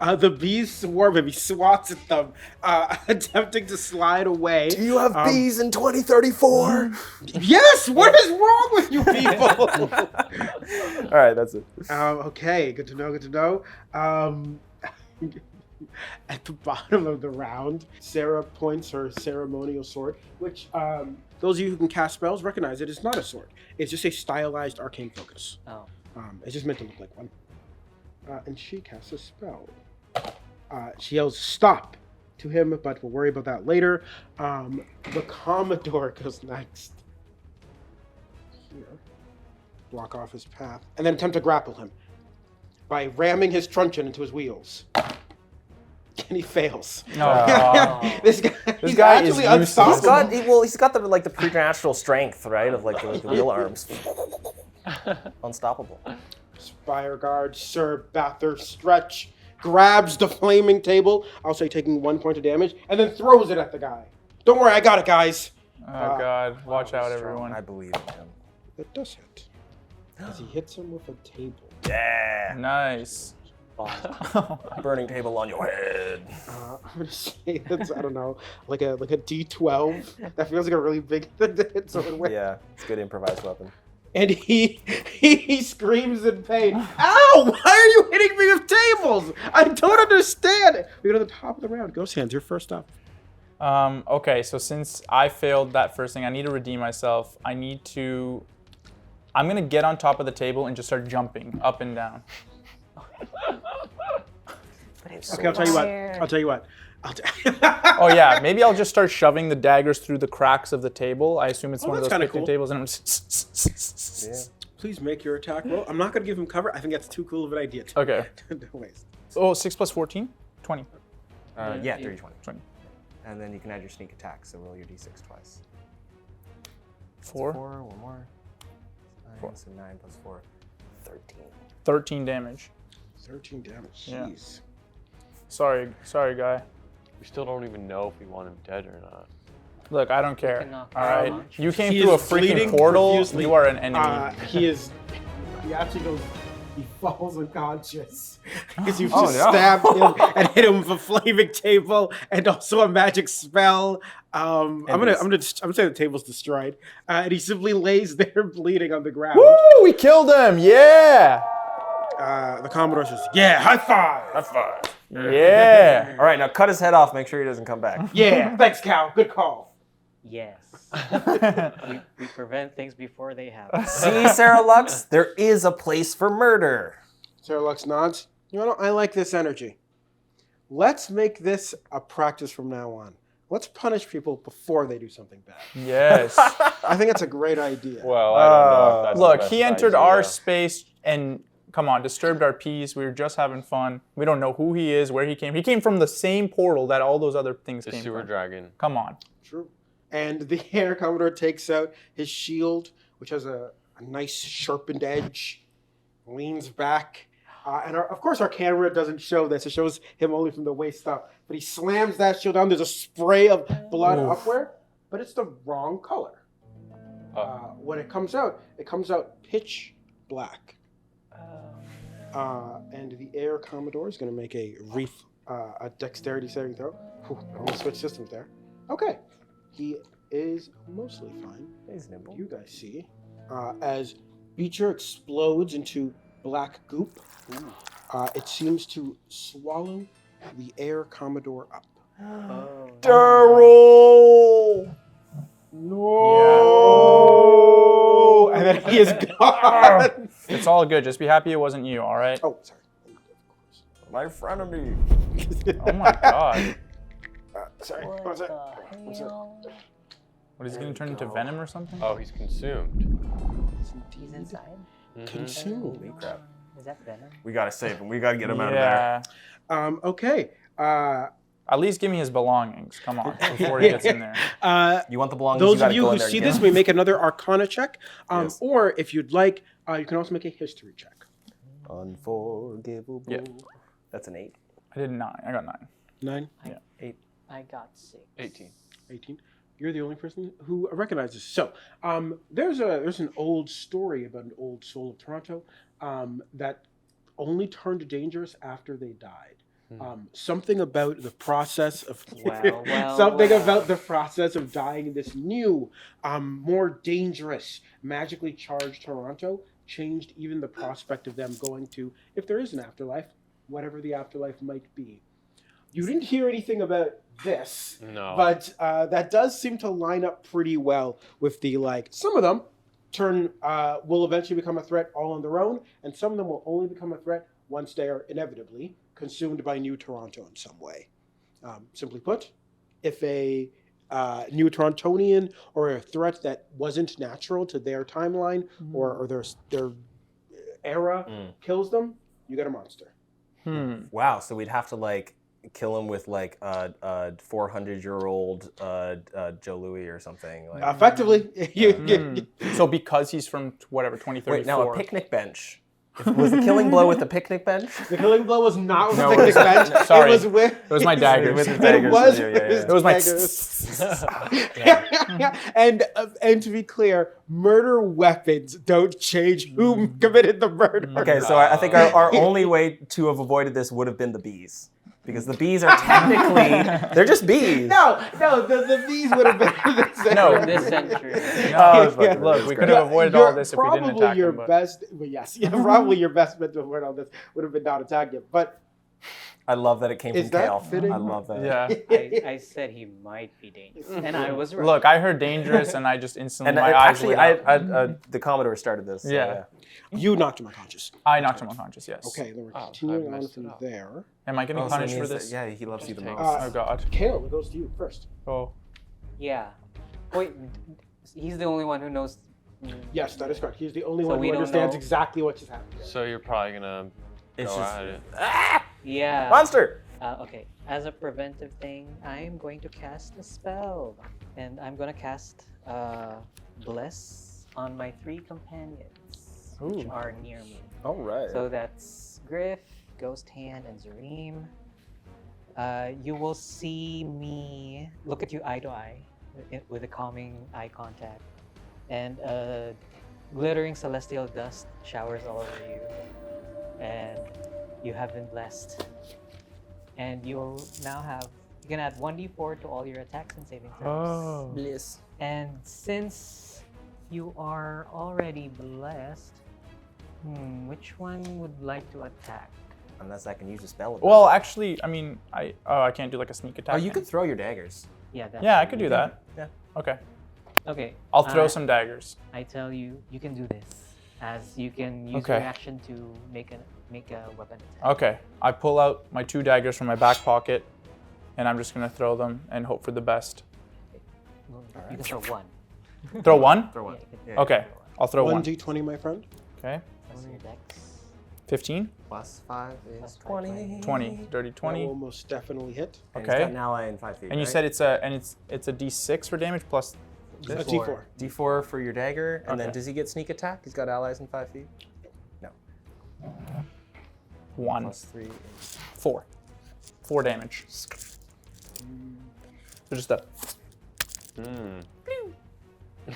The bees swarm him. He swats at them, attempting to slide away. Do you have bees in 2034? Yes! What is wrong with you people? All right, that's it. Okay, good to know, good to know. At the bottom of the round, Sarah points her ceremonial sword, which those of you who can cast spells recognize it is not a sword. It's just a stylized arcane focus. Oh. It's just meant to look like one. And she casts a spell. She yells, "Stop!" to him, but we'll worry about that later. The Commodore goes next. Here. Block off his path. And then attempt to grapple him by ramming his truncheon into his wheels. And he fails. No. This guy This guy is actually useless. unstoppable. He's got the preternatural strength, right? Of like the wheel arms. Unstoppable. Spire guard, Sir Bather Stretch grabs the flaming table, I'll say taking 1 point of damage, and then throws it at the guy. Don't worry, I got it, guys. Oh God! Watch out, everyone. I believe in him. That does hit. As he hits him with a table. Yeah. Nice. Burning table on your head. I'm gonna say that's, I don't know, like a D12. That feels like a really big thing to hit someone with. Yeah, it's a good improvised weapon. And he screams in pain. Ow! Why are you hitting me with tables? I don't understand. We go to the top of the round. Ghost Hands, you're first up. Okay, so since I failed that first thing, I need to redeem myself. I'm gonna get on top of the table and just start jumping up and down. Okay, I'll tell you what. Oh yeah, maybe I'll just start shoving the daggers through the cracks of the table. I assume it's one of that's those kinda picnic cool. tables, and I'm just. Please make your attack roll. I'm not going to give him cover. I think that's too cool of an idea. Okay. No ways. Oh, 6 plus 14? 20. Yeah, 30, 20. 20. And then you can add your sneak attack, so roll your d6 twice. 4. 4, one more. 9, so 9 plus 4. 13. 13 damage. 13 damage. Yeah. Jeez. Sorry, guy. We still don't even know if we want him dead or not. Look, I don't care. can knock All him right, out. you came He through a is freaking bleeding portal. profusely. You are an enemy. He actually goes, he falls unconscious. Because you've Oh, just no. stabbed him and hit him with a flaming table and also a magic spell. I'm gonna say the table's destroyed. And he simply lays there bleeding on the ground. Woo! We killed him! Yeah! The Commodore says, "Yeah, high five! High five. Yeah! All right, now cut his head off. Make sure he doesn't come back. Yeah, thanks, Cal. Good call." Yes. we prevent things before they happen. See, Sarah Lux, there is a place for murder. Sarah Lux nods. You know, I like this energy. Let's make this a practice from now on. Let's punish people before they do something bad. Yes. I think that's a great idea. Well, I don't know if that's the Look, best he entered idea. our space and come on, disturbed our peace. We were just having fun. We don't know who he is, where he came. He came from the same portal that all those other things The came sewer from. dragon. Come on. True. And the Air Commodore takes out his shield, which has a nice sharpened edge, leans back. And of course, our camera doesn't show this. It shows him only from the waist up. But he slams that shield down. There's a spray of blood upward, but it's the wrong color. When it comes out pitch black. And the Air Commodore is going to make a dexterity saving throw. Whew, I almost switched systems there. Okay. He is mostly fine. He's nimble. You guys see, as Beecher explodes into black goop, it seems to swallow the Air Commodore up. Daryl! No! And then he is gone. It's all good. Just be happy it wasn't you, all right? Oh, sorry. My frenemy. Oh my god. Sorry. What One sec. the hell? What, is he going to turn into venom or something? Oh, he's consumed. He's inside? Consumed. Holy crap. Is that venom? We gotta save him. We gotta get him out of there. Okay. At least give me his belongings. Come on, before he gets in there. You want the belongings? Those you of gotta you go who in there see and this get may them. make another Arcana check, Yes. or if you'd like, you can also make a history check. Unforgivable. Yeah. That's an 8. I did 9. I got 9. 9, 8. I got 6. 18. 18. You're the only person who recognizes. So, there's an old story about an old soul of Toronto that only turned dangerous after they died. Something about the process of about the process of dying in this new, more dangerous, magically charged Toronto changed even the prospect of them going to, if there is an afterlife, whatever the afterlife might be. You didn't hear anything about this, No. but that does seem to line up pretty well with the, some of them will eventually become a threat all on their own, and some of them will only become a threat once they are inevitably consumed by New Toronto in some way. Simply put, if a New Torontonian or a threat that wasn't natural to their timeline or their era kills them, you get a monster. Wow, so we'd have to kill him with a 400-year-old Joe Louis or something. Effectively, So because he's from whatever 2034. Wait, now a picnic bench. Was the killing blow with the picnic bench? The killing blow was not with No, the picnic bench. sorry. It was with. It was my daggers. With his It daggers. was. Yeah, with his It was my. daggers. And to be clear, murder weapons don't change who committed the murder. Okay, so I think our only way to have avoided this would have been the bees. Because the bees are technically, they're just bees. No, the bees would have been No. In this century. Look, we could have avoided all this if we didn't attack him. But Probably your best bet to avoid all this would have been not attack him. But I love that it came Is from that Kale. fitting? I love that. yeah. I said he might be dangerous. And I was right. Look, I heard dangerous, and I just instantly And my eyes actually, lit up. the Commodore started this. So, Yeah. you knocked him unconscious. I knocked him unconscious. Yes. Okay, then we're Oh, continuing I on messed from it up. there. Am I getting Oh, so it punished for means this? that- yeah, he loves you the Take- most. Oh God. Kale, it goes to you first. Oh. Yeah. Wait, he's the only one who knows. Yes, that is correct. He's the only So one we who don't understands know. exactly what just happened. So you're probably gonna It's go just- at it. Yeah. Monster! Okay. As a preventive thing, I'm going to cast a spell. And I'm going to cast Bless on my 3 companions, which Ooh. are near me. All right. So that's Griff, Ghost Hand, and Zarim. You will see me look at you eye to eye with a calming eye contact. And glittering celestial dust showers all over you. And you have been blessed. And you'll now have, you can add 1d4 to all your attacks and saving throws. Oh. Bliss. And since you are already blessed, which one would like to attack? Unless I can use a spell. Well, actually, I mean, I can't do like a sneak attack. you could throw your daggers. Yeah, that's Yeah, I could do that. Yeah. Okay. Okay. I'll throw some daggers. I tell you, you can do this, as you can use Okay. your action to make a weapon attack. Okay. I pull out my 2 daggers from my back pocket, and I'm just gonna throw them and hope for the best. Well, you can throw one. Throw one? Throw one. Yeah, you can Yeah. Okay. I'll throw one. 1d20, my friend. Okay. That's your dex. 15? Plus 5 is 20. 20. Dirty That 20. will most definitely hit. And he's Okay. got an ally in 5 feet. And you right? said it's a D6 for damage plus. A D4. D4 for your dagger, and then Okay. does he get sneak attack? He's got allies in 5 feet. No. 1. Plus 3 is 4. 4 damage. So just a.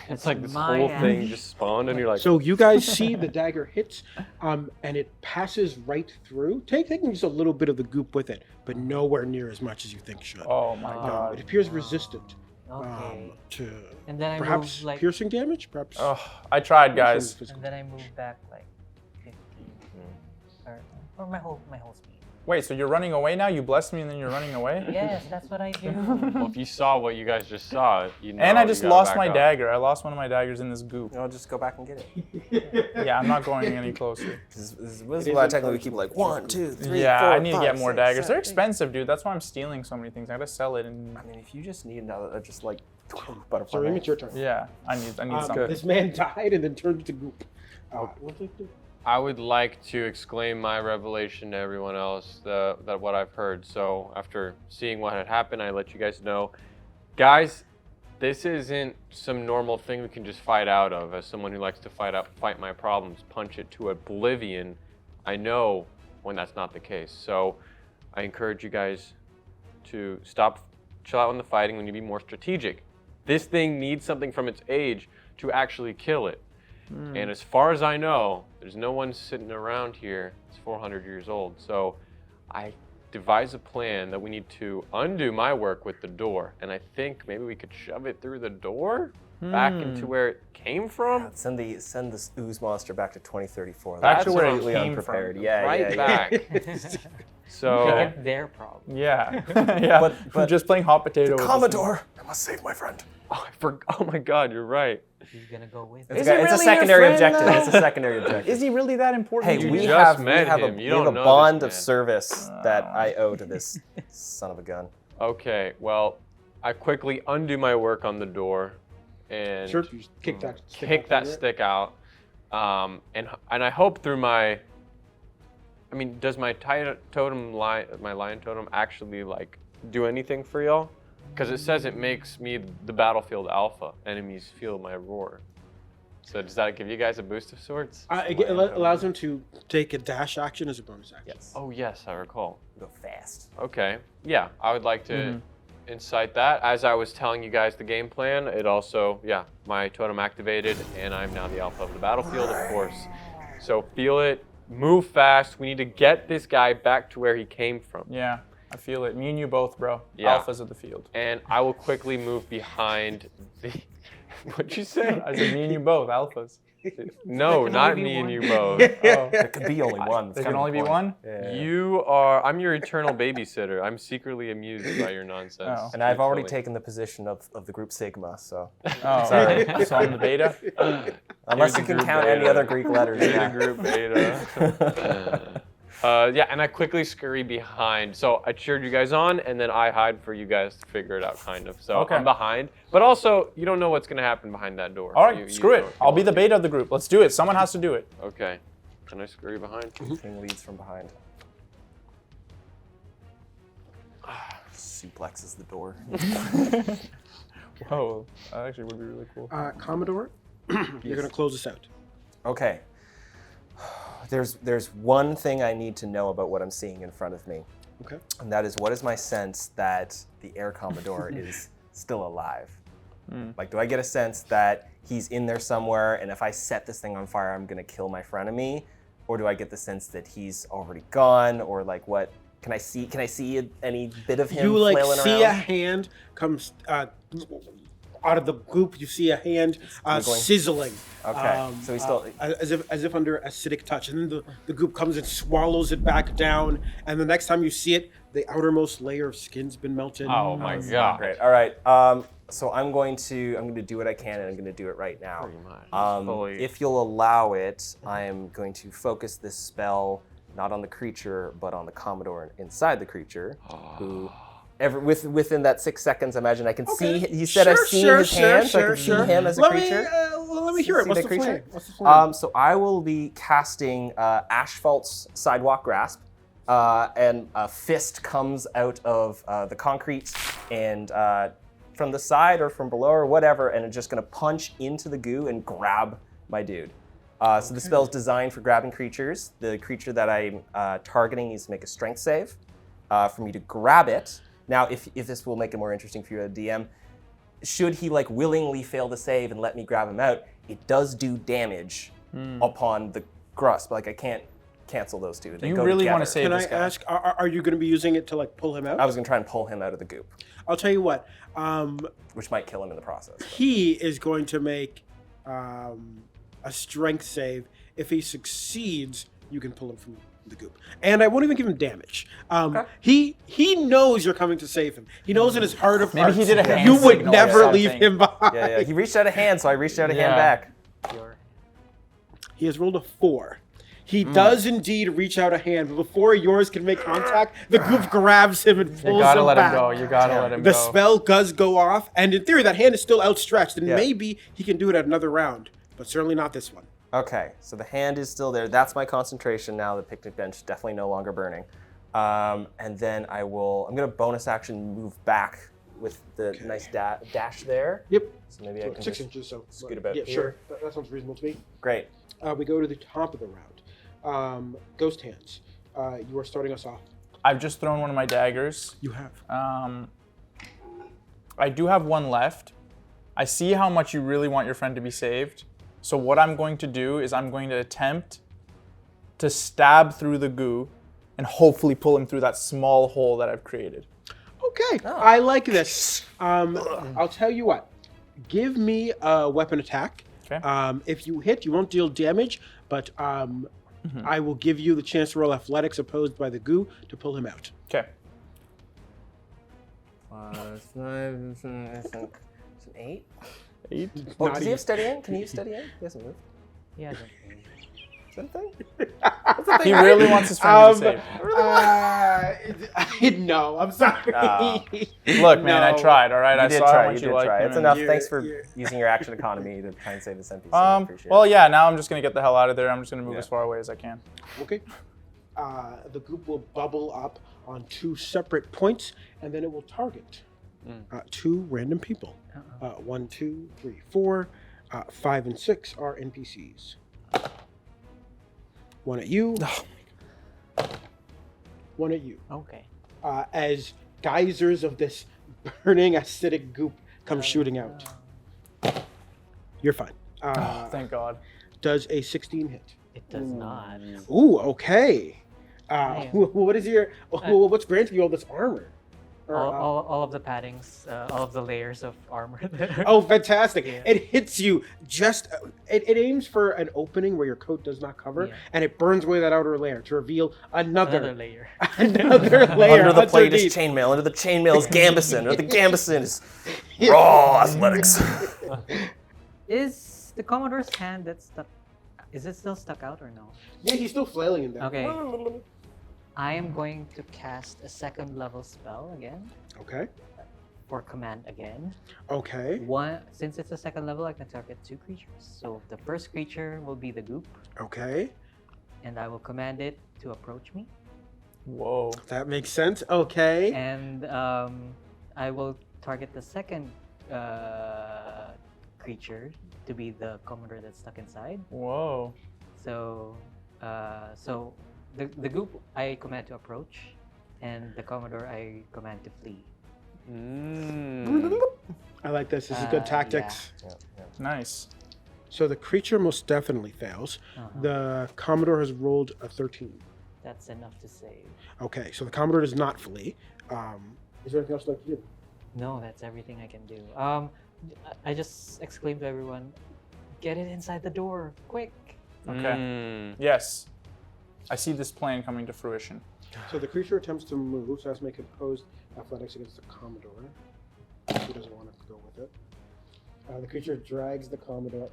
It's like this my whole thing action. just spawned, and you're like, So you guys see the dagger hits, and it passes right through, taking just a little bit of the goop with it, but nowhere near as much as you think should. Oh my It god. appears resistant Okay. to And then I perhaps move like, piercing damage, perhaps. Oh, I tried, guys. and then I move back like 15, or my whole speed. Wait, so you're running away now? You blessed me and then you're running away? Yes, that's what I do. well, if you saw what you guys just saw, you know. And I you just gotta lost back my up. dagger. I lost one of my daggers in this goop. I'll just go back and get it. Yeah, I'm not going any closer. This is why technically we keep like 1, 2, 3, Yeah, 4, I need to 5, get more 6, daggers. 7, They're 8. expensive, dude. That's why I'm stealing so many things. I gotta sell it and I mean, if you just need another, just like butterfly. Sorry, knife. it's your turn. yeah, I need something. This man died and then turned to goop. What's it do? I would like to exclaim my revelation to everyone else that what I've heard. So after seeing what had happened, I let you guys know, guys, this isn't some normal thing we can just fight out of. As someone who likes to fight my problems, punch it to oblivion, I know when that's not the case. So I encourage you guys to chill out on the fighting. We need to be more strategic. This thing needs something from its age to actually kill it. And as far as I know, there's no one sitting around here that's 400 years old. So I devised a plan that we need to undo my work with the door. And I think maybe we could shove it through the door back into where it came from. Send this ooze monster back to 2034. Back to That's where it completely came unprepared. from. Yeah, Right yeah, yeah. back. So Get their problem. Yeah, yeah. But just playing hot potato. with this Commodore, I must save my friend. oh my God, you're right. He's gonna go with It's, Is he it's a really your secondary friend, objective. though? It's a secondary thing. objective. Is he really that important? Hey, You we just have met a him. You don't know bond this of man. service that I owe to this son of a gun. Okay, well, I quickly undo my work on the door and Sure, you just kick that stick kick out that from it. stick out. And I hope through my, I mean, does my my lion totem actually like do anything for y'all? Because it says it makes me the battlefield alpha. Enemies feel my roar. So does that give you guys a boost of sorts? It allows him to take a dash action as a bonus action. Yes. Oh yes, I recall. Go fast. Okay, yeah, I would like to incite that. As I was telling you guys the game plan, it also, yeah, my totem activated, and I'm now the alpha of the battlefield, of course. So feel it, move fast. We need to get this guy back to where he came from. Yeah, I feel it. Me and you both, bro. Yeah. Alphas of the field. And I will quickly move behind the. What'd you say? I said me and you both, alphas. No, can not only be me and one. you both. Oh, There could be only one. there can only be one. Yeah. You are. I'm your eternal babysitter. I'm secretly amused by your nonsense. Oh. And I've already truthfully. taken the position of the group Sigma, so Oh, Sorry. So I'm the beta. unless the you can group count beta. any other Greek letters. Beta Yeah. group beta. Yeah, and I quickly scurry behind. So I cheered you guys on, and then I hide for you guys to figure it out, kind of. So Okay. I'm behind, but also you don't know what's gonna happen behind that door. All right, You screw don't it. if you I'll be want the to. beta of the group. Let's do it. Someone has to do it. Okay. Can I scurry behind? King leads from behind. Suplexes the door. Whoa, that actually would be really cool. Commodore, you're going to close us out. Okay. There's one thing I need to know about what I'm seeing in front of me. Okay. And that is, what is my sense that the Air Commodore is still alive? Like, do I get a sense that he's in there somewhere, and if I set this thing on fire, I'm gonna kill my frenemy? Or do I get the sense that he's already gone? Or like, what? Can I see any bit of him You like flailing see a around? hand comes out of the goop. You see a hand wiggling. sizzling. Okay, so he's still. as if under acidic touch, and then the goop comes and swallows it back down. And the next time you see it, the outermost layer of skin's been melted. Oh my god. Great. All right. So I'm going to do what I can, and I'm going to do it right now. Pretty much. Fully- If you'll allow it, I am going to focus this spell not on the creature, but on the Commodore inside the creature, who within that 6 seconds, I imagine I can Okay. see. He said I've seen his hand, so I can see him as a creature. Let me hear it. See What's the the plan? creature? What's the plan? So I will be casting Asphalt's Sidewalk Grasp, and a fist comes out of the concrete and from the side or from below or whatever, and it's just going to punch into the goo and grab my dude. So the spell is designed for grabbing creatures. The creature that I'm targeting needs to make a strength save for me to grab it. Now, if this will make it more interesting for you, DM, should he like willingly fail the save and let me grab him out, it does do damage upon the grasp. Like I can't cancel those two. They You go really together. want to save Can I this guy? ask, are you going to be using it to like pull him out? I was gonna try and pull him out of the goop, I'll tell you what. which might kill him in the process. but- He is going to make a strength save. If he succeeds, you can pull him from the goop, and I won't even give him damage. He knows you're coming to save him. He knows in his heart of Maybe hearts he did a hand you would signal or never leave something. him behind. Yeah. He reached out a hand, so I reached out a hand Yeah. back. He has rolled a 4. He does indeed reach out a hand, but before yours can make contact, the goop grabs him and pulls You gotta him let back. him go. You gotta let him The go. spell does go off, and in theory, that hand is still outstretched, and Yeah. maybe he can do it at another round, but certainly not this one. Okay, so the hand is still there. That's my concentration now. The picnic bench definitely no longer burning. And then I'm gonna bonus action move back with the nice dash there. Yep. So maybe I can 6 just inches, so scoot about yeah, here. sure. That sounds reasonable to me. Great. We go to the top of the round. Ghost hands. You are starting us off. I've just thrown one of my daggers. You have. I do have one left. I see how much you really want your friend to be saved. So what I'm going to do is I'm going to attempt to stab through the goo and hopefully pull him through that small hole that I've created. Okay, I like this. I'll tell you what. Give me a weapon attack. Okay. If you hit, you won't deal damage, but I will give you the chance to roll athletics opposed by the goo to pull him out. Okay. 5, 5, I think it's an 8. 8. Oh, Not does he have steady aim? Can he use steady aim? He hasn't moved. Yeah. Is that a thing? He really wants his friend to be saved. No, I'm sorry. Look, man, I No. tried, all right? I You did saw how try. much You did liked try. him It's and- enough. You're- Thanks for you're- using your action economy to try and save this NPC. I appreciate Well, it. yeah, now I'm just going to get the hell out of there. I'm just going to move Yeah. as far away as I can. Okay. The goop will bubble up on 2 separate points, and then it will target 2 random people. 1, 2, 3, 4, 5, and 6 are NPCs. 1 at you. 1 at you. Okay. As geysers of this burning acidic goop come shooting out. You're fine. Thank God. Does a 16 hit? It does not. Ooh, okay. Damn. What is your? What's granting you all this armor? Or, All of the paddings, all of the layers of armor there. oh, fantastic! Yeah. It hits you just. It aims for an opening where your coat does not cover, Yeah. and it burns away that outer layer to reveal Another another layer. another layer. Under the plate is underneath. chainmail. Under the chainmail is Gambison. Under the Gambison is raw athletics. Is the Commodore's hand that's stuck? Is it still stuck out or no? Yeah, he's still flailing in there. Okay. I am going to cast a 2nd level spell again Okay. for command again. Okay. Since it's a 2nd level, I can target 2 creatures. So the first creature will be the goop, Okay. and I will command it to approach me. Whoa. That makes sense. Okay. And I will target the second creature to be the Commodore that's stuck inside. Whoa. So, the goop I command to approach, and the Commodore I command to flee. I like this. This is good tactics. Nice. So the creature most definitely fails. The Commodore has rolled a 13. That's enough to save. Okay, so the Commodore does not flee. Is there anything else you'd like to do? No, that's everything I can do. I just exclaimed to everyone, "Get it inside the door, quick!" Okay. Yes. I see this plan coming to fruition. So the creature attempts to move, so has to make opposed athletics against the Commodore. He doesn't want to go with it. The creature drags the Commodore.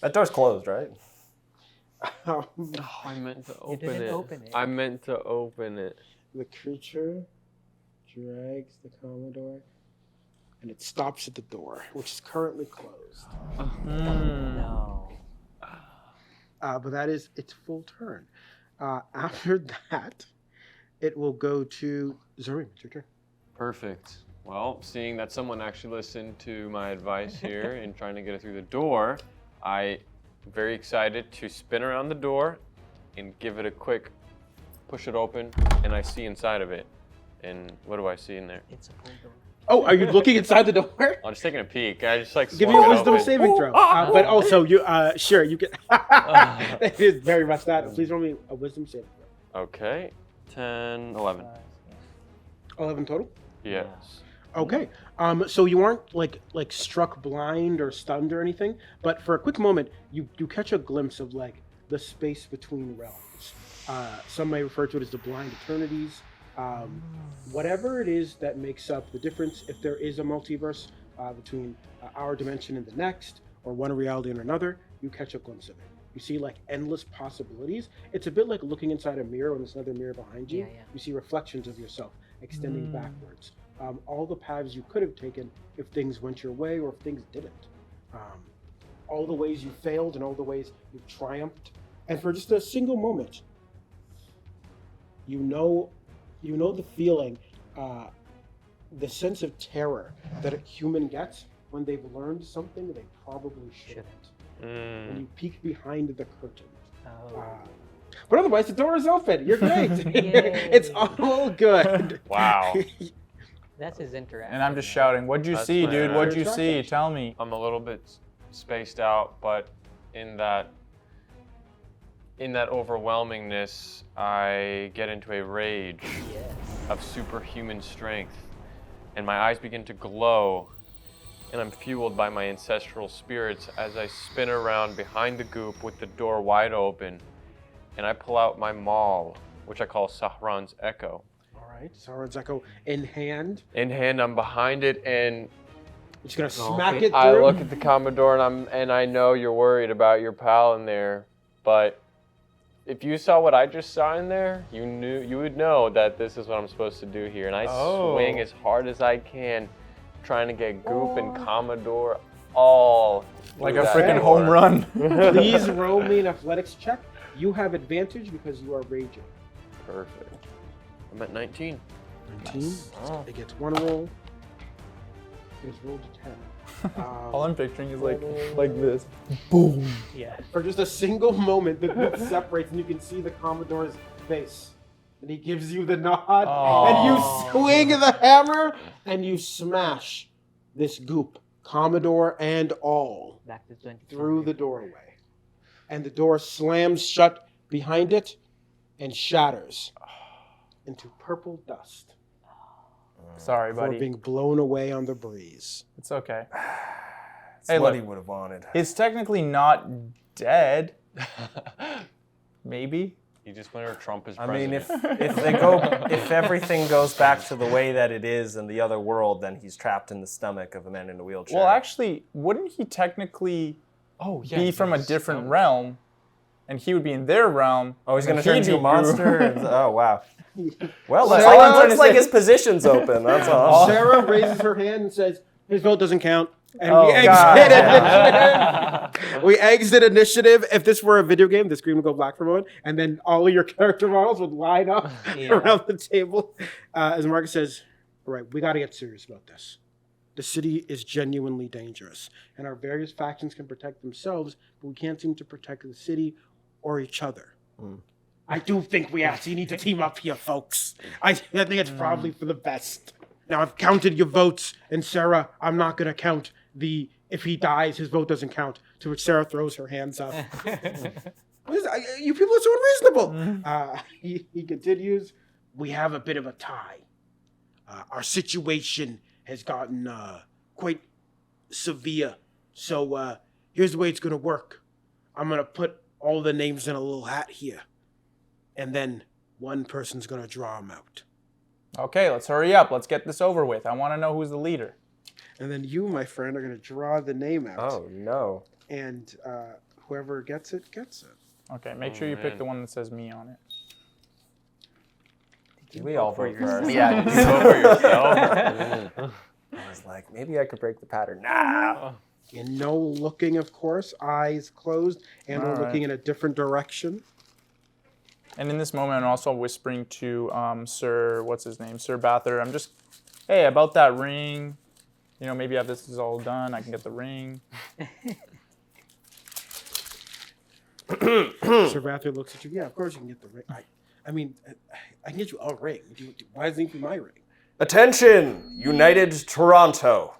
That door's closed, right? Oh, I meant to open didn't it. open it. I meant to open it. The creature drags the Commodore, and it stops at the door, which is currently closed. No. But that is its full turn. After that, it will go to Zarim. It's your turn. Perfect. Well, seeing that someone actually listened to my advice here in trying to get it through the door, I'm very excited to spin around the door and give it a quick push it open, and I see inside of it. And what do I see in there? It's a full door. Oh, are you looking inside the door? I'm just taking a peek. I just like Give me swung a it wisdom open. saving throw. But also, you sure you can. It is very much that. Please roll me a wisdom saving throw. Okay. 10, 11. 11 total. Yes. Okay. So you aren't like struck blind or stunned or anything, but for a quick moment, you catch a glimpse of like the space between realms. Some may refer to it as the blind eternities. Whatever it is that makes up the difference, if there is a multiverse between our dimension and the next, or one reality and another, you catch a glimpse of it. You see like endless possibilities. It's a bit like looking inside a mirror when there's another mirror behind you. Yeah, yeah. You see reflections of yourself extending backwards. All the paths you could have taken if things went your way or if things didn't. All the ways you failed and all the ways you triumphed. And for just a single moment, you know the feeling, the sense of terror that a human gets when they've learned something they probably shouldn't. When you peek behind the curtain. Oh. But otherwise, the door is open. You're great. It's all good. Wow. That's his interaction. And I'm just shouting, what'd you That's see, my dude? What'd you interaction. see? Tell me. I'm a little bit spaced out, but in that overwhelmingness, I get into a rage Yes. of superhuman strength, and my eyes begin to glow, and I'm fueled by my ancestral spirits as I spin around behind the goop with the door wide open, and I pull out my maul, which I call Sahran's Echo. All right, Sauron's Echo in hand. In hand, I'm behind it, and Just gonna smack it through. I look at the Commodore, and I know you're worried about your pal in there, but if you saw what I just saw in there, you would know that this is what I'm supposed to do here, and I swing as hard as I can, trying to get Goop and Commodore all Like through a that freaking door. home run. Please roll me an athletics check. You have advantage because you are raging. Perfect. I'm at 19. 19. Oh. It gets one roll. It's rolled to 10. All I'm picturing is like this. Yeah. For just a single moment, the group separates and you can see the Commodore's face. And he gives you the nod, and you swing the hammer, and you smash this goop, Commodore and all, Back to 20. through the doorway. And the door slams shut behind it and shatters into purple dust Sorry, before buddy. being blown away on the breeze. It's okay. It's Hey, what look. he would have wanted. He's technically not dead. Maybe. He just wanted Trump as I president. mean, if everything goes back to the way that it is in the other world, then he's trapped in the stomach of a man in a wheelchair. Well, actually, wouldn't he technically be from a different realm? And he would be in their realm. oh, he's and gonna turn he'd into a be monster. Groot. Oh wow. Well, Sarah- looks like his position's open. That's all. Sarah raises her hand and says, "His vote doesn't count." And Oh, we exit God. initiative. We exit initiative. If this were a video game, the screen would go black for a moment, and then all of your character models would line up around the table. As Marcus says, "All right, we got to get serious about this. The city is genuinely dangerous, and our various factions can protect themselves, but we can't seem to protect the city or each other." I do think we actually need to team up here, folks. I think it's probably for the best. Now, I've counted your votes, and Sarah, I'm not going to count the if he dies, his vote doesn't count, to which Sarah throws her hands up. You people are so unreasonable. He continues, we have a bit of a tie. Our situation has gotten quite severe. So here's the way it's going to work. I'm going to put all the names in a little hat here. And then one person's going to draw them out. Okay, let's hurry up. Let's get this over with. I want to know who's the leader. And then you, my friend, are going to draw the name out. Oh no. And whoever gets it, gets it. Okay, make sure you pick the one that says me on it. We all vote for ourselves. Yeah, you vote for yourself. I was like, maybe I could break the pattern. Nah. And no looking, of course, eyes closed, and we're All right. looking in a different direction. And in this moment, I'm also whispering to Sir, what's his name? Sir Bather. I'm just, hey, about that ring. You know, maybe after this is all done, I can get the ring. Sir Vather looks at you. Yeah, of course you can get the ring. I mean, I can get you a ring. Why does it need to be my ring? Attention, United Toronto.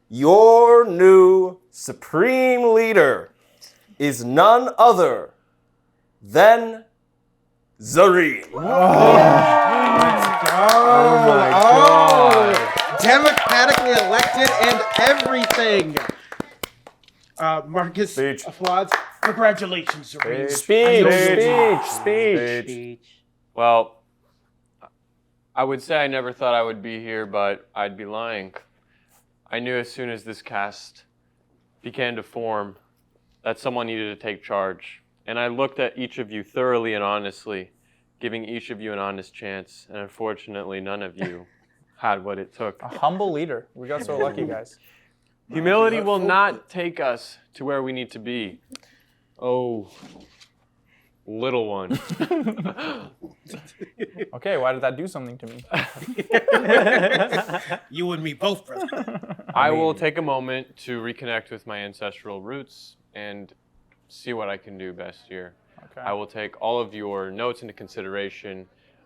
Your new supreme leader is none other than Zarim. Democratically elected and everything. Marcus Speech. applauds. Congratulations, Zarim. Speech. Well, I would say I never thought I would be here, but I'd be lying. I knew as soon as this cast began to form that someone needed to take charge. And I looked at each of you thoroughly and honestly, giving each of you an honest chance. And unfortunately, none of you had what it took. A humble leader. We got so lucky, guys. Humility will not take us to where we need to be. Oh, little one. Okay, why did that do something to me? You and me both, brother. I will take a moment to reconnect with my ancestral roots and see what I can do best here. Okay. I will take all of your notes into consideration.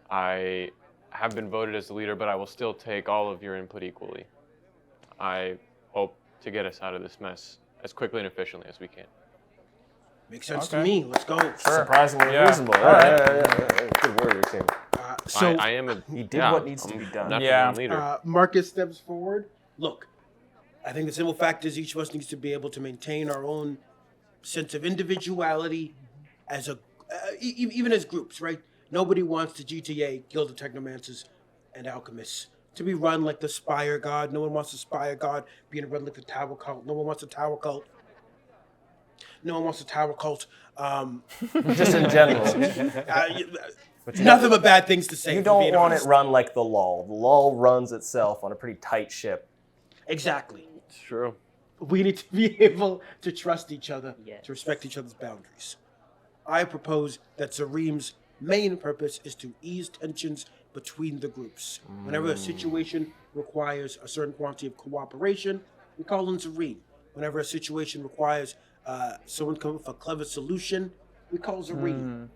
I have been voted as the leader, but I will still take all of your input equally. I hope to get us out of this mess as quickly and efficiently as we can. Makes sense to Okay. me. Let's go. Surprisingly Yeah. reasonable. All right. Yeah. Good warrior team. So I am a. He did what needs to be done. Not Yeah. the leader. Marcus steps forward. Look, I think the simple fact is each of us needs to be able to maintain our own sense of individuality as even as groups, right? Nobody wants the GTA Guild of Technomancers and Alchemists to be run like the Spire God. No one wants the Spire God being run like the Tower Cult. No one wants the Tower Cult. No one wants the Tower Cult. Just in general. Nothing but bad things to say. You for don't being want honest. it run like the lull. The lull runs itself on a pretty tight ship. Exactly. It's true. We need to be able to trust each other, Yes. to respect each other's boundaries. I propose that Zarim's main purpose is to ease tensions between the groups. Whenever a situation requires a certain quantity of cooperation, we call on Zarim. Whenever a situation requires someone to come up with a clever solution, we call Zarim.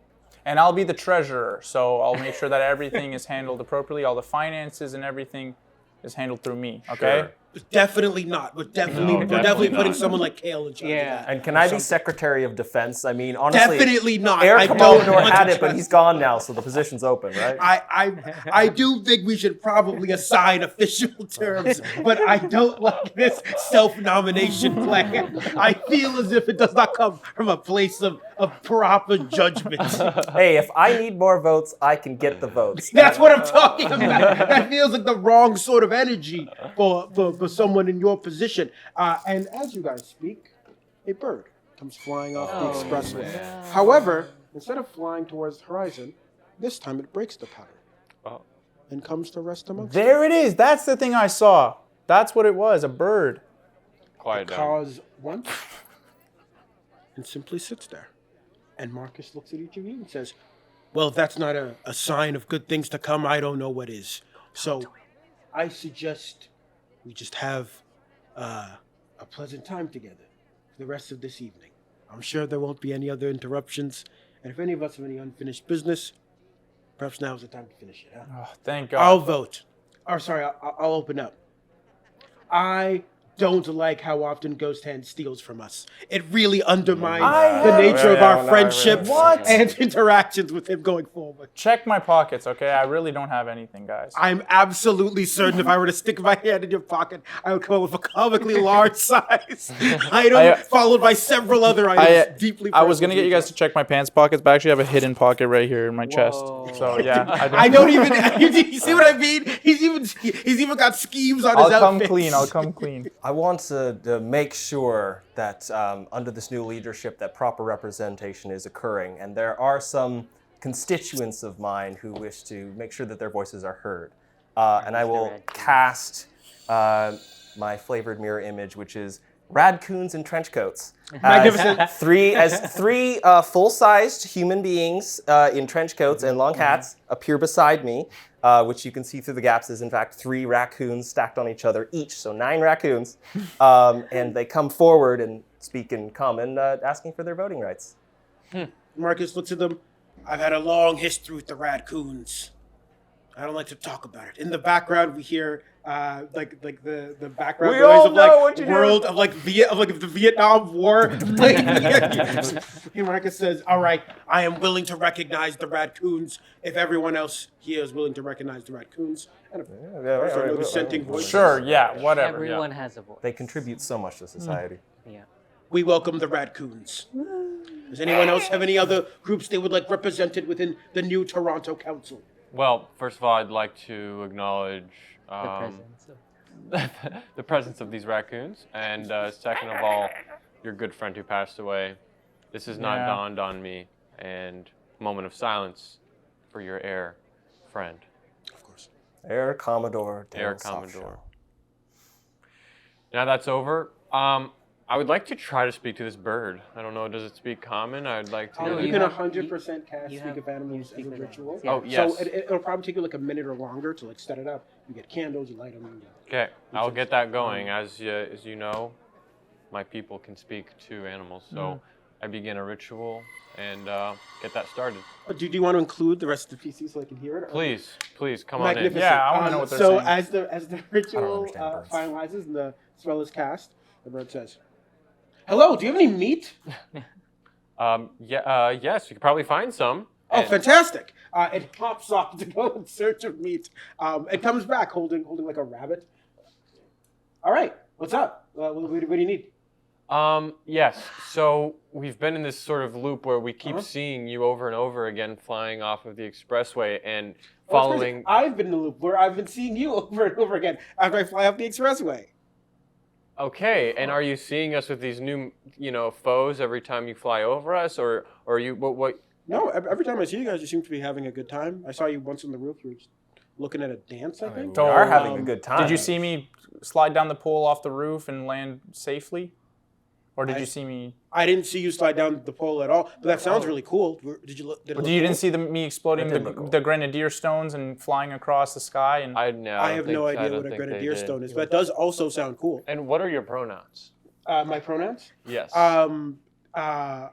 And I'll be the treasurer, so I'll make sure that everything is handled appropriately. All the finances and everything is handled through me, okay? Sure. Definitely not. We're definitely, No, we're definitely definitely putting not. someone like Kale in charge Yeah. of that. And can I be Secretary of Defense? I mean, honestly, Definitely not. Air I don't Commodore want to had it, but trust- he's gone now, so the position's open, right? I do think we should probably assign official terms, but I don't like this self-nomination plan. I feel as if it does not come from a place of proper judgment. Hey, if I need more votes, I can get the votes. That's what I'm talking about. That feels like the wrong sort of energy for someone in your position. And as you guys speak, a bird comes flying off the expressway. However, instead of flying towards the horizon, this time it breaks the pattern Oh. and comes to rest amongst There it is. That's the thing I saw. That's what it was, a bird. Quiet down. Cause once and simply sits there. And Marcus looks at each of you and says, well, if that's not a sign of good things to come, I don't know what is. So I suggest we just have a pleasant time together for the rest of this evening. I'm sure there won't be any other interruptions. And if any of us have any unfinished business, perhaps now is the time to finish it. Huh? Oh, thank God. I'll vote. Or sorry, I'll open up. I don't like how often Ghost Hand steals from us. It really undermines the nature of our friendship and interactions with him going forward. Check my pockets, okay? I really don't have anything, guys. I'm absolutely certain if I were to stick my hand in your pocket, I would come up with a comically large size item followed by several other items deeply I was gonna personal get you guys to check my pants pockets, but I actually have a hidden pocket right here in my chest. So yeah, I don't even. You see what I mean? He's even got schemes on his I'll come outfits. clean. I'll come clean. I want to make sure that under this new leadership that proper representation is occurring, and there are some constituents of mine who wish to make sure that their voices are heard. And I will cast my flavored mirror image, which is radcoons in trench coats. Magnificent. Three full-sized human beings in trench coats and long hats appear beside me, which you can see through the gaps is in fact 3 raccoons stacked on each other each, so 9 raccoons. And they come forward and speak in common, asking for their voting rights. Marcus looks at them. I've had a long history with the Radcoons. I don't like to talk about it. In the background, we hear like the background noise of like world of like the Vietnam War. And Marcus says, "All right, I am willing to recognize the Radcoons if everyone else here is willing to recognize the Radcoons." And of course, I know dissenting voices. Sure, yeah, whatever. Everyone has a voice. They contribute so much to society. Yeah. We welcome the Radcoons. Does anyone else have any other groups they would like represented within the new Toronto Council? Well, first of all, I'd like to acknowledge the presence of these raccoons, and second of all, your good friend who passed away. This has not dawned on me, and a moment of silence for your air friend. Of course. Air Commodore. Air Commodore. Now that's over. I would like to try to speak to this bird. I don't know, does it speak common? I'd like to. You can 100% cast Speak of Animals as a ritual. Yeah. Oh, yes. So it'll probably take you like a minute or longer to like set it up. You get candles, you light them. Okay, I'll get that going. As you know, my people can speak to animals, so I begin a ritual and get that started. Do you want to include the rest of the PCs so I can hear it? Please, come on in. Magnificent. Yeah, I wanna know what they're so saying. as the ritual understand birds. finalizes and the spell is cast, the bird says, "Hello, do you have any meat?" Yes, we could probably find some. Oh, And- fantastic! It hops off to go in search of meat. It comes back holding like a rabbit. All right, what's up? What do you need? Yes. So we've been in this sort of loop where we keep seeing you over and over again flying off of the expressway and following. I've been in the loop where I've been seeing you over and over again after I fly up the expressway. Okay, and are you seeing us with these new, foes every time you fly over us, or are you what? No, every time I see you guys, you seem to be having a good time. I saw you once on the roof. You were just looking at a dance, I think. We are having a good time. Did you see me slide down the pole off the roof and land safely? Or did you see me? I didn't see you slide down the pole at all, but that sounds really cool. Did you look? You didn't see me exploding the grenadier stones and flying across the sky? And I have no idea what a grenadier stone is, but it does also sound cool. And what are your pronouns? My pronouns? Yes. Haka!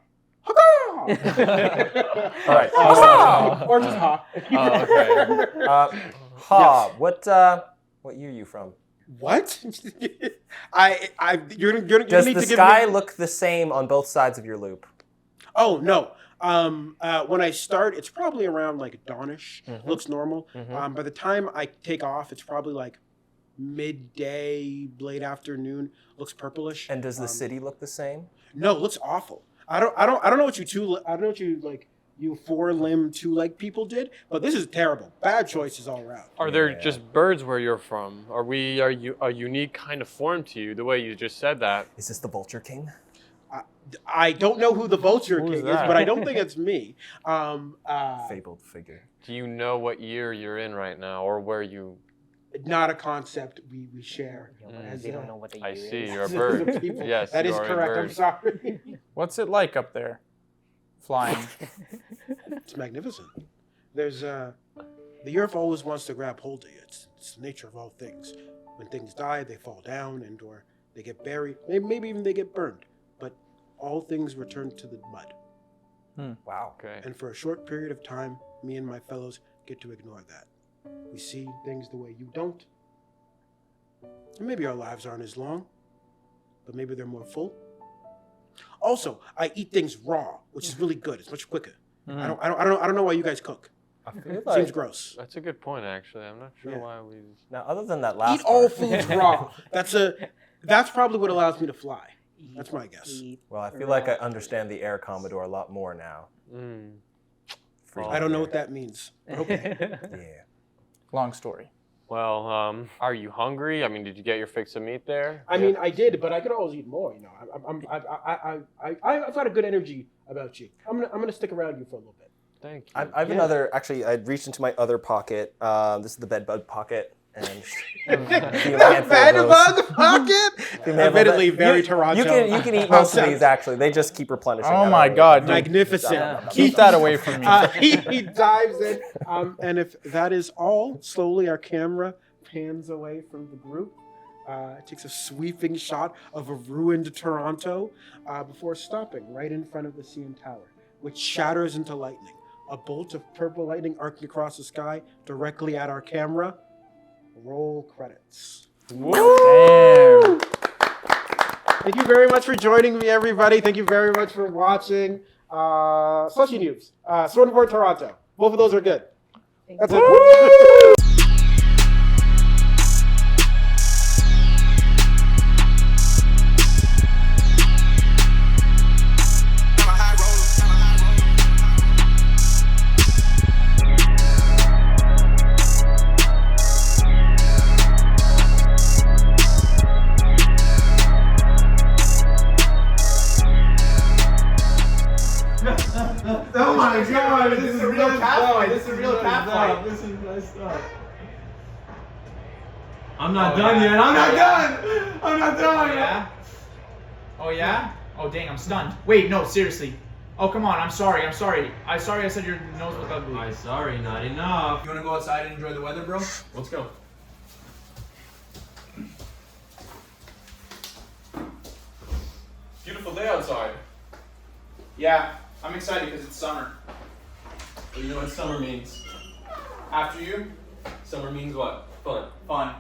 All right. Or just ha. Okay. Ha. What year are you from? What? You're Does need the to give sky me... look the same on both sides of your loop? Oh no. When I start, it's probably around like dawnish. Looks normal. By the time I take off, it's probably like midday, late afternoon. Looks purplish. And does the city look the same? No, it looks awful. I don't know what you 4-limb 2-leg people did, but this is terrible. Bad choices all around. Are there just birds where you're from? Are you a unique kind of form to you? The way you just said that. Is this the Vulture King? I don't know who the Vulture King is, that? but I don't think it's me. Fabled figure. Do you know what year you're in right now, or where you? Not a concept we share. They don't know what the year I is. see. You're a As bird. people. Yes, that you is are a correct. I'm bird. sorry. what's it like up there, flying? It's magnificent. There's the earth always wants to grab hold of you. It's the nature of all things. When things die, they fall down and or they get buried. Maybe even they get burned. But all things return to the mud. Wow. Okay. And for a short period of time, me and my fellows get to ignore that. We see things the way you don't. And maybe our lives aren't as long, but maybe they're more full. Also, I eat things raw, which is really good. It's much quicker. I don't know why you guys cook. I feel Seems gross. That's a good point, actually. I'm not sure why we. Now, other than that last Eat all part, foods raw. That's probably what allows me to fly. That's my guess. well, I feel like I understand the Air Commodore a lot more now. I don't know what that means. Okay. Yeah. Long story. Well, are you hungry? I mean, did you get your fix of meat there? I mean, I did, but I could always eat more. You know, I've got a good energy about you. I'm gonna stick around you for a little bit. Thank you. I have another. Actually, I reached into my other pocket. This is the bed bug pocket, and Bed bug pocket. Admittedly, very Toronto. You can eat most of these. Actually, they just keep replenishing. Oh my god, dude. Magnificent. Keep that away from me. He dives in, and if that is all, slowly our camera pans away from the group. It takes a sweeping shot of a ruined Toronto before stopping right in front of the CN Tower, which shatters into lightning. A bolt of purple lightning arcing across the sky directly at our camera. Roll credits. Damn. Thank you very much for joining me, everybody. Thank you very much for watching. slushynoobz, Sword and Board Toronto. Both of those are good. That's it. Oh my god, this is a real cat fight. This is a real cat fight. This is messed up. I'm not done yet. I'm not done. I'm not done. Yeah? Oh yeah? Oh dang, I'm stunned. Wait, no, seriously. Oh come on, I'm sorry. I said your nose looked ugly. I'm sorry, not enough. You wanna go outside and enjoy the weather, bro? Let's go. Beautiful day outside. Yeah, I'm excited because it's summer. Well, you know what summer means. After you? Summer means what? Fun. Fun.